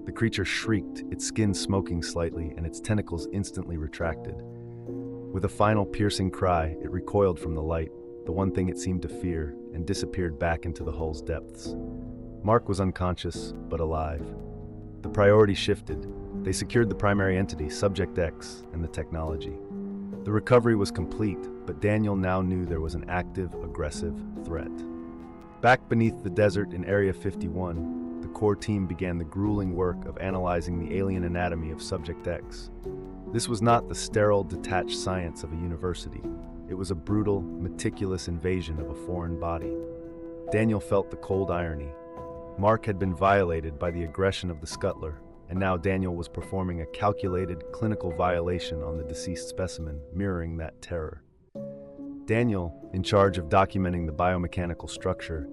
The creature shrieked, its skin smoking slightly and its tentacles instantly retracted. With a final piercing cry, it recoiled from the light, the one thing it seemed to fear, and disappeared back into the hull's depths. Mark was unconscious, but alive. The priority shifted. They secured the primary entity, Subject X, and the technology. The recovery was complete, but Daniel now knew there was an active, aggressive threat. Back beneath the desert in Area 51, the core team began the grueling work of analyzing the alien anatomy of Subject X. This was not the sterile, detached science of a university. It was a brutal, meticulous invasion of a foreign body. Daniel felt the cold irony. Mark had been violated by the aggression of the scuttler, and now Daniel was performing a calculated, clinical violation on the deceased specimen, mirroring that terror. Daniel, in charge of documenting the biomechanical structure,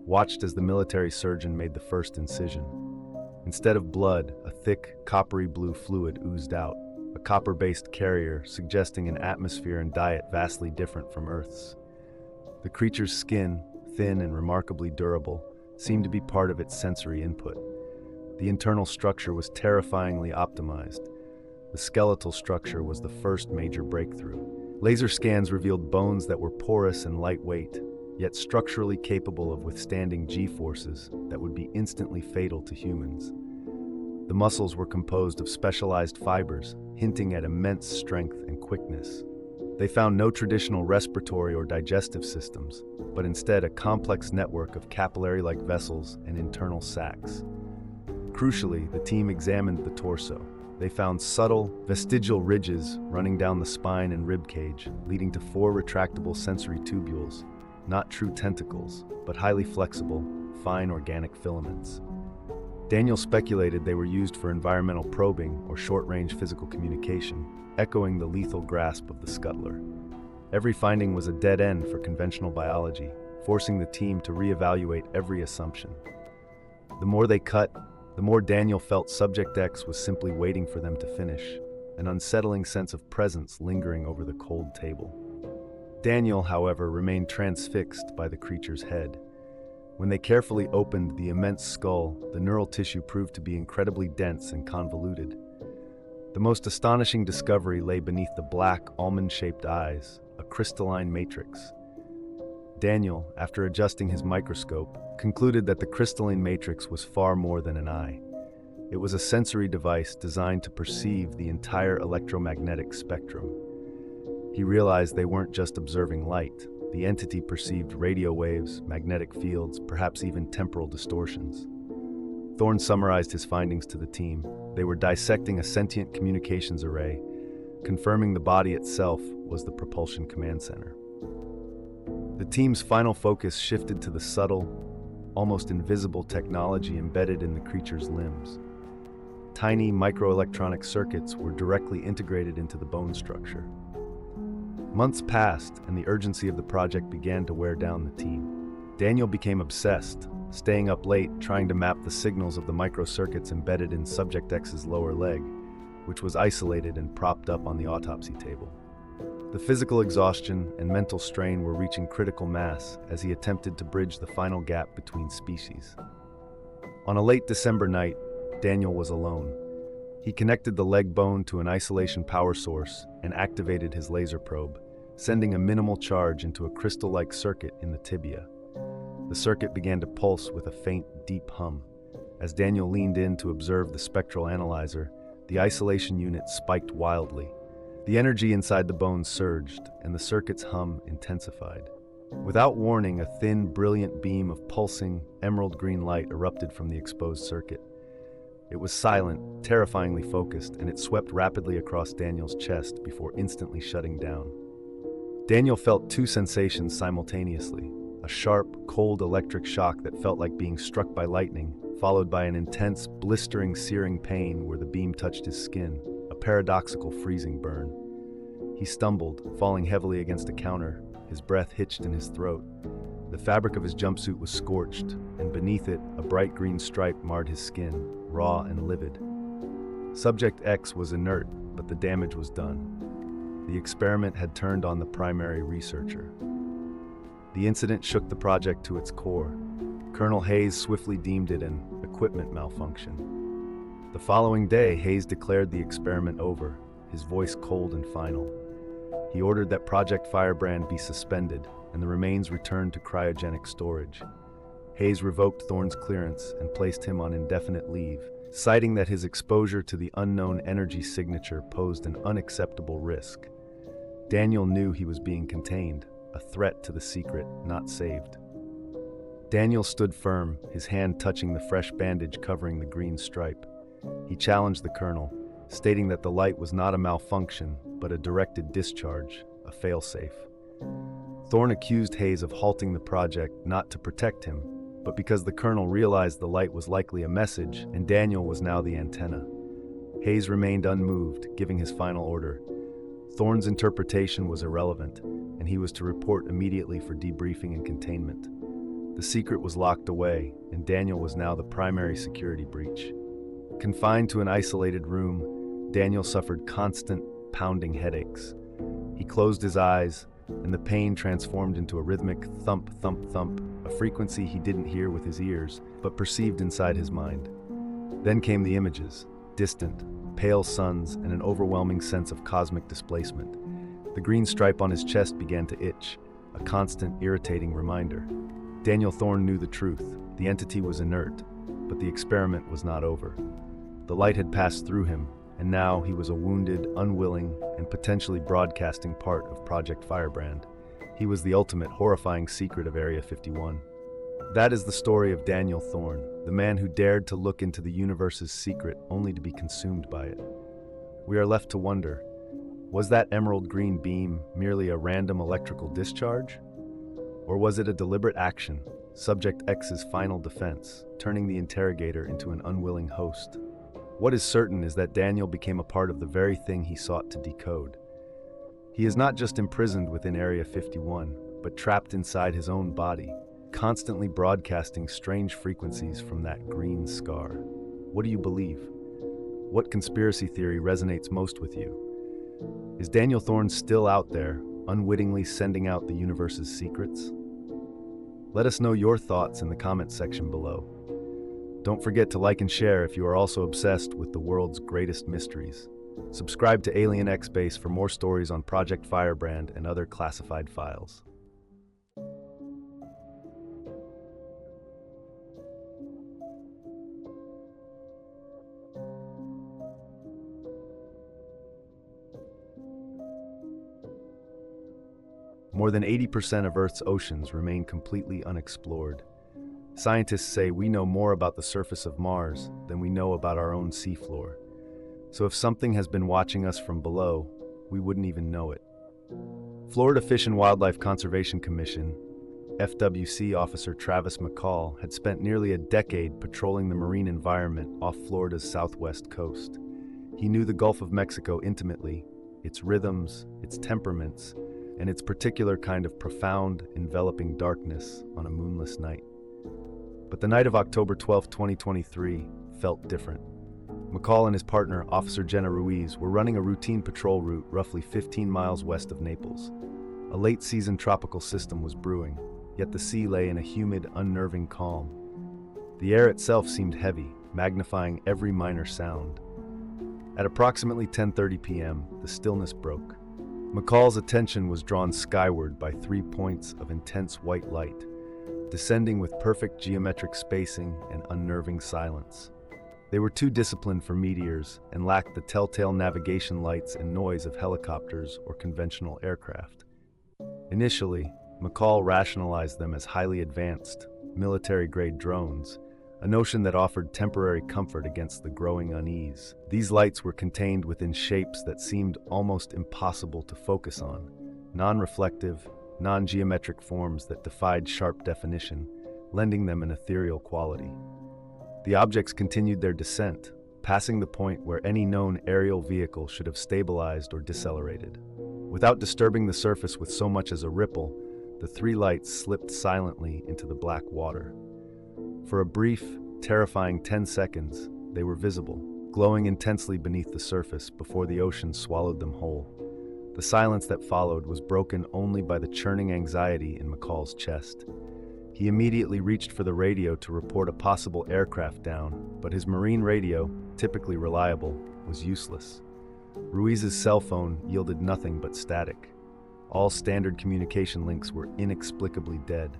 watched as the military surgeon made the first incision. Instead of blood, a thick, coppery blue fluid oozed out, a copper-based carrier suggesting an atmosphere and diet vastly different from Earth's. The creature's skin, thin and remarkably durable, seemed to be part of its sensory input. The internal structure was terrifyingly optimized. The skeletal structure was the first major breakthrough. Laser scans revealed bones that were porous and lightweight, yet structurally capable of withstanding G-forces that would be instantly fatal to humans. The muscles were composed of specialized fibers, hinting at immense strength and quickness. They found no traditional respiratory or digestive systems, but instead a complex network of capillary-like vessels and internal sacs. Crucially, the team examined the torso. They found subtle, vestigial ridges running down the spine and rib cage, leading to 4 retractable sensory tubules, not true tentacles, but highly flexible, fine organic filaments. Daniel speculated they were used for environmental probing or short-range physical communication, echoing the lethal grasp of the scuttler. Every finding was a dead end for conventional biology, forcing the team to reevaluate every assumption. The more they cut, the more Daniel felt Subject X was simply waiting for them to finish, an unsettling sense of presence lingering over the cold table. Daniel, however, remained transfixed by the creature's head. When they carefully opened the immense skull, the neural tissue proved to be incredibly dense and convoluted. The most astonishing discovery lay beneath the black, almond-shaped eyes, a crystalline matrix. Daniel, after adjusting his microscope, concluded that the crystalline matrix was far more than an eye. It was a sensory device designed to perceive the entire electromagnetic spectrum. He realized they weren't just observing light. The entity perceived radio waves, magnetic fields, perhaps even temporal distortions. Thorne summarized his findings to the team. They were dissecting a sentient communications array, confirming the body itself was the propulsion command center. The team's final focus shifted to the subtle, almost invisible technology embedded in the creature's limbs. Tiny microelectronic circuits were directly integrated into the bone structure. Months passed, and the urgency of the project began to wear down the team. Daniel became obsessed, staying up late trying to map the signals of the microcircuits embedded in Subject X's lower leg, which was isolated and propped up on the autopsy table. The physical exhaustion and mental strain were reaching critical mass as he attempted to bridge the final gap between species. On a late December night, Daniel was alone. He connected the leg bone to an isolation power source and activated his laser probe, sending a minimal charge into a crystal-like circuit in the tibia. The circuit began to pulse with a faint, deep hum. As Daniel leaned in to observe the spectral analyzer, the isolation unit spiked wildly. The energy inside the bone surged, and the circuit's hum intensified. Without warning, a thin, brilliant beam of pulsing, emerald green light erupted from the exposed circuit. It was silent, terrifyingly focused, and it swept rapidly across Daniel's chest before instantly shutting down. Daniel felt 2 sensations simultaneously: a sharp, cold electric shock that felt like being struck by lightning, followed by an intense, blistering, searing pain where the beam touched his skin, a paradoxical freezing burn. He stumbled, falling heavily against a counter, his breath hitched in his throat. The fabric of his jumpsuit was scorched, and beneath it, a bright green stripe marred his skin, raw and livid. Subject X was inert, but the damage was done. The experiment had turned on the primary researcher. The incident shook the project to its core. Colonel Hayes swiftly deemed it an equipment malfunction. The following day, Hayes declared the experiment over, his voice cold and final. He ordered that Project Firebrand be suspended and the remains returned to cryogenic storage. Hayes revoked Thorne's clearance and placed him on indefinite leave, citing that his exposure to the unknown energy signature posed an unacceptable risk. Daniel knew he was being contained, a threat to the secret, not saved. Daniel stood firm, his hand touching the fresh bandage covering the green stripe. He challenged the colonel, stating that the light was not a malfunction, but a directed discharge, a failsafe. Thorne accused Hayes of halting the project not to protect him, but because the colonel realized the light was likely a message and Daniel was now the antenna. Hayes remained unmoved, giving his final order. Thorne's interpretation was irrelevant, and he was to report immediately for debriefing and containment. The secret was locked away, and Daniel was now the primary security breach. Confined to an isolated room, Daniel suffered constant, pounding headaches. He closed his eyes, and the pain transformed into a rhythmic thump, thump, thump, a frequency he didn't hear with his ears, but perceived inside his mind. Then came the images, distant, pale suns, and an overwhelming sense of cosmic displacement. The green stripe on his chest began to itch, a constant, irritating reminder. Daniel Thorne knew the truth. The entity was inert, but the experiment was not over. The light had passed through him, and now he was a wounded, unwilling, and potentially broadcasting part of Project Firebrand. He was the ultimate horrifying secret of Area 51. That is the story of Daniel Thorne, the man who dared to look into the universe's secret only to be consumed by it. We are left to wonder, was that emerald green beam merely a random electrical discharge? Or was it a deliberate action, Subject X's final defense, turning the interrogator into an unwilling host? What is certain is that Daniel became a part of the very thing he sought to decode. He is not just imprisoned within Area 51, but trapped inside his own body, constantly broadcasting strange frequencies from that green scar. What do you believe? What conspiracy theory resonates most with you? Is Daniel Thorne still out there, unwittingly sending out the universe's secrets? Let us know your thoughts in the comments section below. Don't forget to like and share if you are also obsessed with the world's greatest mysteries. Subscribe to Alien X Base for more stories on Project Firebrand and other classified files. More than 80% of Earth's oceans remain completely unexplored. Scientists say we know more about the surface of Mars than we know about our own seafloor. So if something has been watching us from below, we wouldn't even know it. Florida Fish and Wildlife Conservation Commission, FWC officer Travis McCall had spent nearly a decade patrolling the marine environment off Florida's southwest coast. He knew the Gulf of Mexico intimately, its rhythms, its temperaments, and its particular kind of profound, enveloping darkness on a moonless night. But the night of October 12, 2023, felt different. McCall and his partner, Officer Jenna Ruiz, were running a routine patrol route roughly 15 miles west of Naples. A late-season tropical system was brewing, yet the sea lay in a humid, unnerving calm. The air itself seemed heavy, magnifying every minor sound. At approximately 10:30 p.m., the stillness broke. McCall's attention was drawn skyward by 3 points of intense white light, descending with perfect geometric spacing and unnerving silence. They were too disciplined for meteors and lacked the telltale navigation lights and noise of helicopters or conventional aircraft. Initially, McCall rationalized them as highly advanced, military-grade drones, a notion that offered temporary comfort against the growing unease. These lights were contained within shapes that seemed almost impossible to focus on, non-reflective, non-geometric forms that defied sharp definition, lending them an ethereal quality. The objects continued their descent, passing the point where any known aerial vehicle should have stabilized or decelerated. Without disturbing the surface with so much as a ripple, the three lights slipped silently into the black water. For a brief, terrifying 10 seconds, they were visible, glowing intensely beneath the surface before the ocean swallowed them whole. The silence that followed was broken only by the churning anxiety in McCall's chest. He immediately reached for the radio to report a possible aircraft down, but his marine radio, typically reliable, was useless. Ruiz's cell phone yielded nothing but static. All standard communication links were inexplicably dead.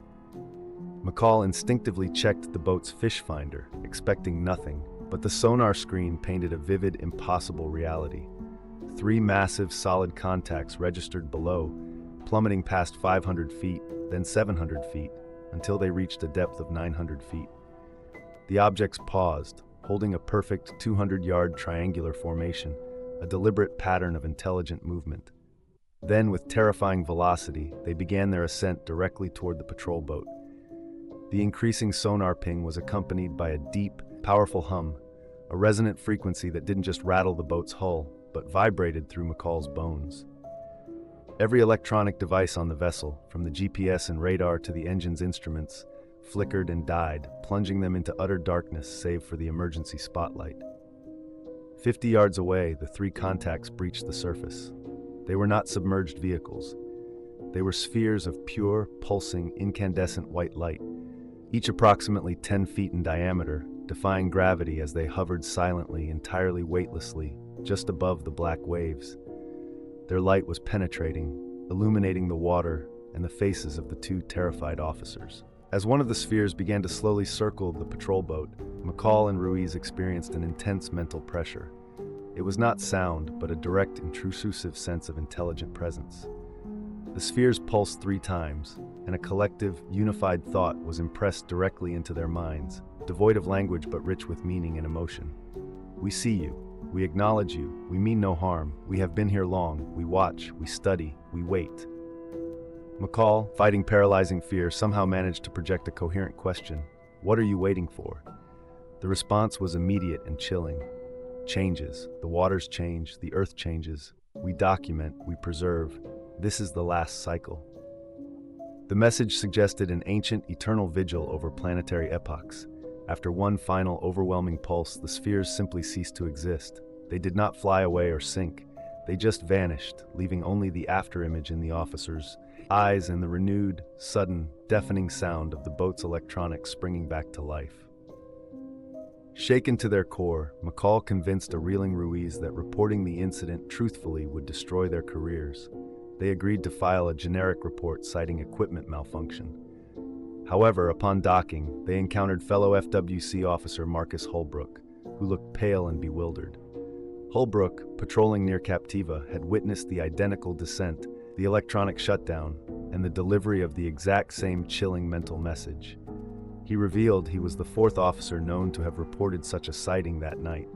McCall instinctively checked the boat's fish finder, expecting nothing, but the sonar screen painted a vivid, impossible reality. 3 massive, solid contacts registered below, plummeting past 500 feet, then 700 feet, until they reached a depth of 900 feet. The objects paused, holding a perfect 200-yard triangular formation, a deliberate pattern of intelligent movement. Then, with terrifying velocity, they began their ascent directly toward the patrol boat. The increasing sonar ping was accompanied by a deep, powerful hum, a resonant frequency that didn't just rattle the boat's hull, but vibrated through McCall's bones. Every electronic device on the vessel, from the GPS and radar to the engine's instruments, flickered and died, plunging them into utter darkness save for the emergency spotlight. 50 yards away, the 3 contacts breached the surface. They were not submerged vehicles. They were spheres of pure, pulsing, incandescent white light, each approximately 10 feet in diameter, defying gravity as they hovered silently, entirely weightlessly, just above the black waves. Their light was penetrating, illuminating the water and the faces of the 2 terrified officers. As one of the spheres began to slowly circle the patrol boat, McCall and Ruiz experienced an intense mental pressure. It was not sound, but a direct, intrusive sense of intelligent presence. The spheres pulsed 3 times, and a collective, unified thought was impressed directly into their minds, devoid of language but rich with meaning and emotion. We see you. We acknowledge you. We mean no harm. We have been here long. We watch. We study. We wait. McCall, fighting paralyzing fear, somehow managed to project a coherent question. What are you waiting for? The response was immediate and chilling. Changes. The waters change. The earth changes. We document. We preserve. This is the last cycle. The message suggested an ancient, eternal vigil over planetary epochs. After one final, overwhelming pulse, the spheres simply ceased to exist. They did not fly away or sink. They just vanished, leaving only the afterimage in the officers' eyes and the renewed, sudden, deafening sound of the boat's electronics springing back to life. Shaken to their core, McCall convinced a reeling Ruiz that reporting the incident truthfully would destroy their careers. They agreed to file a generic report citing equipment malfunction. However, upon docking, they encountered fellow FWC officer Marcus Holbrook, who looked pale and bewildered. Holbrook, patrolling near Captiva, had witnessed the identical descent, the electronic shutdown, and the delivery of the exact same chilling mental message. He revealed he was the 4th officer known to have reported such a sighting that night.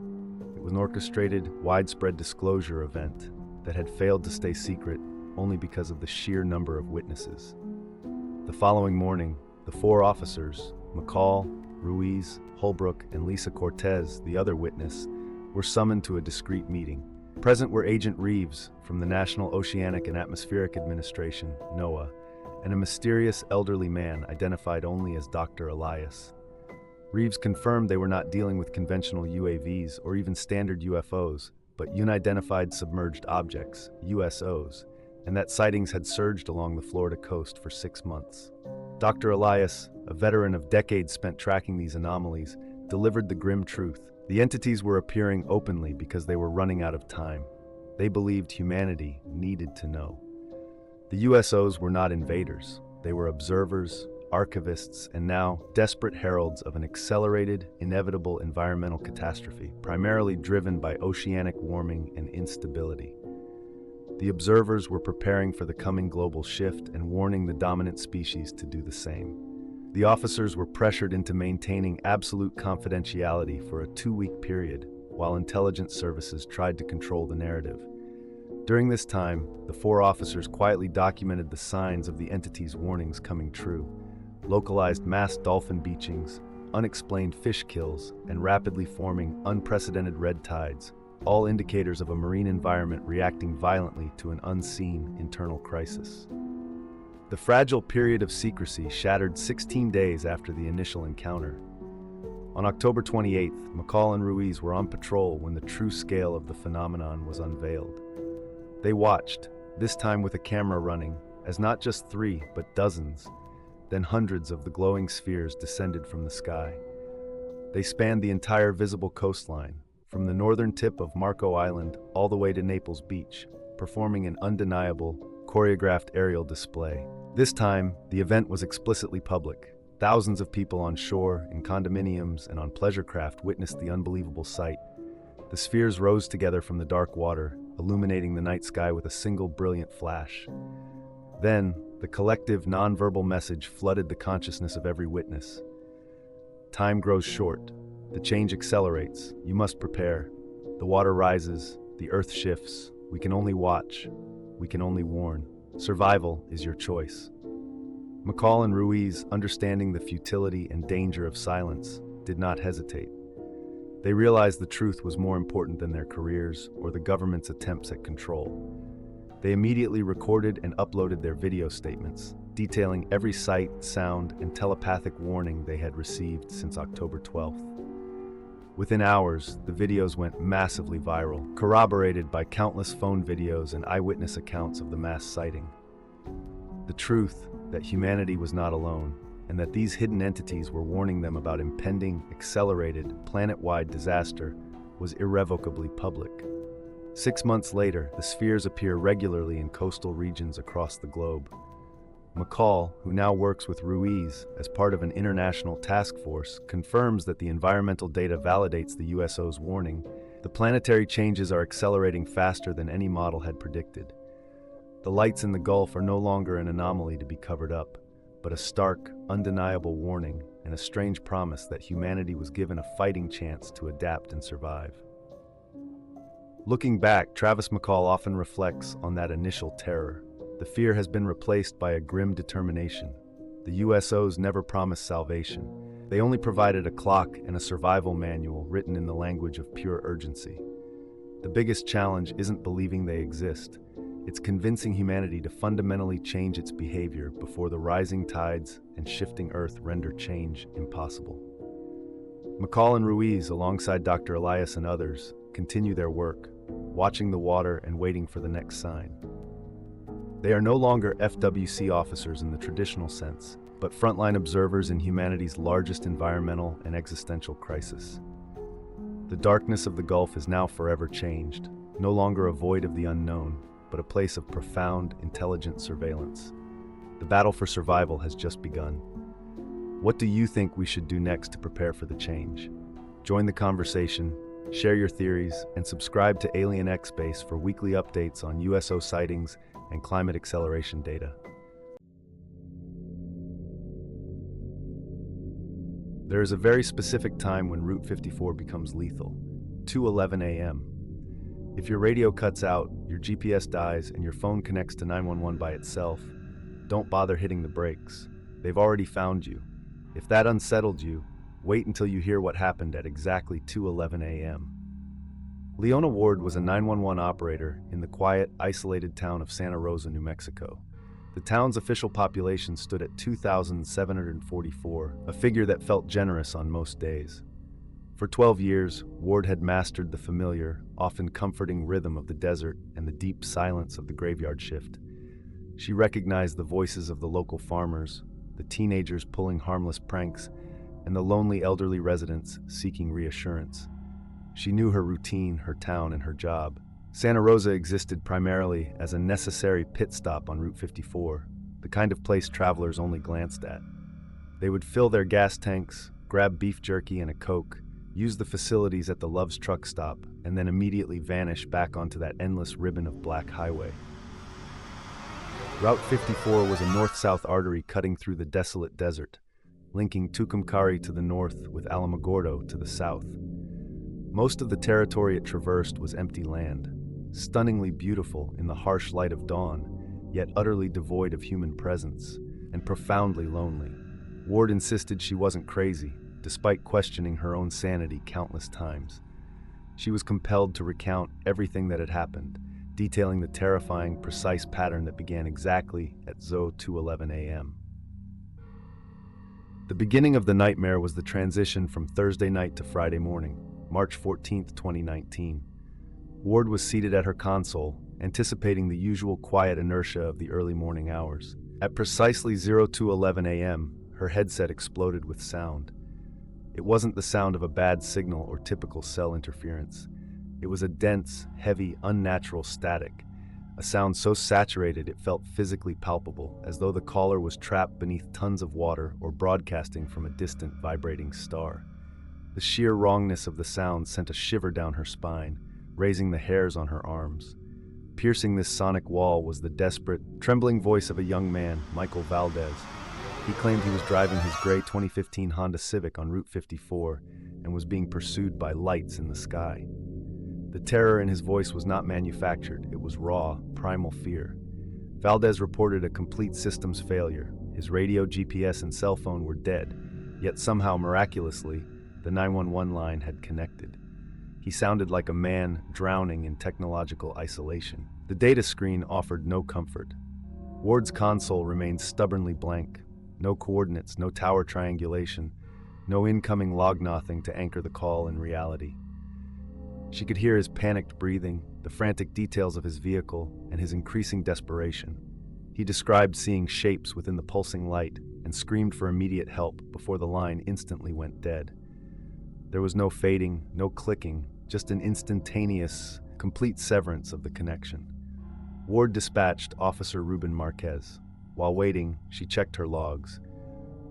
It was an orchestrated, widespread disclosure event that had failed to stay secret only because of the sheer number of witnesses. The following morning, the 4 officers, McCall, Ruiz, Holbrook, and Lisa Cortez, the other witness, were summoned to a discreet meeting. Present were Agent Reeves from the National Oceanic and Atmospheric Administration, NOAA, and a mysterious elderly man identified only as Dr. Elias. Reeves confirmed they were not dealing with conventional UAVs or even standard UFOs, but unidentified submerged objects, USOs, and that sightings had surged along the Florida coast for 6 months. Dr. Elias, a veteran of decades spent tracking these anomalies, delivered the grim truth. The entities were appearing openly because they were running out of time. They believed humanity needed to know. The USOs were not invaders. They were observers, archivists, and now desperate heralds of an accelerated, inevitable environmental catastrophe, primarily driven by oceanic warming and instability. The observers were preparing for the coming global shift and warning the dominant species to do the same. The officers were pressured into maintaining absolute confidentiality for a 2-week period, while intelligence services tried to control the narrative. During this time, the 4 officers quietly documented the signs of the entity's warnings coming true: localized mass dolphin beachings, unexplained fish kills, and rapidly forming, unprecedented red tides, all indicators of a marine environment reacting violently to an unseen internal crisis. The fragile period of secrecy shattered 16 days after the initial encounter. On October 28th, McCall and Ruiz were on patrol when the true scale of the phenomenon was unveiled. They watched, this time with a camera running, as not just 3, but dozens, then hundreds of the glowing spheres descended from the sky. They spanned the entire visible coastline, from the northern tip of Marco Island all the way to Naples Beach, performing an undeniable, choreographed aerial display. This time, the event was explicitly public. Thousands of people on shore, in condominiums, and on pleasure craft witnessed the unbelievable sight. The spheres rose together from the dark water, illuminating the night sky with a single brilliant flash. Then, the collective, non-verbal message flooded the consciousness of every witness. Time grows short. The change accelerates. You must prepare. The water rises. The earth shifts. We can only watch. We can only warn. Survival is your choice. McCall and Ruiz, understanding the futility and danger of silence, did not hesitate. They realized the truth was more important than their careers or the government's attempts at control. They immediately recorded and uploaded their video statements, detailing every sight, sound, and telepathic warning they had received since October 12th. Within hours, the videos went massively viral, corroborated by countless phone videos and eyewitness accounts of the mass sighting. The truth that humanity was not alone, and that these hidden entities were warning them about impending, accelerated, planet-wide disaster was irrevocably public. 6 months later, the spheres appear regularly in coastal regions across the globe. McCall, who now works with Ruiz as part of an international task force, confirms that the environmental data validates the USO's warning. The planetary changes are accelerating faster than any model had predicted. The lights in the Gulf are no longer an anomaly to be covered up, but a stark, undeniable warning and a strange promise that humanity was given a fighting chance to adapt and survive. Looking back, Travis McCall often reflects on that initial terror. The fear has been replaced by a grim determination. The USOs never promised salvation. They only provided a clock and a survival manual written in the language of pure urgency. The biggest challenge isn't believing they exist. It's convincing humanity to fundamentally change its behavior before the rising tides and shifting earth render change impossible. McCall and Ruiz, alongside Dr. Elias and others, continue their work, watching the water and waiting for the next sign. They are no longer FWC officers in the traditional sense, but frontline observers in humanity's largest environmental and existential crisis. The darkness of the Gulf is now forever changed, no longer a void of the unknown, but a place of profound, intelligent surveillance. The battle for survival has just begun. What do you think we should do next to prepare for the change? Join the conversation, share your theories, and subscribe to Alien X Base for weekly updates on USO sightings and climate acceleration data. There is a very specific time when Route 54 becomes lethal, 2:11 a.m. If your radio cuts out, your GPS dies, and your phone connects to 911 by itself, don't bother hitting the brakes. They've already found you. If that unsettled you, wait until you hear what happened at exactly 2:11 a.m. Leona Ward was a 911 operator in the quiet, isolated town of Santa Rosa, New Mexico. The town's official population stood at 2,744, a figure that felt generous on most days. For 12 years, Ward had mastered the familiar, often comforting rhythm of the desert and the deep silence of the graveyard shift. She recognized the voices of the local farmers, the teenagers pulling harmless pranks, and the lonely elderly residents seeking reassurance. She knew her routine, her town, and her job. Santa Rosa existed primarily as a necessary pit stop on Route 54, the kind of place travelers only glanced at. They would fill their gas tanks, grab beef jerky and a Coke, use the facilities at the Love's truck stop, and then immediately vanish back onto that endless ribbon of black highway. Route 54 was a north-south artery cutting through the desolate desert, linking Tucumcari to the north with Alamogordo to the south. Most of the territory it traversed was empty land, stunningly beautiful in the harsh light of dawn, yet utterly devoid of human presence, and profoundly lonely. Ward insisted she wasn't crazy, despite questioning her own sanity countless times. She was compelled to recount everything that had happened, detailing the terrifying, precise pattern that began exactly at 2:11 a.m. The beginning of the nightmare was the transition from Thursday night to Friday morning, March 14, 2019. Ward was seated at her console, anticipating the usual quiet inertia of the early morning hours. At precisely 2:11 a.m., her headset exploded with sound. It wasn't the sound of a bad signal or typical cell interference. It was a dense, heavy, unnatural static, a sound so saturated it felt physically palpable, as though the caller was trapped beneath tons of water or broadcasting from a distant, vibrating star. The sheer wrongness of the sound sent a shiver down her spine, raising the hairs on her arms. Piercing this sonic wall was the desperate, trembling voice of a young man, Michael Valdez. He claimed he was driving his gray 2015 Honda Civic on Route 54 and was being pursued by lights in the sky. The terror in his voice was not manufactured, it was raw, primal fear. Valdez reported a complete systems failure. His radio, GPS, and cell phone were dead, yet somehow, miraculously, the 911 line had connected. He sounded like a man drowning in technological isolation. The data screen offered no comfort. Ward's console remained stubbornly blank. No coordinates, no tower triangulation, no incoming log nothing to anchor the call in reality. She could hear his panicked breathing, the frantic details of his vehicle, and his increasing desperation. He described seeing shapes within the pulsing light and screamed for immediate help before the line instantly went dead. There was no fading, no clicking, just an instantaneous, complete severance of the connection. Ward dispatched Officer Ruben Marquez. While waiting, she checked her logs.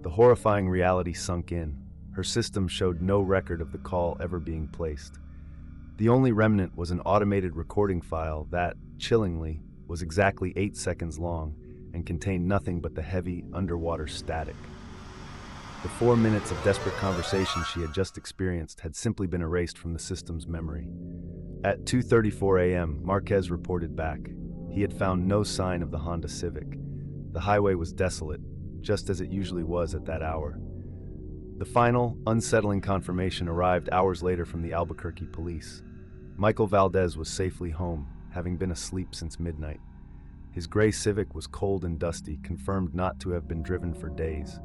The horrifying reality sunk in. Her system showed no record of the call ever being placed. The only remnant was an automated recording file that, chillingly, was exactly 8 seconds long and contained nothing but the heavy, underwater static. The 4 minutes of desperate conversation she had just experienced had simply been erased from the system's memory. At 2:34 a.m., Marquez reported back. He had found no sign of the Honda Civic. The highway was desolate, just as it usually was at that hour. The final, unsettling confirmation arrived hours later from the Albuquerque police. Michael Valdez was safely home, having been asleep since midnight. His gray Civic was cold and dusty, confirmed not to have been driven for days.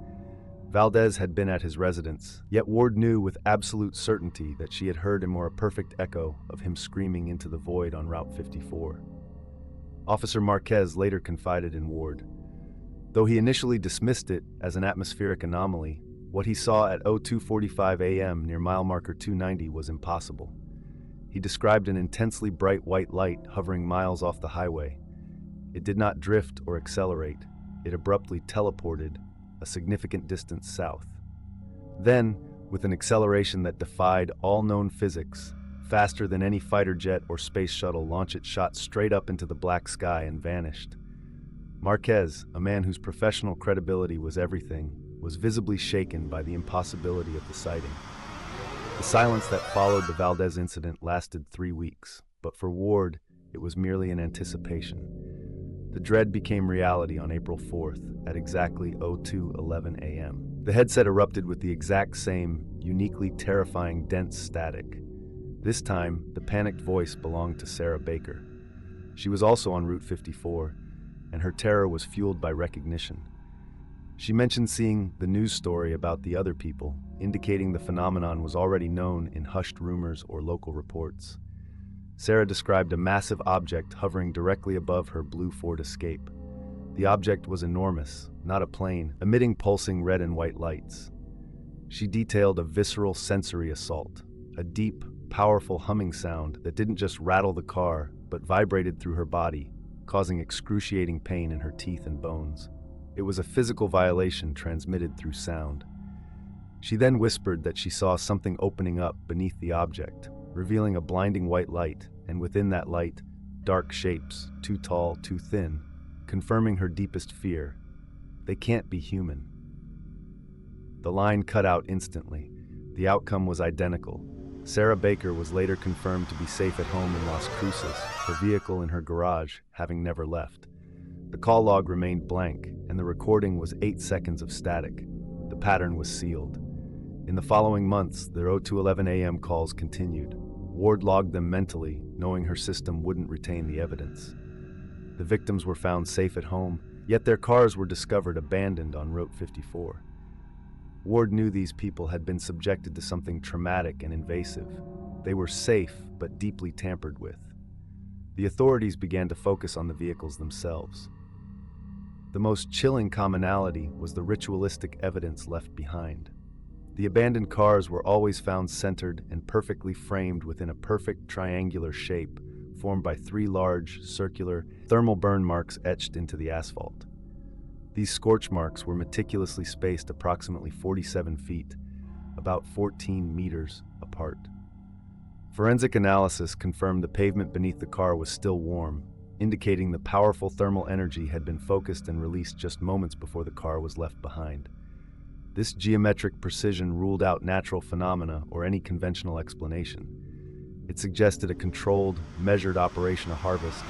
Valdez had been at his residence, yet Ward knew with absolute certainty that she had heard a more perfect echo of him screaming into the void on Route 54. Officer Marquez later confided in Ward. Though he initially dismissed it as an atmospheric anomaly, what he saw at 02:45 a.m. near mile marker 290 was impossible. He described an intensely bright white light hovering miles off the highway. It did not drift or accelerate. It abruptly teleported a significant distance south. Then, with an acceleration that defied all known physics, faster than any fighter jet or space shuttle launch, it shot straight up into the black sky and vanished. Marquez, a man whose professional credibility was everything, was visibly shaken by the impossibility of the sighting. The silence that followed the Valdez incident lasted 3 weeks, but for Ward, it was merely an anticipation. The dread became reality on April 4th at exactly 02:11 a.m. The headset erupted with the exact same, uniquely terrifying dense static. This time, the panicked voice belonged to Sarah Baker. She was also on Route 54, and her terror was fueled by recognition. She mentioned seeing the news story about the other people, indicating the phenomenon was already known in hushed rumors or local reports. Sarah described a massive object hovering directly above her blue Ford Escape. The object was enormous, not a plane, emitting pulsing red and white lights. She detailed a visceral sensory assault, a deep, powerful humming sound that didn't just rattle the car, but vibrated through her body, causing excruciating pain in her teeth and bones. It was a physical violation transmitted through sound. She then whispered that she saw something opening up beneath the object, revealing a blinding white light, and within that light, dark shapes, too tall, too thin, confirming her deepest fear. They can't be human. The line cut out instantly. The outcome was identical. Sarah Baker was later confirmed to be safe at home in Las Cruces, her vehicle in her garage, having never left. The call log remained blank, and the recording was 8 seconds of static. The pattern was sealed. In the following months, their 02:11 a.m. calls continued. Ward logged them mentally, knowing her system wouldn't retain the evidence. The victims were found safe at home, yet their cars were discovered abandoned on Route 54. Ward knew these people had been subjected to something traumatic and invasive. They were safe, but deeply tampered with. The authorities began to focus on the vehicles themselves. The most chilling commonality was the ritualistic evidence left behind. The abandoned cars were always found centered and perfectly framed within a perfect triangular shape, formed by three large, circular, thermal burn marks etched into the asphalt. These scorch marks were meticulously spaced approximately 47 feet, about 14 meters apart. Forensic analysis confirmed the pavement beneath the car was still warm, indicating the powerful thermal energy had been focused and released just moments before the car was left behind. This geometric precision ruled out natural phenomena or any conventional explanation. It suggested a controlled, measured operation, a harvest,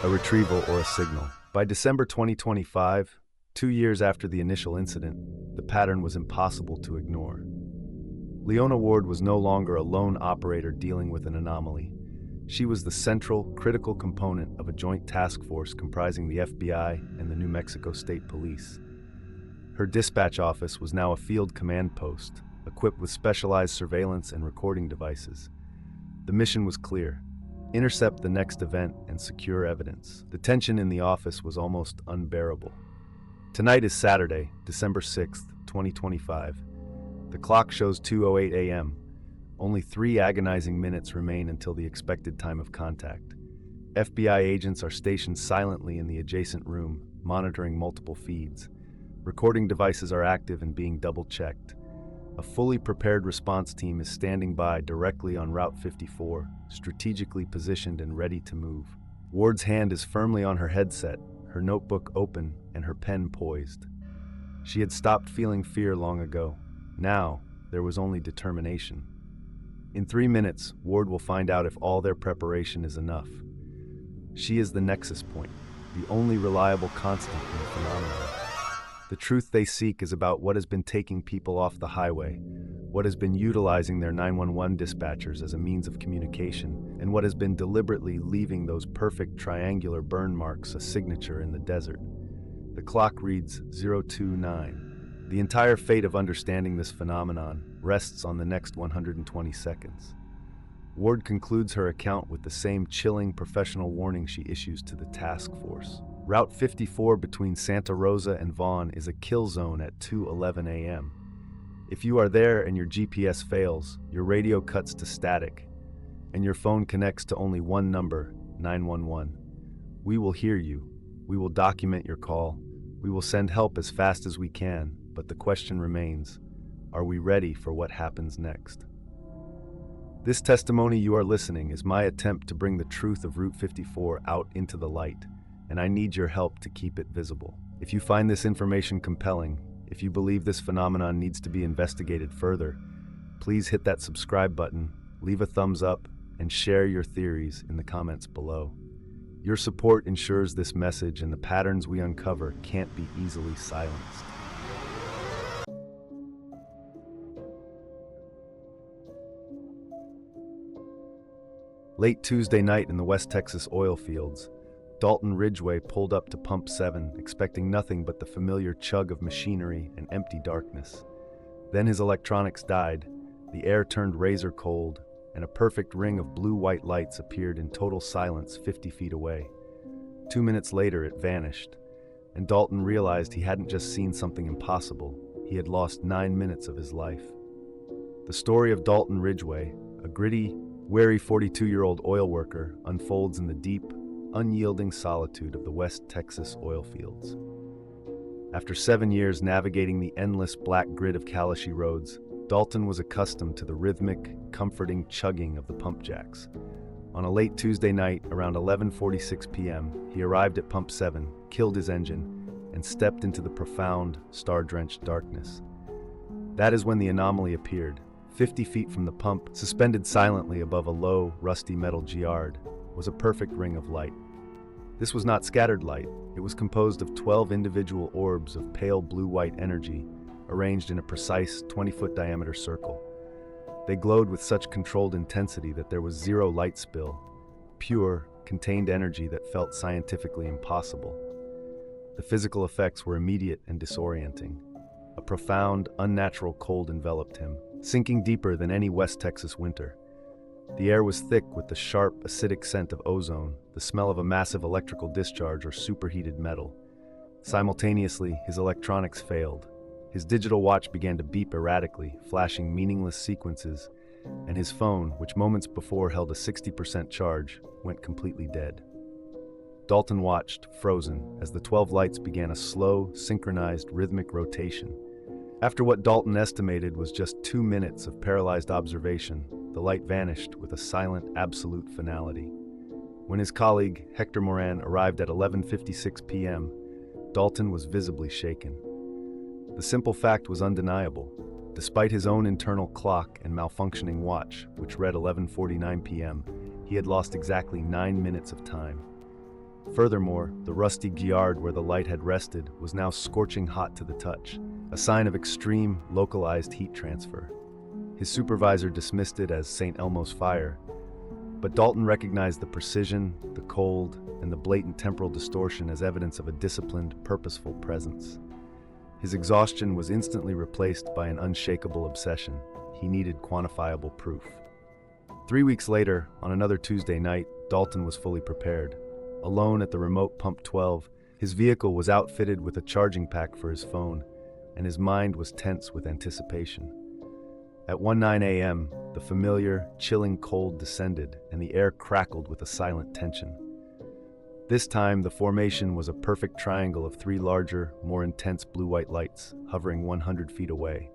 a retrieval, or a signal. By December 2025, 2 years after the initial incident, the pattern was impossible to ignore. Leona Ward was no longer a lone operator dealing with an anomaly. She was the central, critical component of a joint task force comprising the FBI and the New Mexico State Police. Her dispatch office was now a field command post, equipped with specialized surveillance and recording devices. The mission was clear: intercept the next event and secure evidence. The tension in the office was almost unbearable. Tonight is Saturday, December 6th, 2025. The clock shows 2:08 a.m. Only 3 agonizing minutes remain until the expected time of contact. FBI agents are stationed silently in the adjacent room, monitoring multiple feeds. Recording devices are active and being double-checked. A fully prepared response team is standing by directly on Route 54, strategically positioned and ready to move. Ward's hand is firmly on her headset, her notebook open and her pen poised. She had stopped feeling fear long ago. Now, there was only determination. In 3 minutes, Ward will find out if all their preparation is enough. She is the nexus point, the only reliable constant in the phenomenon. The truth they seek is about what has been taking people off the highway, what has been utilizing their 911 dispatchers as a means of communication, and what has been deliberately leaving those perfect triangular burn marks a signature in the desert. The clock reads 029. The entire fate of understanding this phenomenon rests on the next 120 seconds. Ward concludes her account with the same chilling professional warning she issues to the task force. Route 54 between Santa Rosa and Vaughn is a kill zone at 2:11 a.m. If you are there and your GPS fails, your radio cuts to static, and your phone connects to only one number, 911. We will hear you. We will document your call. We will send help as fast as we can, but the question remains, are we ready for what happens next? This testimony you are listening is my attempt to bring the truth of Route 54 out into the light, and I need your help to keep it visible. If you find this information compelling, if you believe this phenomenon needs to be investigated further, please hit that subscribe button, leave a thumbs up, and share your theories in the comments below. Your support ensures this message and the patterns we uncover can't be easily silenced. Late Tuesday night in the West Texas oil fields, Dalton Ridgway pulled up to Pump 7, expecting nothing but the familiar chug of machinery and empty darkness. Then his electronics died, the air turned razor cold, and a perfect ring of blue-white lights appeared in total silence 50 feet away. 2 minutes later, it vanished, and Dalton realized he hadn't just seen something impossible, he had lost 9 minutes of his life. The story of Dalton Ridgway, a gritty, wary 42-year-old oil worker, unfolds in the deep, unyielding solitude of the West Texas oil fields. After 7 years navigating the endless black grid of Kalashi roads, Dalton was accustomed to the rhythmic, comforting chugging of the pump jacks. On a late Tuesday night, around 11:46 p.m., he arrived at Pump 7, killed his engine, and stepped into the profound, star-drenched darkness. That is when the anomaly appeared. 50 feet from the pump, suspended silently above a low, rusty metal giard, was a perfect ring of light. This was not scattered light. It was composed of 12 individual orbs of pale blue-white energy, arranged in a precise 20-foot diameter circle. They glowed with such controlled intensity that there was zero light spill, pure, contained energy that felt scientifically impossible. The physical effects were immediate and disorienting. A profound, unnatural cold enveloped him, sinking deeper than any West Texas winter. The air was thick with the sharp, acidic scent of ozone, the smell of a massive electrical discharge or superheated metal. Simultaneously, his electronics failed. His digital watch began to beep erratically, flashing meaningless sequences, and his phone, which moments before held a 60% charge, went completely dead. Dalton watched, frozen, as the 12 lights began a slow, synchronized, rhythmic rotation. After what Dalton estimated was just 2 minutes of paralyzed observation, the light vanished with a silent, absolute finality. When his colleague, Hector Moran, arrived at 11:56 p.m., Dalton was visibly shaken. The simple fact was undeniable. Despite his own internal clock and malfunctioning watch, which read 11:49 p.m., he had lost exactly 9 minutes of time. Furthermore, the rusty gyard where the light had rested was now scorching hot to the touch, a sign of extreme, localized heat transfer. His supervisor dismissed it as St. Elmo's fire, but Dalton recognized the precision, the cold, and the blatant temporal distortion as evidence of a disciplined, purposeful presence. His exhaustion was instantly replaced by an unshakable obsession. He needed quantifiable proof. 3 weeks later, on another Tuesday night, Dalton was fully prepared. Alone at the remote Pump 12, his vehicle was outfitted with a charging pack for his phone, and his mind was tense with anticipation. At 1:09 a.m., the familiar, chilling cold descended, and the air crackled with a silent tension. This time, the formation was a perfect triangle of 3 larger, more intense blue-white lights, hovering 100 feet away.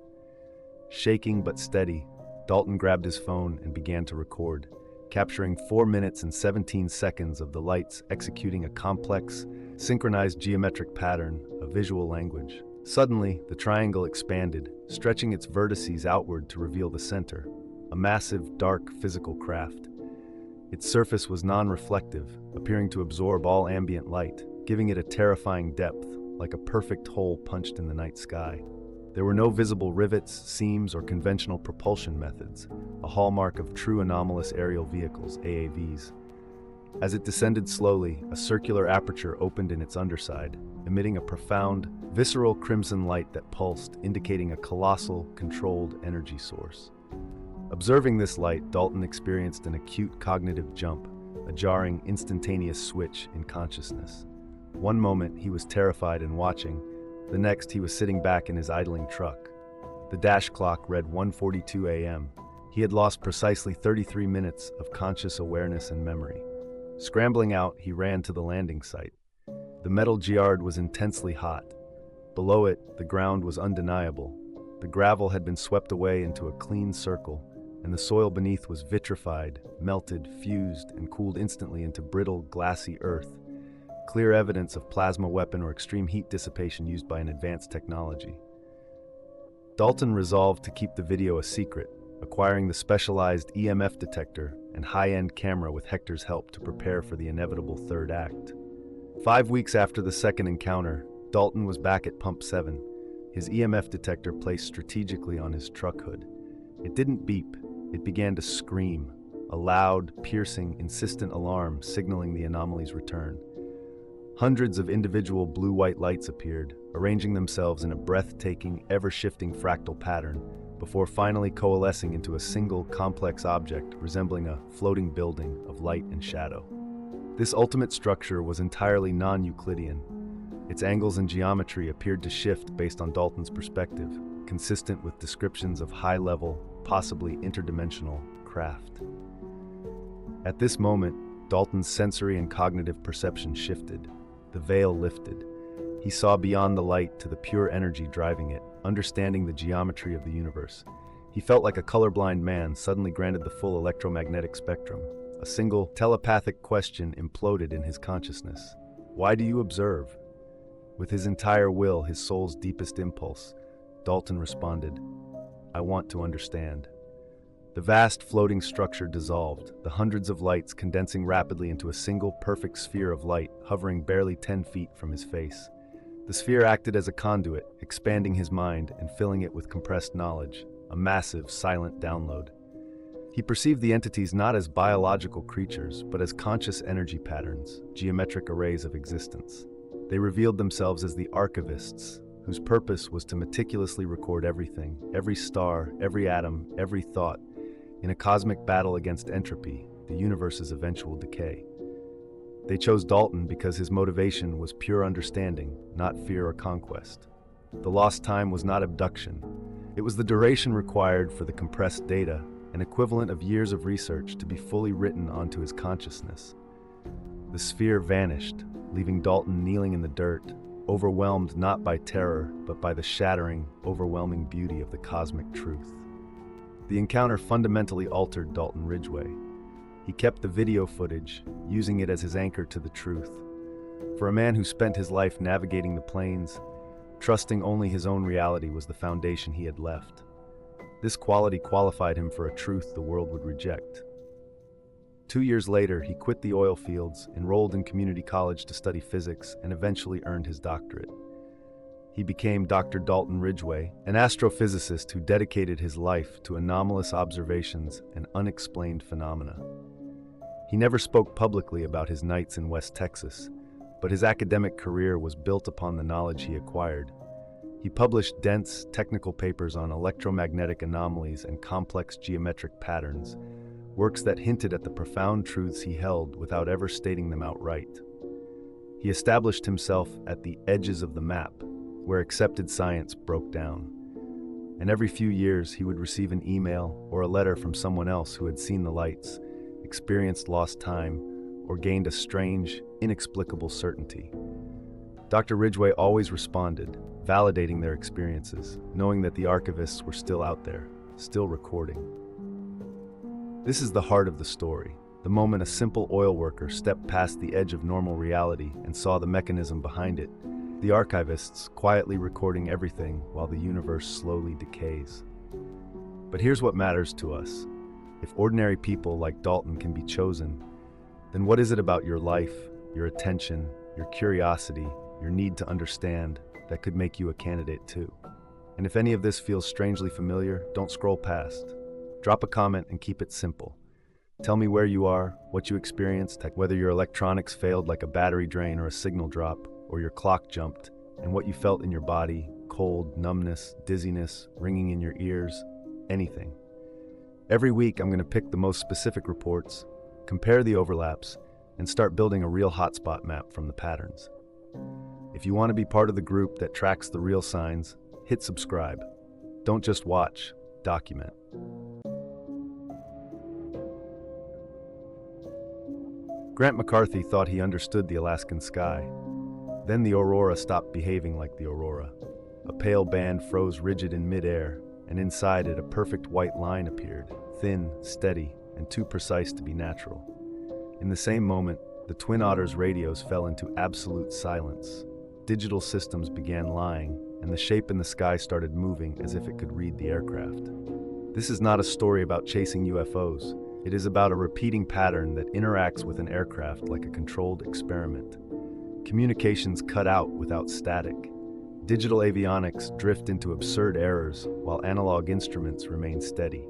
Shaking but steady, Dalton grabbed his phone and began to record, capturing 4 minutes and 17 seconds of the lights executing a complex, synchronized geometric pattern, a visual language. Suddenly, the triangle expanded, stretching its vertices outward to reveal the center, a massive, dark, physical craft. Its surface was non-reflective, appearing to absorb all ambient light, giving it a terrifying depth, like a perfect hole punched in the night sky. There were no visible rivets, seams, or conventional propulsion methods, a hallmark of true anomalous aerial vehicles, AAVs. As it descended slowly, a circular aperture opened in its underside, emitting a profound, visceral crimson light that pulsed, indicating a colossal, controlled energy source. Observing this light, Dalton experienced an acute cognitive jump, a jarring, instantaneous switch in consciousness. One moment, he was terrified and watching. The next, he was sitting back in his idling truck. The dash clock read 1:42 a.m. He had lost precisely 33 minutes of conscious awareness and memory. Scrambling out, he ran to the landing site. The metal gyard was intensely hot. Below it, the ground was undeniable. The gravel had been swept away into a clean circle, and the soil beneath was vitrified, melted, fused, and cooled instantly into brittle, glassy earth, clear evidence of plasma weapon or extreme heat dissipation used by an advanced technology. Dalton resolved to keep the video a secret, acquiring the specialized EMF detector and high-end camera with Hector's help to prepare for the inevitable third act. 5 weeks after the second encounter, Dalton was back at Pump 7, his EMF detector placed strategically on his truck hood. It didn't beep, it began to scream, a loud, piercing, insistent alarm signaling the anomaly's return. Hundreds of individual blue-white lights appeared, arranging themselves in a breathtaking, ever-shifting fractal pattern, before finally coalescing into a single, complex object resembling a floating building of light and shadow. This ultimate structure was entirely non-Euclidean. Its angles and geometry appeared to shift based on Dalton's perspective, consistent with descriptions of high-level, possibly interdimensional, craft. At this moment, Dalton's sensory and cognitive perception shifted. The veil lifted. He saw beyond the light to the pure energy driving it, understanding the geometry of the universe. He felt like a colorblind man suddenly granted the full electromagnetic spectrum. A single, telepathic question imploded in his consciousness. Why do you observe? With his entire will, his soul's deepest impulse, Dalton responded, I want to understand. The vast floating structure dissolved, the hundreds of lights condensing rapidly into a single perfect sphere of light hovering barely 10 feet from his face. The sphere acted as a conduit, expanding his mind and filling it with compressed knowledge, a massive, silent download. He perceived the entities not as biological creatures, but as conscious energy patterns, geometric arrays of existence. They revealed themselves as the archivists, whose purpose was to meticulously record everything, every star, every atom, every thought, in a cosmic battle against entropy, the universe's eventual decay. They chose Dalton because his motivation was pure understanding, not fear or conquest. The lost time was not abduction. It was the duration required for the compressed data an equivalent of years of research to be fully written onto his consciousness. The sphere vanished, leaving Dalton kneeling in the dirt, overwhelmed not by terror, but by the shattering, overwhelming beauty of the cosmic truth. The encounter fundamentally altered Dalton Ridgway. He kept the video footage, using it as his anchor to the truth. For a man who spent his life navigating the plains, trusting only his own reality was the foundation he had left. This quality qualified him for a truth the world would reject. 2 years later, he quit the oil fields, enrolled in community college to study physics, and eventually earned his doctorate. He became Dr. Dalton Ridgway, an astrophysicist who dedicated his life to anomalous observations and unexplained phenomena. He never spoke publicly about his nights in West Texas, but his academic career was built upon the knowledge he acquired. He published dense, technical papers on electromagnetic anomalies and complex geometric patterns, works that hinted at the profound truths he held without ever stating them outright. He established himself at the edges of the map, where accepted science broke down. And every few years he would receive an email or a letter from someone else who had seen the lights, experienced lost time, or gained a strange, inexplicable certainty. Dr. Ridgway always responded, validating their experiences, knowing that the archivists were still out there, still recording. This is the heart of the story, the moment a simple oil worker stepped past the edge of normal reality and saw the mechanism behind it, the archivists quietly recording everything while the universe slowly decays. But here's what matters to us. If ordinary people like Dalton can be chosen, then what is it about your life, your attention, your curiosity, your need to understand that could make you a candidate too? And if any of this feels strangely familiar, don't scroll past. Drop a comment and keep it simple. Tell me where you are, what you experienced, whether your electronics failed like a battery drain or a signal drop, or your clock jumped, and what you felt in your body, cold, numbness, dizziness, ringing in your ears, anything. Every week I'm going to pick the most specific reports, compare the overlaps, and start building a real hotspot map from the patterns. If you want to be part of the group that tracks the real signs, hit subscribe. Don't just watch, document. Grant McCarthy thought he understood the Alaskan sky. Then the aurora stopped behaving like the aurora. A pale band froze rigid in midair, and inside it a perfect white line appeared, thin, steady, and too precise to be natural. In the same moment, the Twin Otter's radios fell into absolute silence. Digital systems began lying, and the shape in the sky started moving as if it could read the aircraft. This is not a story about chasing UFOs. It is about a repeating pattern that interacts with an aircraft like a controlled experiment. Communications cut out without static. Digital avionics drift into absurd errors, while analog instruments remain steady.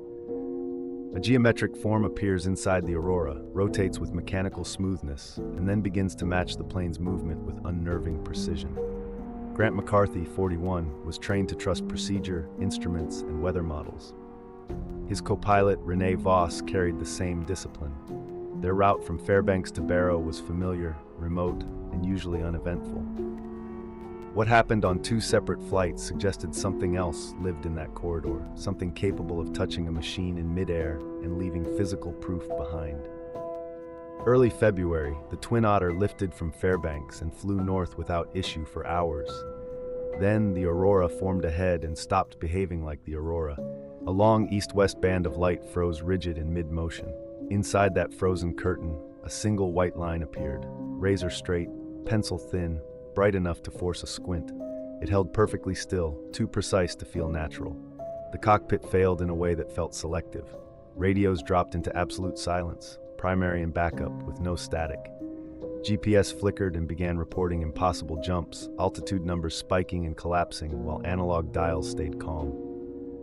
A geometric form appears inside the aurora, rotates with mechanical smoothness, and then begins to match the plane's movement with unnerving precision. Grant McCarthy, 41, was trained to trust procedure, instruments, and weather models. His co-pilot, Renee Voss, carried the same discipline. Their route from Fairbanks to Barrow was familiar, remote, and usually uneventful. What happened on 2 separate flights suggested something else lived in that corridor, something capable of touching a machine in midair and leaving physical proof behind. Early February, the Twin Otter lifted from Fairbanks and flew north without issue for hours. Then the aurora formed ahead and stopped behaving like the aurora. A long east-west band of light froze rigid in mid-motion. Inside that frozen curtain, a single white line appeared, razor straight, pencil thin, bright enough to force a squint. It held perfectly still, too precise to feel natural. The cockpit failed in a way that felt selective. Radios dropped into absolute silence, primary and backup, with no static. GPS flickered and began reporting impossible jumps, altitude numbers spiking and collapsing while analog dials stayed calm.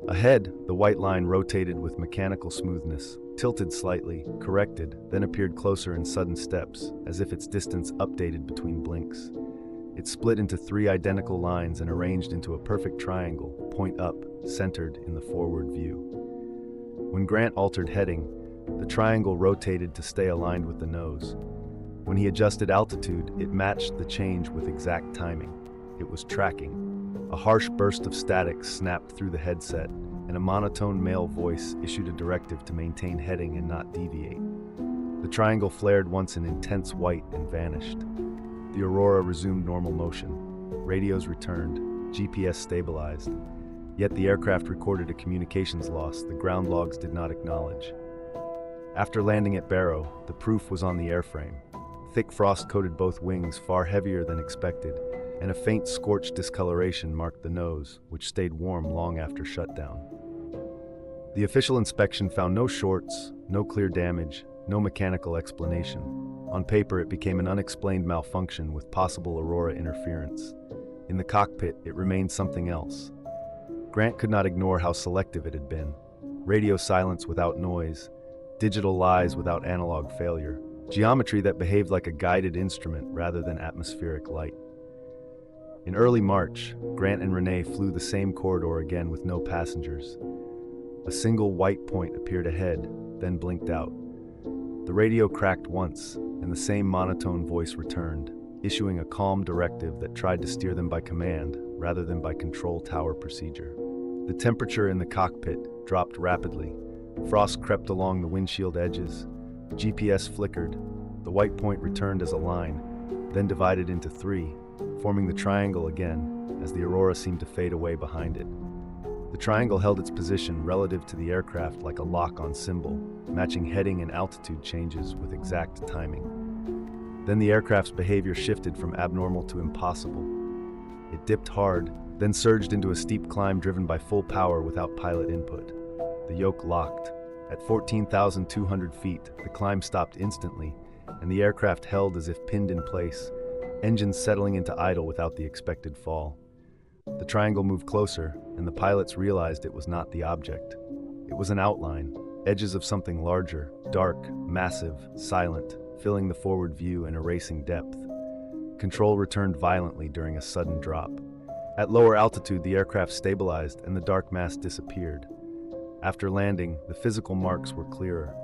Ahead, the white line rotated with mechanical smoothness, tilted slightly, corrected, then appeared closer in sudden steps, as if its distance updated between blinks. It split into 3 identical lines and arranged into a perfect triangle, point up, centered in the forward view. When Grant altered heading, the triangle rotated to stay aligned with the nose. When he adjusted altitude, it matched the change with exact timing. It was tracking. A harsh burst of static snapped through the headset, and a monotone male voice issued a directive to maintain heading and not deviate. The triangle flared once in intense white and vanished. The Aurora resumed normal motion. Radios returned, GPS stabilized. Yet the aircraft recorded a communications loss the ground logs did not acknowledge. After landing at Barrow, the proof was on the airframe. Thick frost coated both wings, far heavier than expected, and a faint scorched discoloration marked the nose, which stayed warm long after shutdown. The official inspection found no shorts, no clear damage, no mechanical explanation. On paper, it became an unexplained malfunction with possible Aurora interference. In the cockpit, it remained something else. Grant could not ignore how selective it had been. Radio silence without noise, digital lies without analog failure, geometry that behaved like a guided instrument rather than atmospheric light. In early March, Grant and Renee flew the same corridor again with no passengers. A single white point appeared ahead, then blinked out. The radio cracked once, and the same monotone voice returned, issuing a calm directive that tried to steer them by command rather than by control tower procedure. The temperature in the cockpit dropped rapidly. Frost crept along the windshield edges. GPS flickered. The white point returned as a line, then divided into three, forming the triangle again as the Aurora seemed to fade away behind it. The triangle held its position relative to the aircraft like a lock-on symbol, matching heading and altitude changes with exact timing. Then the aircraft's behavior shifted from abnormal to impossible. It dipped hard, then surged into a steep climb driven by full power without pilot input. The yoke locked. At 14,200 feet, the climb stopped instantly, and the aircraft held as if pinned in place, engines settling into idle without the expected fall. The triangle moved closer, and the pilots realized it was not the object. It was an outline, edges of something larger, dark, massive, silent, filling the forward view and erasing depth. Control returned violently during a sudden drop. At lower altitude, the aircraft stabilized and the dark mass disappeared. After landing, the physical marks were clearer.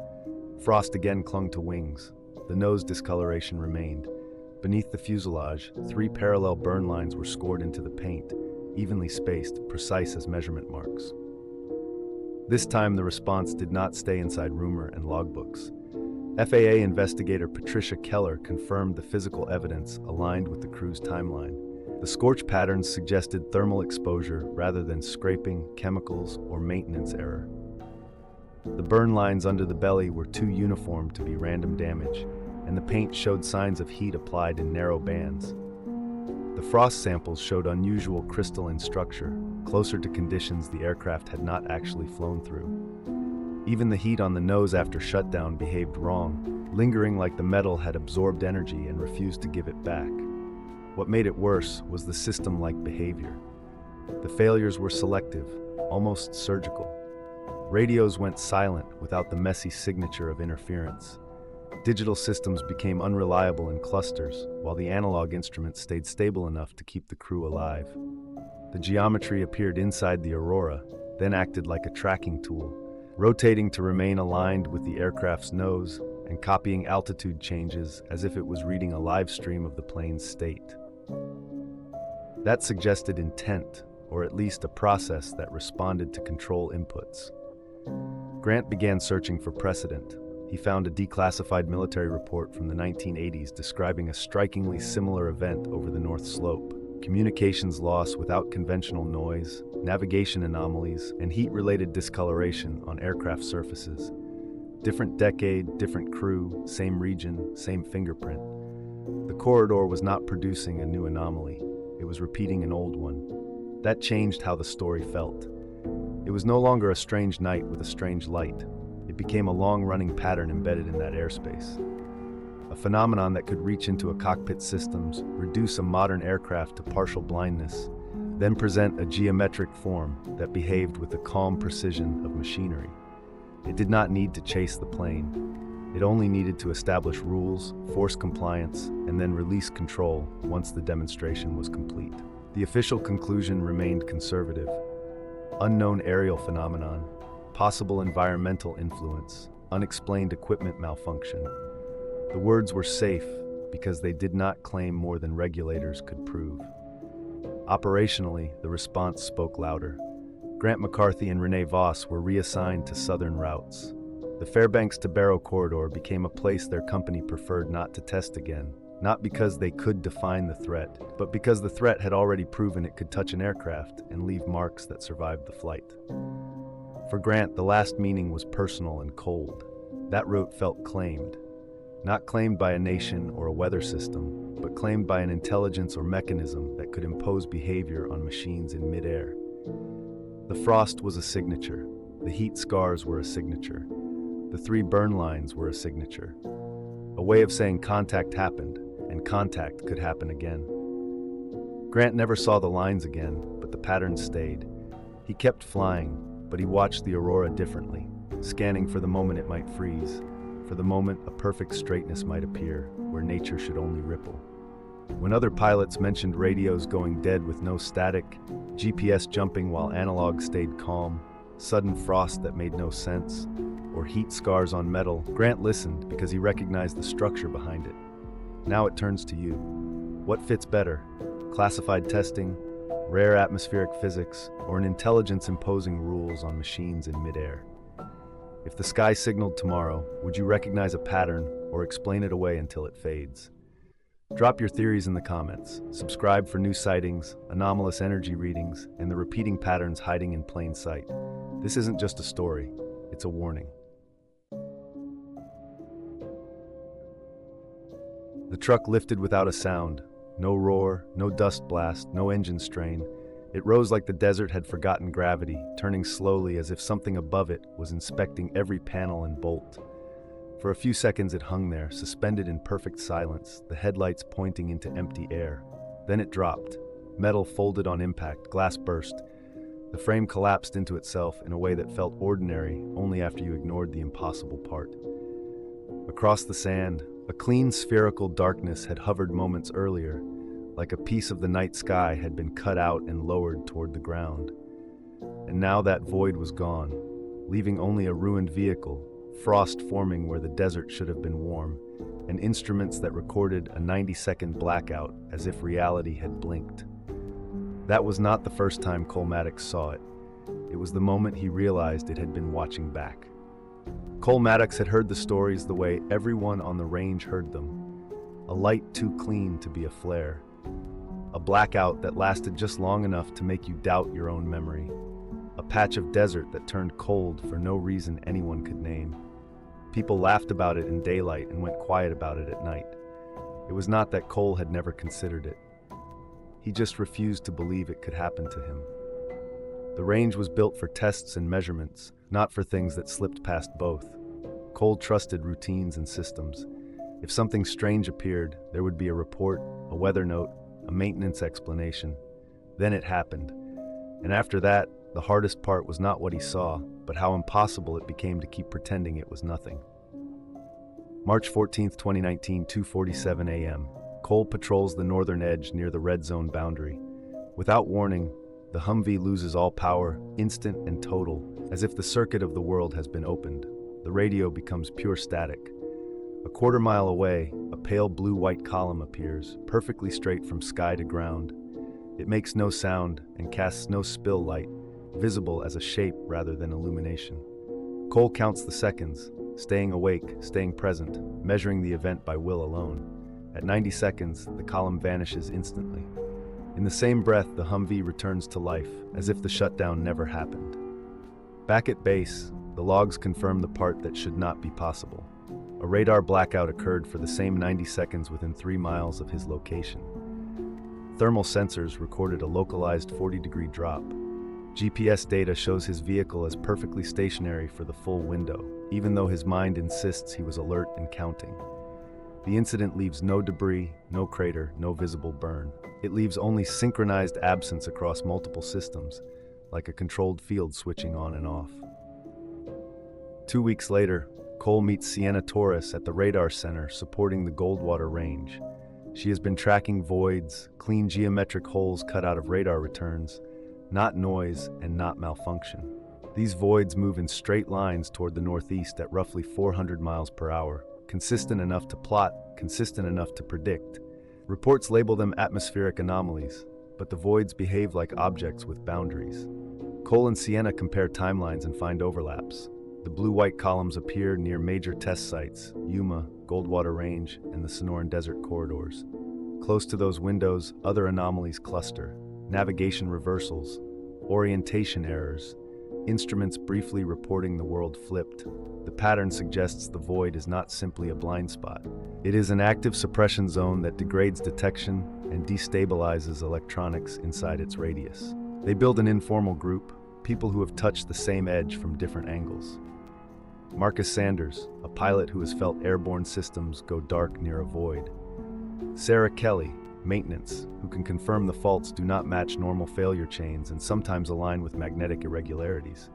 Frost again clung to wings. The nose discoloration remained. Beneath the fuselage, 3 parallel burn lines were scored into the paint, evenly spaced, precise as measurement marks. This time, the response did not stay inside rumor and logbooks. FAA investigator Patricia Keller confirmed the physical evidence aligned with the crew's timeline. The scorch patterns suggested thermal exposure rather than scraping, chemicals, or maintenance error. The burn lines under the belly were too uniform to be random damage, and the paint showed signs of heat applied in narrow bands. The frost samples showed unusual crystalline structure, closer to conditions the aircraft had not actually flown through. Even the heat on the nose after shutdown behaved wrong, lingering like the metal had absorbed energy and refused to give it back. What made it worse was the system-like behavior. The failures were selective, almost surgical. Radios went silent without the messy signature of interference. Digital systems became unreliable in clusters, while the analog instruments stayed stable enough to keep the crew alive. The geometry appeared inside the Aurora, then acted like a tracking tool, rotating to remain aligned with the aircraft's nose and copying altitude changes as if it was reading a live stream of the plane's state. That suggested intent, or at least a process that responded to control inputs. Grant began searching for precedent. He found a declassified military report from the 1980s describing a strikingly similar event over the North Slope. Communications loss without conventional noise, navigation anomalies, and heat-related discoloration on aircraft surfaces. Different decade, different crew, same region, same fingerprint. The corridor was not producing a new anomaly. It was repeating an old one. That changed how the story felt. It was no longer a strange night with a strange light. It became a long-running pattern embedded in that airspace. A phenomenon that could reach into a cockpit systems, reduce a modern aircraft to partial blindness, then present a geometric form that behaved with the calm precision of machinery. It did not need to chase the plane. It only needed to establish rules, force compliance, and then release control once the demonstration was complete. The official conclusion remained conservative. Unknown aerial phenomenon, possible environmental influence, unexplained equipment malfunction. The words were safe because they did not claim more than regulators could prove. Operationally, the response spoke louder. Grant McCarthy and Renee Voss were reassigned to southern routes. The Fairbanks to Barrow corridor became a place their company preferred not to test again, not because they could define the threat, but because the threat had already proven it could touch an aircraft and leave marks that survived the flight. For Grant, the last meaning was personal and cold. That route felt claimed. Not claimed by a nation or a weather system, but claimed by an intelligence or mechanism that could impose behavior on machines in midair. The frost was a signature. The heat scars were a signature. The 3 burn lines were a signature. A way of saying contact happened, and contact could happen again. Grant never saw the lines again, but the pattern stayed. He kept flying, but he watched the aurora differently, scanning for the moment it might freeze, for the moment a perfect straightness might appear, where nature should only ripple. When other pilots mentioned radios going dead with no static, GPS jumping while analog stayed calm, sudden frost that made no sense, or heat scars on metal, Grant listened because he recognized the structure behind it. Now it turns to you. What fits better? Classified testing, rare atmospheric physics, or an intelligence imposing rules on machines in midair? If the sky signaled tomorrow, would you recognize a pattern or explain it away until it fades? Drop your theories in the comments. Subscribe for new sightings, anomalous energy readings, and the repeating patterns hiding in plain sight. This isn't just a story, it's a warning. The truck lifted without a sound. No roar, no dust blast, no engine strain. It rose like the desert had forgotten gravity, turning slowly as if something above it was inspecting every panel and bolt. For a few seconds it hung there, suspended in perfect silence, the headlights pointing into empty air. Then it dropped. Metal folded on impact, glass burst. The frame collapsed into itself in a way that felt ordinary only after you ignored the impossible part. Across the sand, a clean spherical darkness had hovered moments earlier, like a piece of the night sky had been cut out and lowered toward the ground. And now that void was gone, leaving only a ruined vehicle, frost forming where the desert should have been warm, and instruments that recorded a 90-second blackout as if reality had blinked. That was not the first time Cole Maddox saw it. It was the moment he realized it had been watching back. Cole Maddox had heard the stories the way everyone on the range heard them. A light too clean to be a flare. A blackout that lasted just long enough to make you doubt your own memory. A patch of desert that turned cold for no reason anyone could name. People laughed about it in daylight and went quiet about it at night. It was not that Cole had never considered it. He just refused to believe it could happen to him. The range was built for tests and measurements, not for things that slipped past both. Cole trusted routines and systems. If something strange appeared, there would be a report, a weather note, a maintenance explanation. Then it happened. And after that, the hardest part was not what he saw, but how impossible it became to keep pretending it was nothing. March 14, 2019, 2:47 a.m. Cole patrols the northern edge near the red zone boundary. Without warning, the Humvee loses all power, instant and total, as if the circuit of the world has been opened. The radio becomes pure static. A quarter-mile away, a pale blue-white column appears, perfectly straight from sky to ground. It makes no sound and casts no spill light, visible as a shape rather than illumination. Cole counts the seconds, staying awake, staying present, measuring the event by will alone. At 90 seconds, the column vanishes instantly. In the same breath, the Humvee returns to life, as if the shutdown never happened. Back at base, the logs confirm the part that should not be possible. A radar blackout occurred for the same 90 seconds within 3 miles of his location. Thermal sensors recorded a localized 40-degree drop. GPS data shows his vehicle as perfectly stationary for the full window, even though his mind insists he was alert and counting. The incident leaves no debris, no crater, no visible burn. It leaves only synchronized absence across multiple systems, like a controlled field switching on and off. 2 weeks later, Cole meets Sienna Torres at the radar center supporting the Goldwater Range. She has been tracking voids, clean geometric holes cut out of radar returns, not noise and not malfunction. These voids move in straight lines toward the northeast at roughly 400 miles per hour, consistent enough to plot, consistent enough to predict. Reports label them atmospheric anomalies, but the voids behave like objects with boundaries. Cole and Sienna compare timelines and find overlaps. The blue-white columns appear near major test sites, Yuma, Goldwater Range, and the Sonoran Desert corridors. Close to those windows, other anomalies cluster: navigation reversals, orientation errors, instruments briefly reporting the world flipped. The pattern suggests the void is not simply a blind spot. It is an active suppression zone that degrades detection and destabilizes electronics inside its radius. They build an informal group, people who have touched the same edge from different angles. Marcus Sanders, a pilot who has felt airborne systems go dark near a void. Sarah Kelly, maintenance, who can confirm the faults do not match normal failure chains and sometimes align with magnetic irregularities.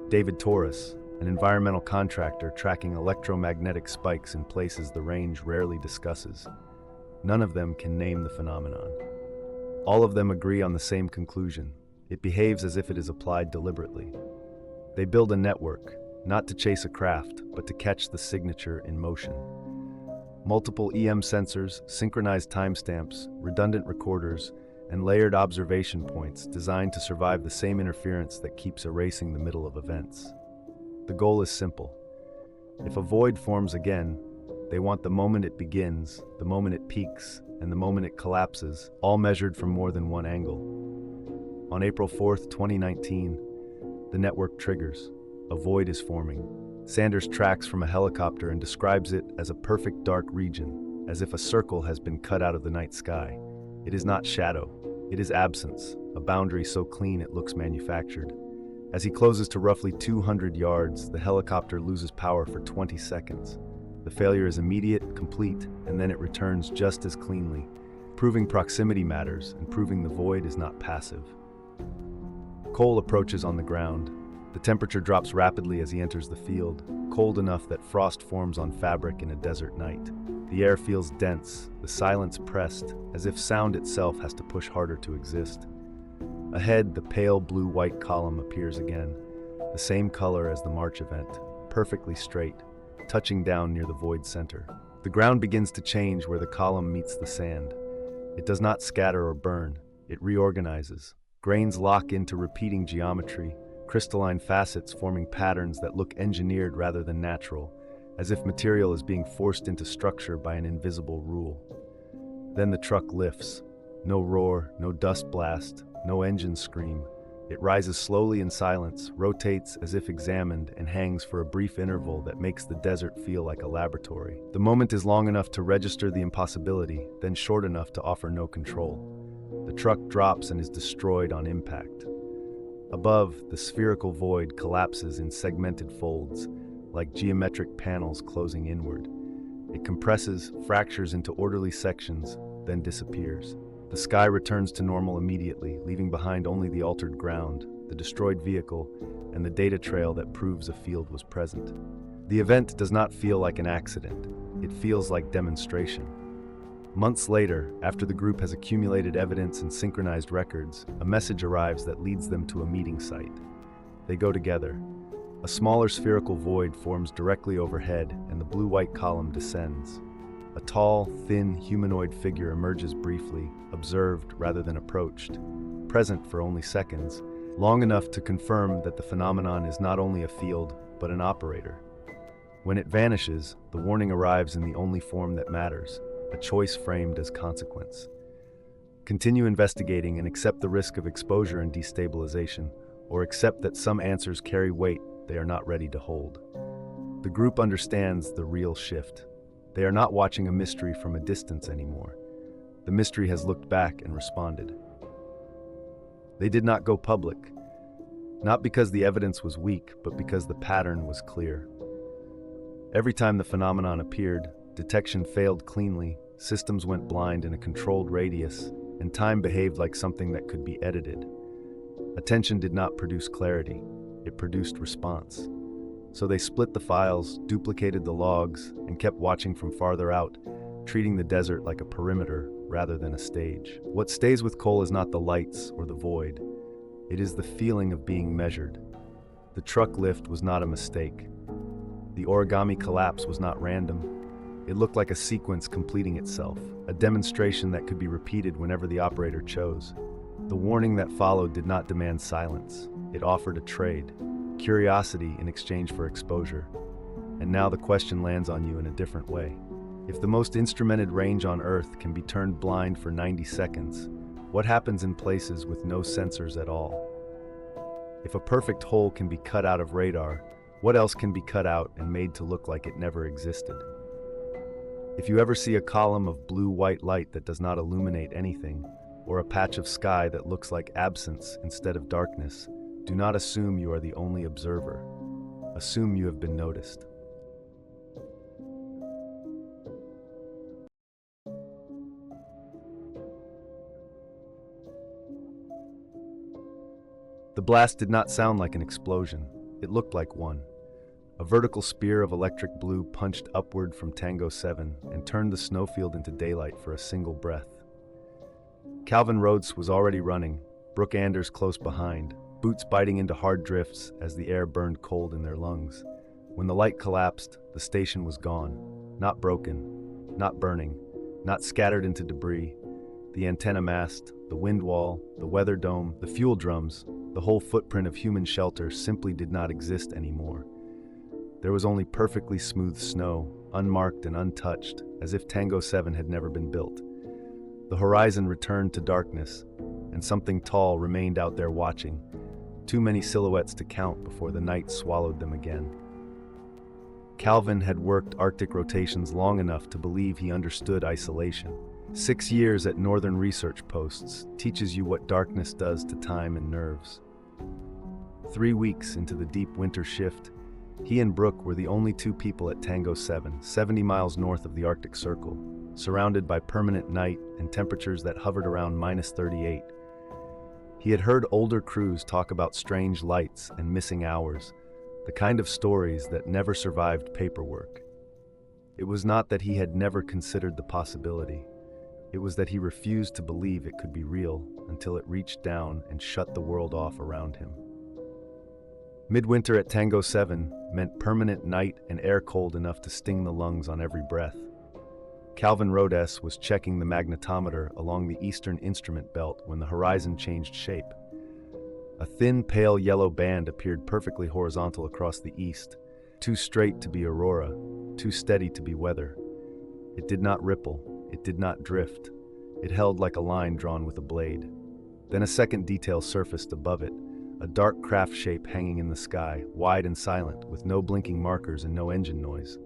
David Torres, an environmental contractor tracking electromagnetic spikes in places the range rarely discusses. None of them can name the phenomenon. All of them agree on the same conclusion: it behaves as if it is applied deliberately. They build a network, not to chase a craft, but to catch the signature in motion. Multiple EM sensors, synchronized timestamps, redundant recorders, and layered observation points designed to survive the same interference that keeps erasing the middle of events. The goal is simple. If a void forms again, they want the moment it begins, the moment it peaks, and the moment it collapses, all measured from more than one angle. On April 4th, 2019, the network triggers. A void is forming. Sanders tracks from a helicopter and describes it as a perfect dark region, as if a circle has been cut out of the night sky. It is not shadow, it is absence, a boundary so clean it looks manufactured. As he closes to roughly 200 yards, the helicopter loses power for 20 seconds. The failure is immediate, complete, and then it returns just as cleanly, proving proximity matters and proving the void is not passive. Cole approaches on the ground. The temperature drops rapidly as he enters the field, cold enough that frost forms on fabric in a desert night. The air feels dense, the silence pressed, as if sound itself has to push harder to exist. Ahead, the pale blue-white column appears again, the same color as the March event, perfectly straight, touching down near the void center. The ground begins to change where the column meets the sand. It does not scatter or burn, it reorganizes. Grains lock into repeating geometry, crystalline facets forming patterns that look engineered rather than natural, as if material is being forced into structure by an invisible rule. Then the truck lifts. No roar, no dust blast, no engine scream. It rises slowly in silence, rotates as if examined, and hangs for a brief interval that makes the desert feel like a laboratory. The moment is long enough to register the impossibility, then short enough to offer no control. The truck drops and is destroyed on impact. Above, the spherical void collapses in segmented folds, like geometric panels closing inward. It compresses, fractures into orderly sections, then disappears. The sky returns to normal immediately, leaving behind only the altered ground, the destroyed vehicle, and the data trail that proves a field was present. The event does not feel like an accident. It feels like demonstration. Months later, after the group has accumulated evidence and synchronized records, a message arrives that leads them to a meeting site. They go together. A smaller spherical void forms directly overhead, and the blue-white column descends. A tall, thin, humanoid figure emerges briefly, observed rather than approached, present for only seconds, long enough to confirm that the phenomenon is not only a field, but an operator. When it vanishes, the warning arrives in the only form that matters, a choice framed as consequence. Continue investigating and accept the risk of exposure and destabilization, or accept that some answers carry weight they are not ready to hold. The group understands the real shift. They are not watching a mystery from a distance anymore. The mystery has looked back and responded. They did not go public, not because the evidence was weak, but because the pattern was clear. Every time the phenomenon appeared, detection failed cleanly, systems went blind in a controlled radius, and time behaved like something that could be edited. Attention did not produce clarity, it produced response. So they split the files, duplicated the logs, and kept watching from farther out, treating the desert like a perimeter rather than a stage. What stays with Cole is not the lights or the void. It is the feeling of being measured. The truck lift was not a mistake. The origami collapse was not random. It looked like a sequence completing itself, a demonstration that could be repeated whenever the operator chose. The warning that followed did not demand silence. It offered a trade, curiosity in exchange for exposure. And now the question lands on you in a different way. If the most instrumented range on Earth can be turned blind for 90 seconds, what happens in places with no sensors at all? If a perfect hole can be cut out of radar, what else can be cut out and made to look like it never existed? If you ever see a column of blue-white light that does not illuminate anything, or a patch of sky that looks like absence instead of darkness, do not assume you are the only observer. Assume you have been noticed. The blast did not sound like an explosion. It looked like one. A vertical spear of electric blue punched upward from Tango 7 and turned the snowfield into daylight for a single breath. Calvin Rhodes was already running, Brooke Anders close behind, boots biting into hard drifts as the air burned cold in their lungs. When the light collapsed, the station was gone. Not broken, not burning, not scattered into debris. The antenna mast, the wind wall, the weather dome, the fuel drums, the whole footprint of human shelter simply did not exist anymore. There was only perfectly smooth snow, unmarked and untouched, as if Tango 7 had never been built. The horizon returned to darkness, and something tall remained out there watching, too many silhouettes to count before the night swallowed them again. Calvin had worked Arctic rotations long enough to believe he understood isolation. 6 years at northern research posts teaches you what darkness does to time and nerves. 3 weeks into the deep winter shift, he and Brooke were the only two people at Tango 7, 70 miles north of the Arctic Circle, surrounded by permanent night and temperatures that hovered around -38. He had heard older crews talk about strange lights and missing hours, the kind of stories that never survived paperwork. It was not that he had never considered the possibility. It was that he refused to believe it could be real until it reached down and shut the world off around him. Midwinter at Tango 7 meant permanent night and air cold enough to sting the lungs on every breath. Calvin Rhodes was checking the magnetometer along the eastern instrument belt when the horizon changed shape. A thin, pale yellow band appeared perfectly horizontal across the east, too straight to be aurora, too steady to be weather. It did not ripple, it did not drift. It held like a line drawn with a blade. Then a second detail surfaced above it, a dark craft shape hanging in the sky, wide and silent, with no blinking markers and no engine noise.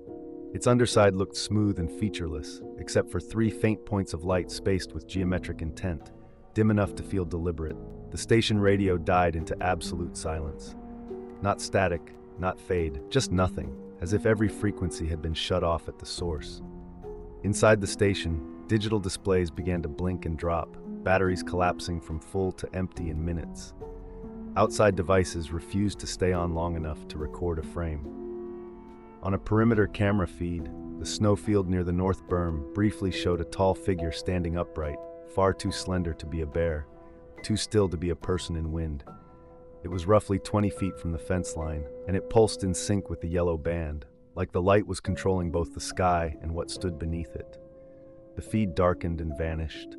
Its underside looked smooth and featureless, except for 3 faint points of light spaced with geometric intent, dim enough to feel deliberate. The station radio died into absolute silence. Not static, not fade, just nothing, as if every frequency had been shut off at the source. Inside the station, digital displays began to blink and drop, batteries collapsing from full to empty in minutes. Outside devices refused to stay on long enough to record a frame. On a perimeter camera feed, the snowfield near the north berm briefly showed a tall figure standing upright, far too slender to be a bear, too still to be a person in wind. It was roughly 20 feet from the fence line, and it pulsed in sync with the yellow band, like the light was controlling both the sky and what stood beneath it. The feed darkened and vanished.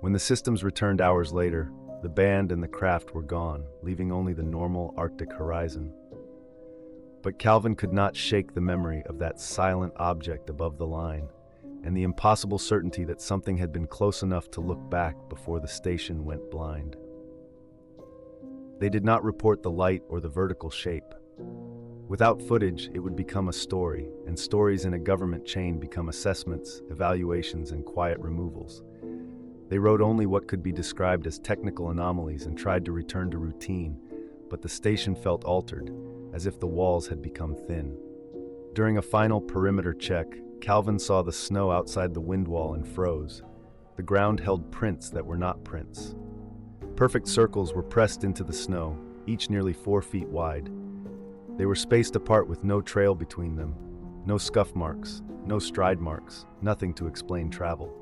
When the systems returned hours later, the band and the craft were gone, leaving only the normal Arctic horizon. But Calvin could not shake the memory of that silent object above the line, and the impossible certainty that something had been close enough to look back before the station went blind. They did not report the light or the vertical shape. Without footage, it would become a story, and stories in a government chain become assessments, evaluations, and quiet removals. They wrote only what could be described as technical anomalies and tried to return to routine, but the station felt altered, as if the walls had become thin. During a final perimeter check, Calvin saw the snow outside the wind wall and froze. The ground held prints that were not prints. Perfect circles were pressed into the snow, each nearly 4 feet wide. They were spaced apart with no trail between them, no scuff marks, no stride marks, nothing to explain travel.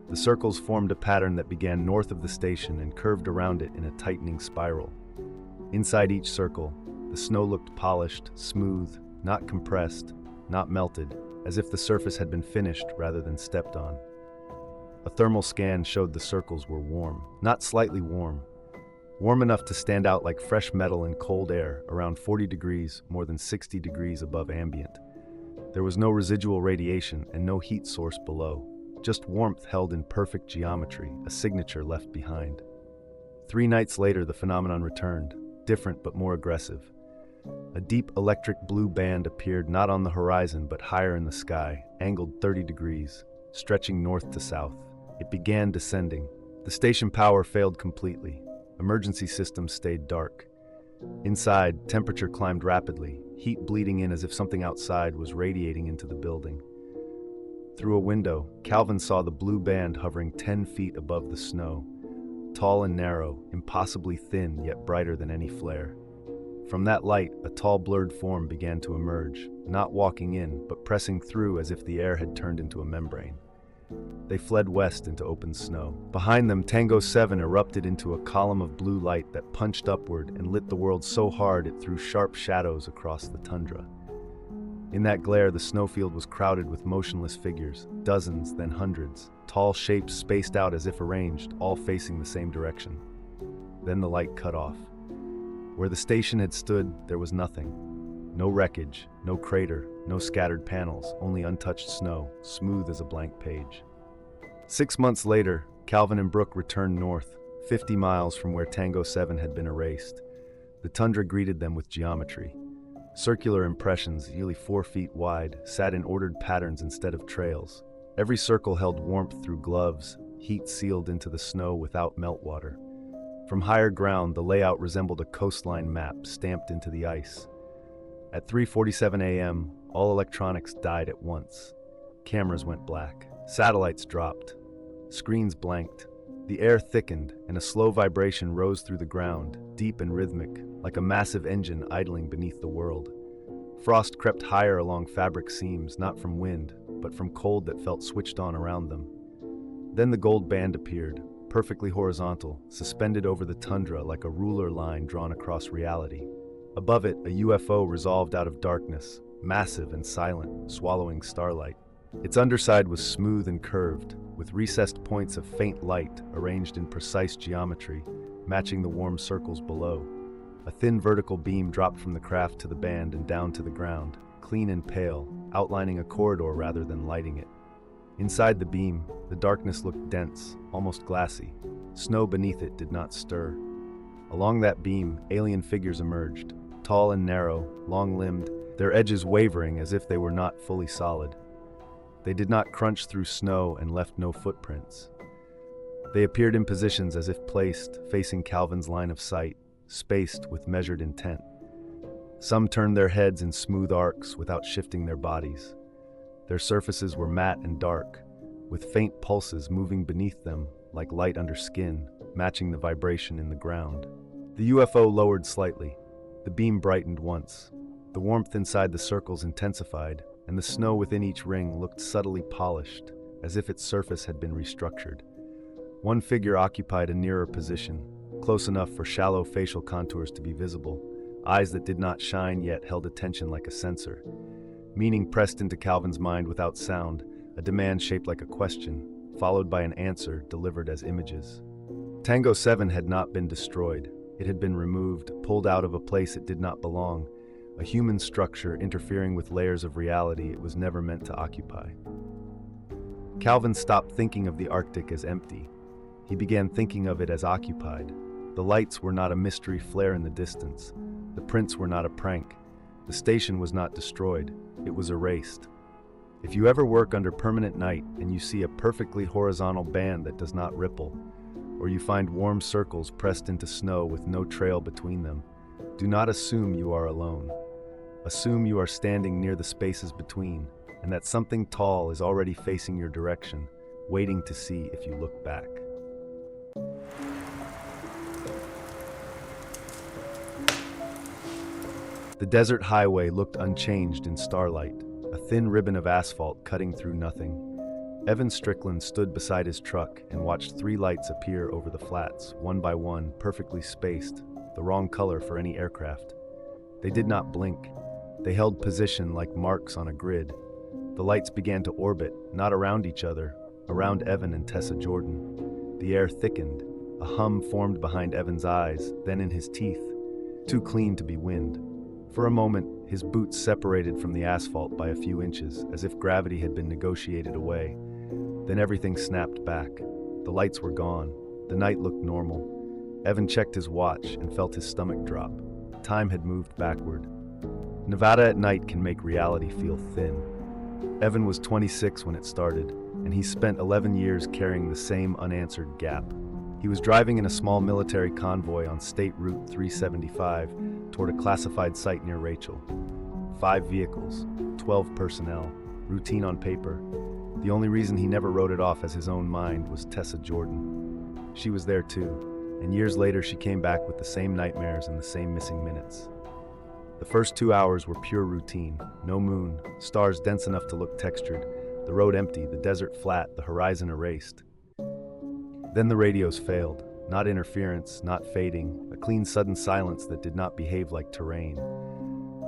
The circles formed a pattern that began north of the station and curved around it in a tightening spiral. Inside each circle, the snow looked polished, smooth, not compressed, not melted, as if the surface had been finished rather than stepped on. A thermal scan showed the circles were warm, not slightly warm. Warm enough to stand out like fresh metal in cold air, around 40 degrees, more than 60 degrees above ambient. There was no residual radiation and no heat source below, just warmth held in perfect geometry, a signature left behind. 3 nights later, the phenomenon returned, different but more aggressive. A deep electric blue band appeared not on the horizon but higher in the sky, angled 30 degrees, stretching north to south. It began descending. The station power failed completely. Emergency systems stayed dark. Inside, temperature climbed rapidly, heat bleeding in as if something outside was radiating into the building. Through a window, Calvin saw the blue band hovering 10 feet above the snow, tall and narrow, impossibly thin yet brighter than any flare. From that light, a tall blurred form began to emerge, not walking in, but pressing through as if the air had turned into a membrane. They fled west into open snow. Behind them, Tango 7 erupted into a column of blue light that punched upward and lit the world so hard it threw sharp shadows across the tundra. In that glare, the snowfield was crowded with motionless figures, dozens, then hundreds, tall shapes spaced out as if arranged, all facing the same direction. Then the light cut off. Where the station had stood, there was nothing. No wreckage, no crater, no scattered panels, only untouched snow, smooth as a blank page. 6 months later, Calvin and Brooke returned north, 50 miles from where Tango 7 had been erased. The tundra greeted them with geometry. Circular impressions, nearly 4 feet wide, sat in ordered patterns instead of trails. Every circle held warmth through gloves, heat sealed into the snow without meltwater. From higher ground, the layout resembled a coastline map stamped into the ice. At 3:47 a.m., all electronics died at once. Cameras went black. Satellites dropped. Screens blanked. The air thickened, and a slow vibration rose through the ground, deep and rhythmic, like a massive engine idling beneath the world. Frost crept higher along fabric seams, not from wind, but from cold that felt switched on around them. Then the gold band appeared, perfectly horizontal, suspended over the tundra like a ruler line drawn across reality. Above it, a UFO resolved out of darkness, massive and silent, swallowing starlight. Its underside was smooth and curved, with recessed points of faint light arranged in precise geometry, matching the warm circles below. A thin vertical beam dropped from the craft to the band and down to the ground, clean and pale, outlining a corridor rather than lighting it. Inside the beam, the darkness looked dense, almost glassy. Snow beneath it did not stir. Along that beam, alien figures emerged, tall and narrow, long-limbed, their edges wavering as if they were not fully solid. They did not crunch through snow and left no footprints. They appeared in positions as if placed, facing Calvin's line of sight, spaced with measured intent. Some turned their heads in smooth arcs without shifting their bodies. Their surfaces were matte and dark, with faint pulses moving beneath them like light under skin, matching the vibration in the ground. The UFO lowered slightly. The beam brightened once. The warmth inside the circles intensified, and the snow within each ring looked subtly polished, as if its surface had been restructured. One figure occupied a nearer position, close enough for shallow facial contours to be visible. Eyes that did not shine yet held attention like a sensor. Meaning pressed into Calvin's mind without sound, a demand shaped like a question, followed by an answer delivered as images. Tango 7 had not been destroyed. It had been removed, pulled out of a place it did not belong, a human structure interfering with layers of reality it was never meant to occupy. Calvin stopped thinking of the Arctic as empty. He began thinking of it as occupied. The lights were not a mystery flare in the distance. The prints were not a prank. The station was not destroyed. It was erased. If you ever work under permanent night and you see a perfectly horizontal band that does not ripple, or you find warm circles pressed into snow with no trail between them, do not assume you are alone. Assume you are standing near the spaces between, and that something tall is already facing your direction, waiting to see if you look back. The desert highway looked unchanged in starlight, a thin ribbon of asphalt cutting through nothing. Evan Strickland stood beside his truck and watched 3 lights appear over the flats, one by one, perfectly spaced, the wrong color for any aircraft. They did not blink. They held position like marks on a grid. The lights began to orbit, not around each other, around Evan and Tessa Jordan. The air thickened. A hum formed behind Evan's eyes, then in his teeth, too clean to be wind. For a moment, his boots separated from the asphalt by a few inches, as if gravity had been negotiated away. Then everything snapped back. The lights were gone. The night looked normal. Evan checked his watch and felt his stomach drop. Time had moved backward. Nevada at night can make reality feel thin. Evan was 26 when it started, and he spent 11 years carrying the same unanswered gap. He was driving in a small military convoy on State Route 375 toward a classified site near Rachel. 5 vehicles, 12 personnel, routine on paper. The only reason he never wrote it off as his own mind was Tessa Jordan. She was there too, and years later she came back with the same nightmares and the same missing minutes. The first 2 hours were pure routine. No moon, stars dense enough to look textured, the road empty, the desert flat, the horizon erased. Then the radios failed. Not interference, not fading, a clean sudden silence that did not behave like terrain.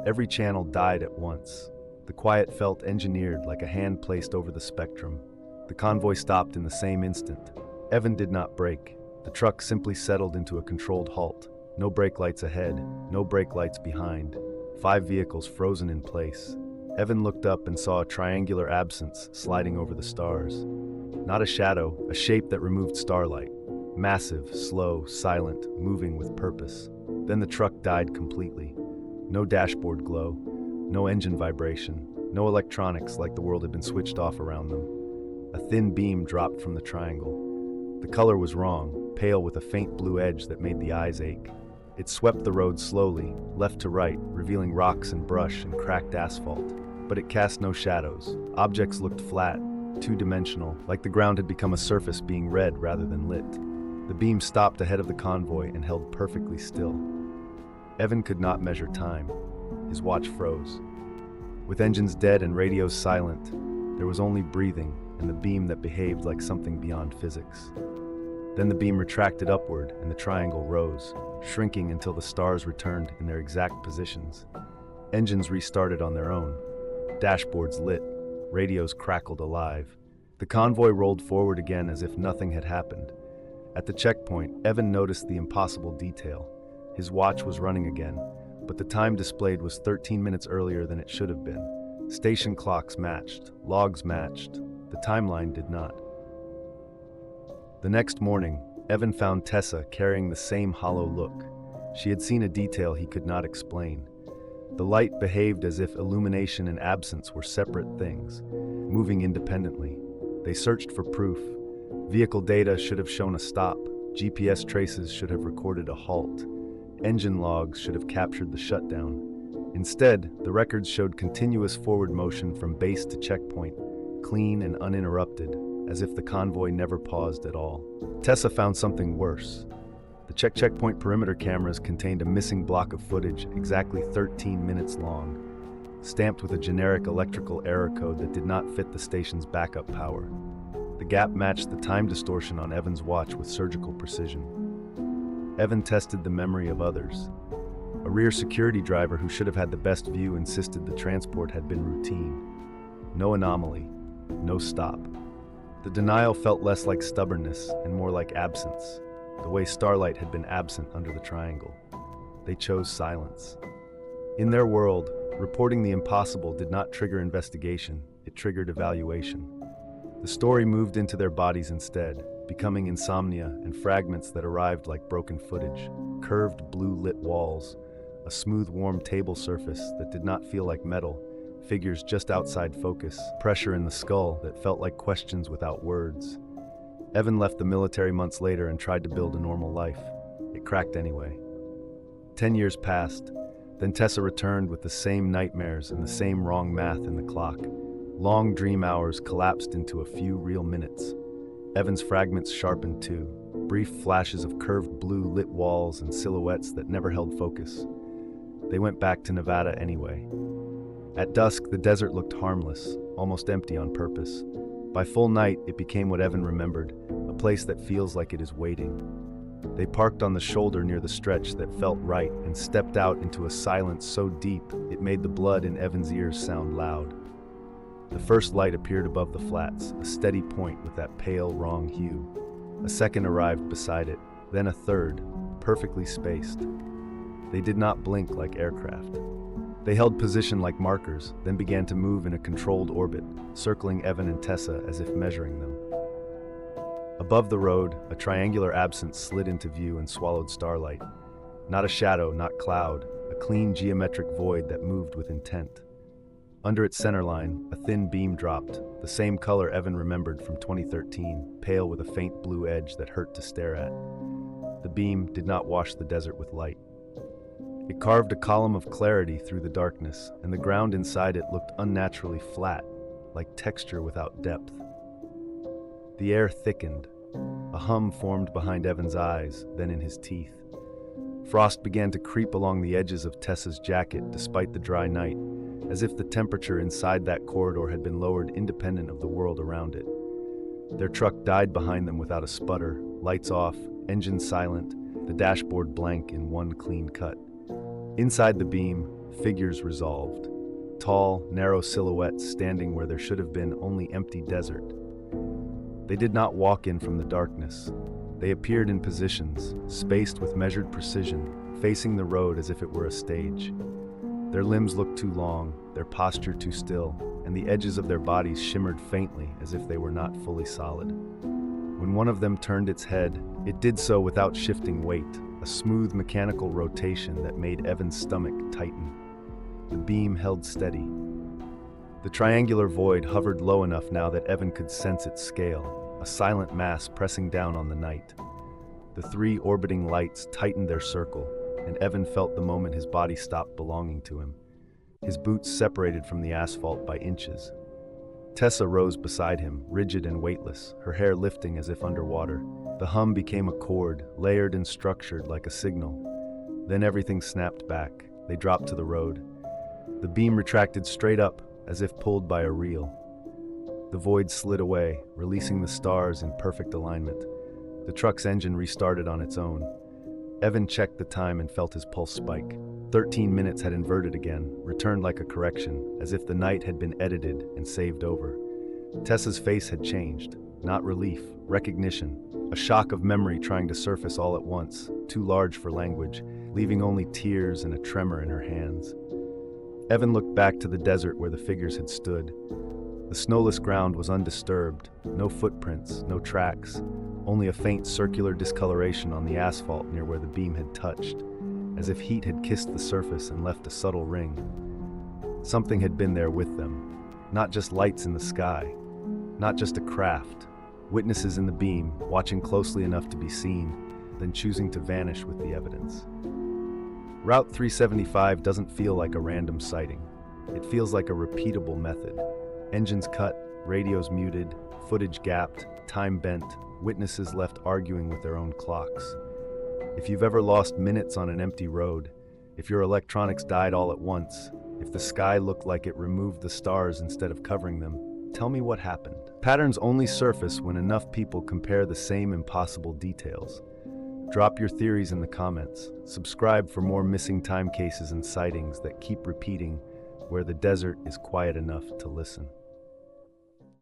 Every channel died at once. The quiet felt engineered, like a hand placed over the spectrum. The convoy stopped in the same instant. Evan did not brake. The truck simply settled into a controlled halt. No brake lights ahead, no brake lights behind. 5 vehicles frozen in place. Evan looked up and saw a triangular absence sliding over the stars. Not a shadow, a shape that removed starlight. Massive, slow, silent, moving with purpose. Then the truck died completely. No dashboard glow, no engine vibration, no electronics like the world had been switched off around them. A thin beam dropped from the triangle. The color was wrong, pale with a faint blue edge that made the eyes ache. It swept the road slowly, left to right, revealing rocks and brush and cracked asphalt. But it cast no shadows. Objects looked flat, two-dimensional, like the ground had become a surface being read rather than lit. The beam stopped ahead of the convoy and held perfectly still. Evan could not measure time. His watch froze. With engines dead and radios silent, there was only breathing and the beam that behaved like something beyond physics. Then the beam retracted upward and the triangle rose, shrinking until the stars returned in their exact positions. Engines restarted on their own. Dashboards lit. Radios crackled alive. The convoy rolled forward again as if nothing had happened. At the checkpoint, Evan noticed the impossible detail. His watch was running again, but the time displayed was 13 minutes earlier than it should have been. Station clocks matched, logs matched. The timeline did not. The next morning, Evan found Tessa carrying the same hollow look. She had seen a detail he could not explain. The light behaved as if illumination and absence were separate things, moving independently. They searched for proof. Vehicle data should have shown a stop. GPS traces should have recorded a halt. Engine logs should have captured the shutdown. Instead, the records showed continuous forward motion from base to checkpoint, clean and uninterrupted, as if the convoy never paused at all. Tessa found something worse. The checkpoint perimeter cameras contained a missing block of footage exactly 13 minutes long, stamped with a generic electrical error code that did not fit the station's backup power. The gap matched the time distortion on Evan's watch with surgical precision. Evan tested the memory of others. A rear security driver who should have had the best view insisted the transport had been routine. No anomaly, no stop. The denial felt less like stubbornness and more like absence, the way starlight had been absent under the triangle. They chose silence. In their world, reporting the impossible did not trigger investigation, it triggered evaluation. The story moved into their bodies instead, becoming insomnia and fragments that arrived like broken footage, curved blue-lit walls, a smooth warm table surface that did not feel like metal, figures just outside focus, pressure in the skull that felt like questions without words. Evan left the military months later and tried to build a normal life. It cracked anyway. 10 years passed, then Tessa returned with the same nightmares and the same wrong math in the clock. Long dream hours collapsed into a few real minutes. Evan's fragments sharpened too, brief flashes of curved blue lit walls and silhouettes that never held focus. They went back to Nevada anyway. At dusk, the desert looked harmless, almost empty on purpose. By full night, it became what Evan remembered, a place that feels like it is waiting. They parked on the shoulder near the stretch that felt right and stepped out into a silence so deep it made the blood in Evan's ears sound loud. The first light appeared above the flats, a steady point with that pale, wrong hue. A second arrived beside it, then a third, perfectly spaced. They did not blink like aircraft. They held position like markers, then began to move in a controlled orbit, circling Evan and Tessa as if measuring them. Above the road, a triangular absence slid into view and swallowed starlight. Not a shadow, not cloud, a clean geometric void that moved with intent. Under its centerline, a thin beam dropped, the same color Evan remembered from 2013, pale with a faint blue edge that hurt to stare at. The beam did not wash the desert with light. It carved a column of clarity through the darkness, and the ground inside it looked unnaturally flat, like texture without depth. The air thickened. A hum formed behind Evan's eyes, then in his teeth. Frost began to creep along the edges of Tessa's jacket despite the dry night, as if the temperature inside that corridor had been lowered independent of the world around it. Their truck died behind them without a sputter, lights off, engine silent, the dashboard blank in one clean cut. Inside the beam, figures resolved. Tall, narrow silhouettes standing where there should have been only empty desert. They did not walk in from the darkness. They appeared in positions, spaced with measured precision, facing the road as if it were a stage. Their limbs looked too long, their posture too still, and the edges of their bodies shimmered faintly as if they were not fully solid. When one of them turned its head, it did so without shifting weight, a smooth mechanical rotation that made Evan's stomach tighten. The beam held steady. The triangular void hovered low enough now that Evan could sense its scale, a silent mass pressing down on the night. The three orbiting lights tightened their circle, and Evan felt the moment his body stopped belonging to him. His boots separated from the asphalt by inches. Tessa rose beside him, rigid and weightless, her hair lifting as if underwater. The hum became a chord, layered and structured like a signal. Then everything snapped back. They dropped to the road. The beam retracted straight up, as if pulled by a reel. The void slid away, releasing the stars in perfect alignment. The truck's engine restarted on its own. Evan checked the time and felt his pulse spike. 13 minutes had inverted again, returned like a correction, as if the night had been edited and saved over. Tessa's face had changed. Not relief, recognition. A shock of memory trying to surface all at once, too large for language, leaving only tears and a tremor in her hands. Evan looked back to the desert where the figures had stood. The snowless ground was undisturbed, no footprints, no tracks, only a faint circular discoloration on the asphalt near where the beam had touched, as if heat had kissed the surface and left a subtle ring. Something had been there with them, not just lights in the sky, not just a craft, witnesses in the beam, watching closely enough to be seen, then choosing to vanish with the evidence. Route 375 doesn't feel like a random sighting. It feels like a repeatable method. Engines cut, radios muted, footage gapped, time bent, witnesses left arguing with their own clocks. If you've ever lost minutes on an empty road, if your electronics died all at once, if the sky looked like it removed the stars instead of covering them, tell me what happened. Patterns only surface when enough people compare the same impossible details. Drop your theories in the comments. Subscribe for more missing time cases and sightings that keep repeating where the desert is quiet enough to listen.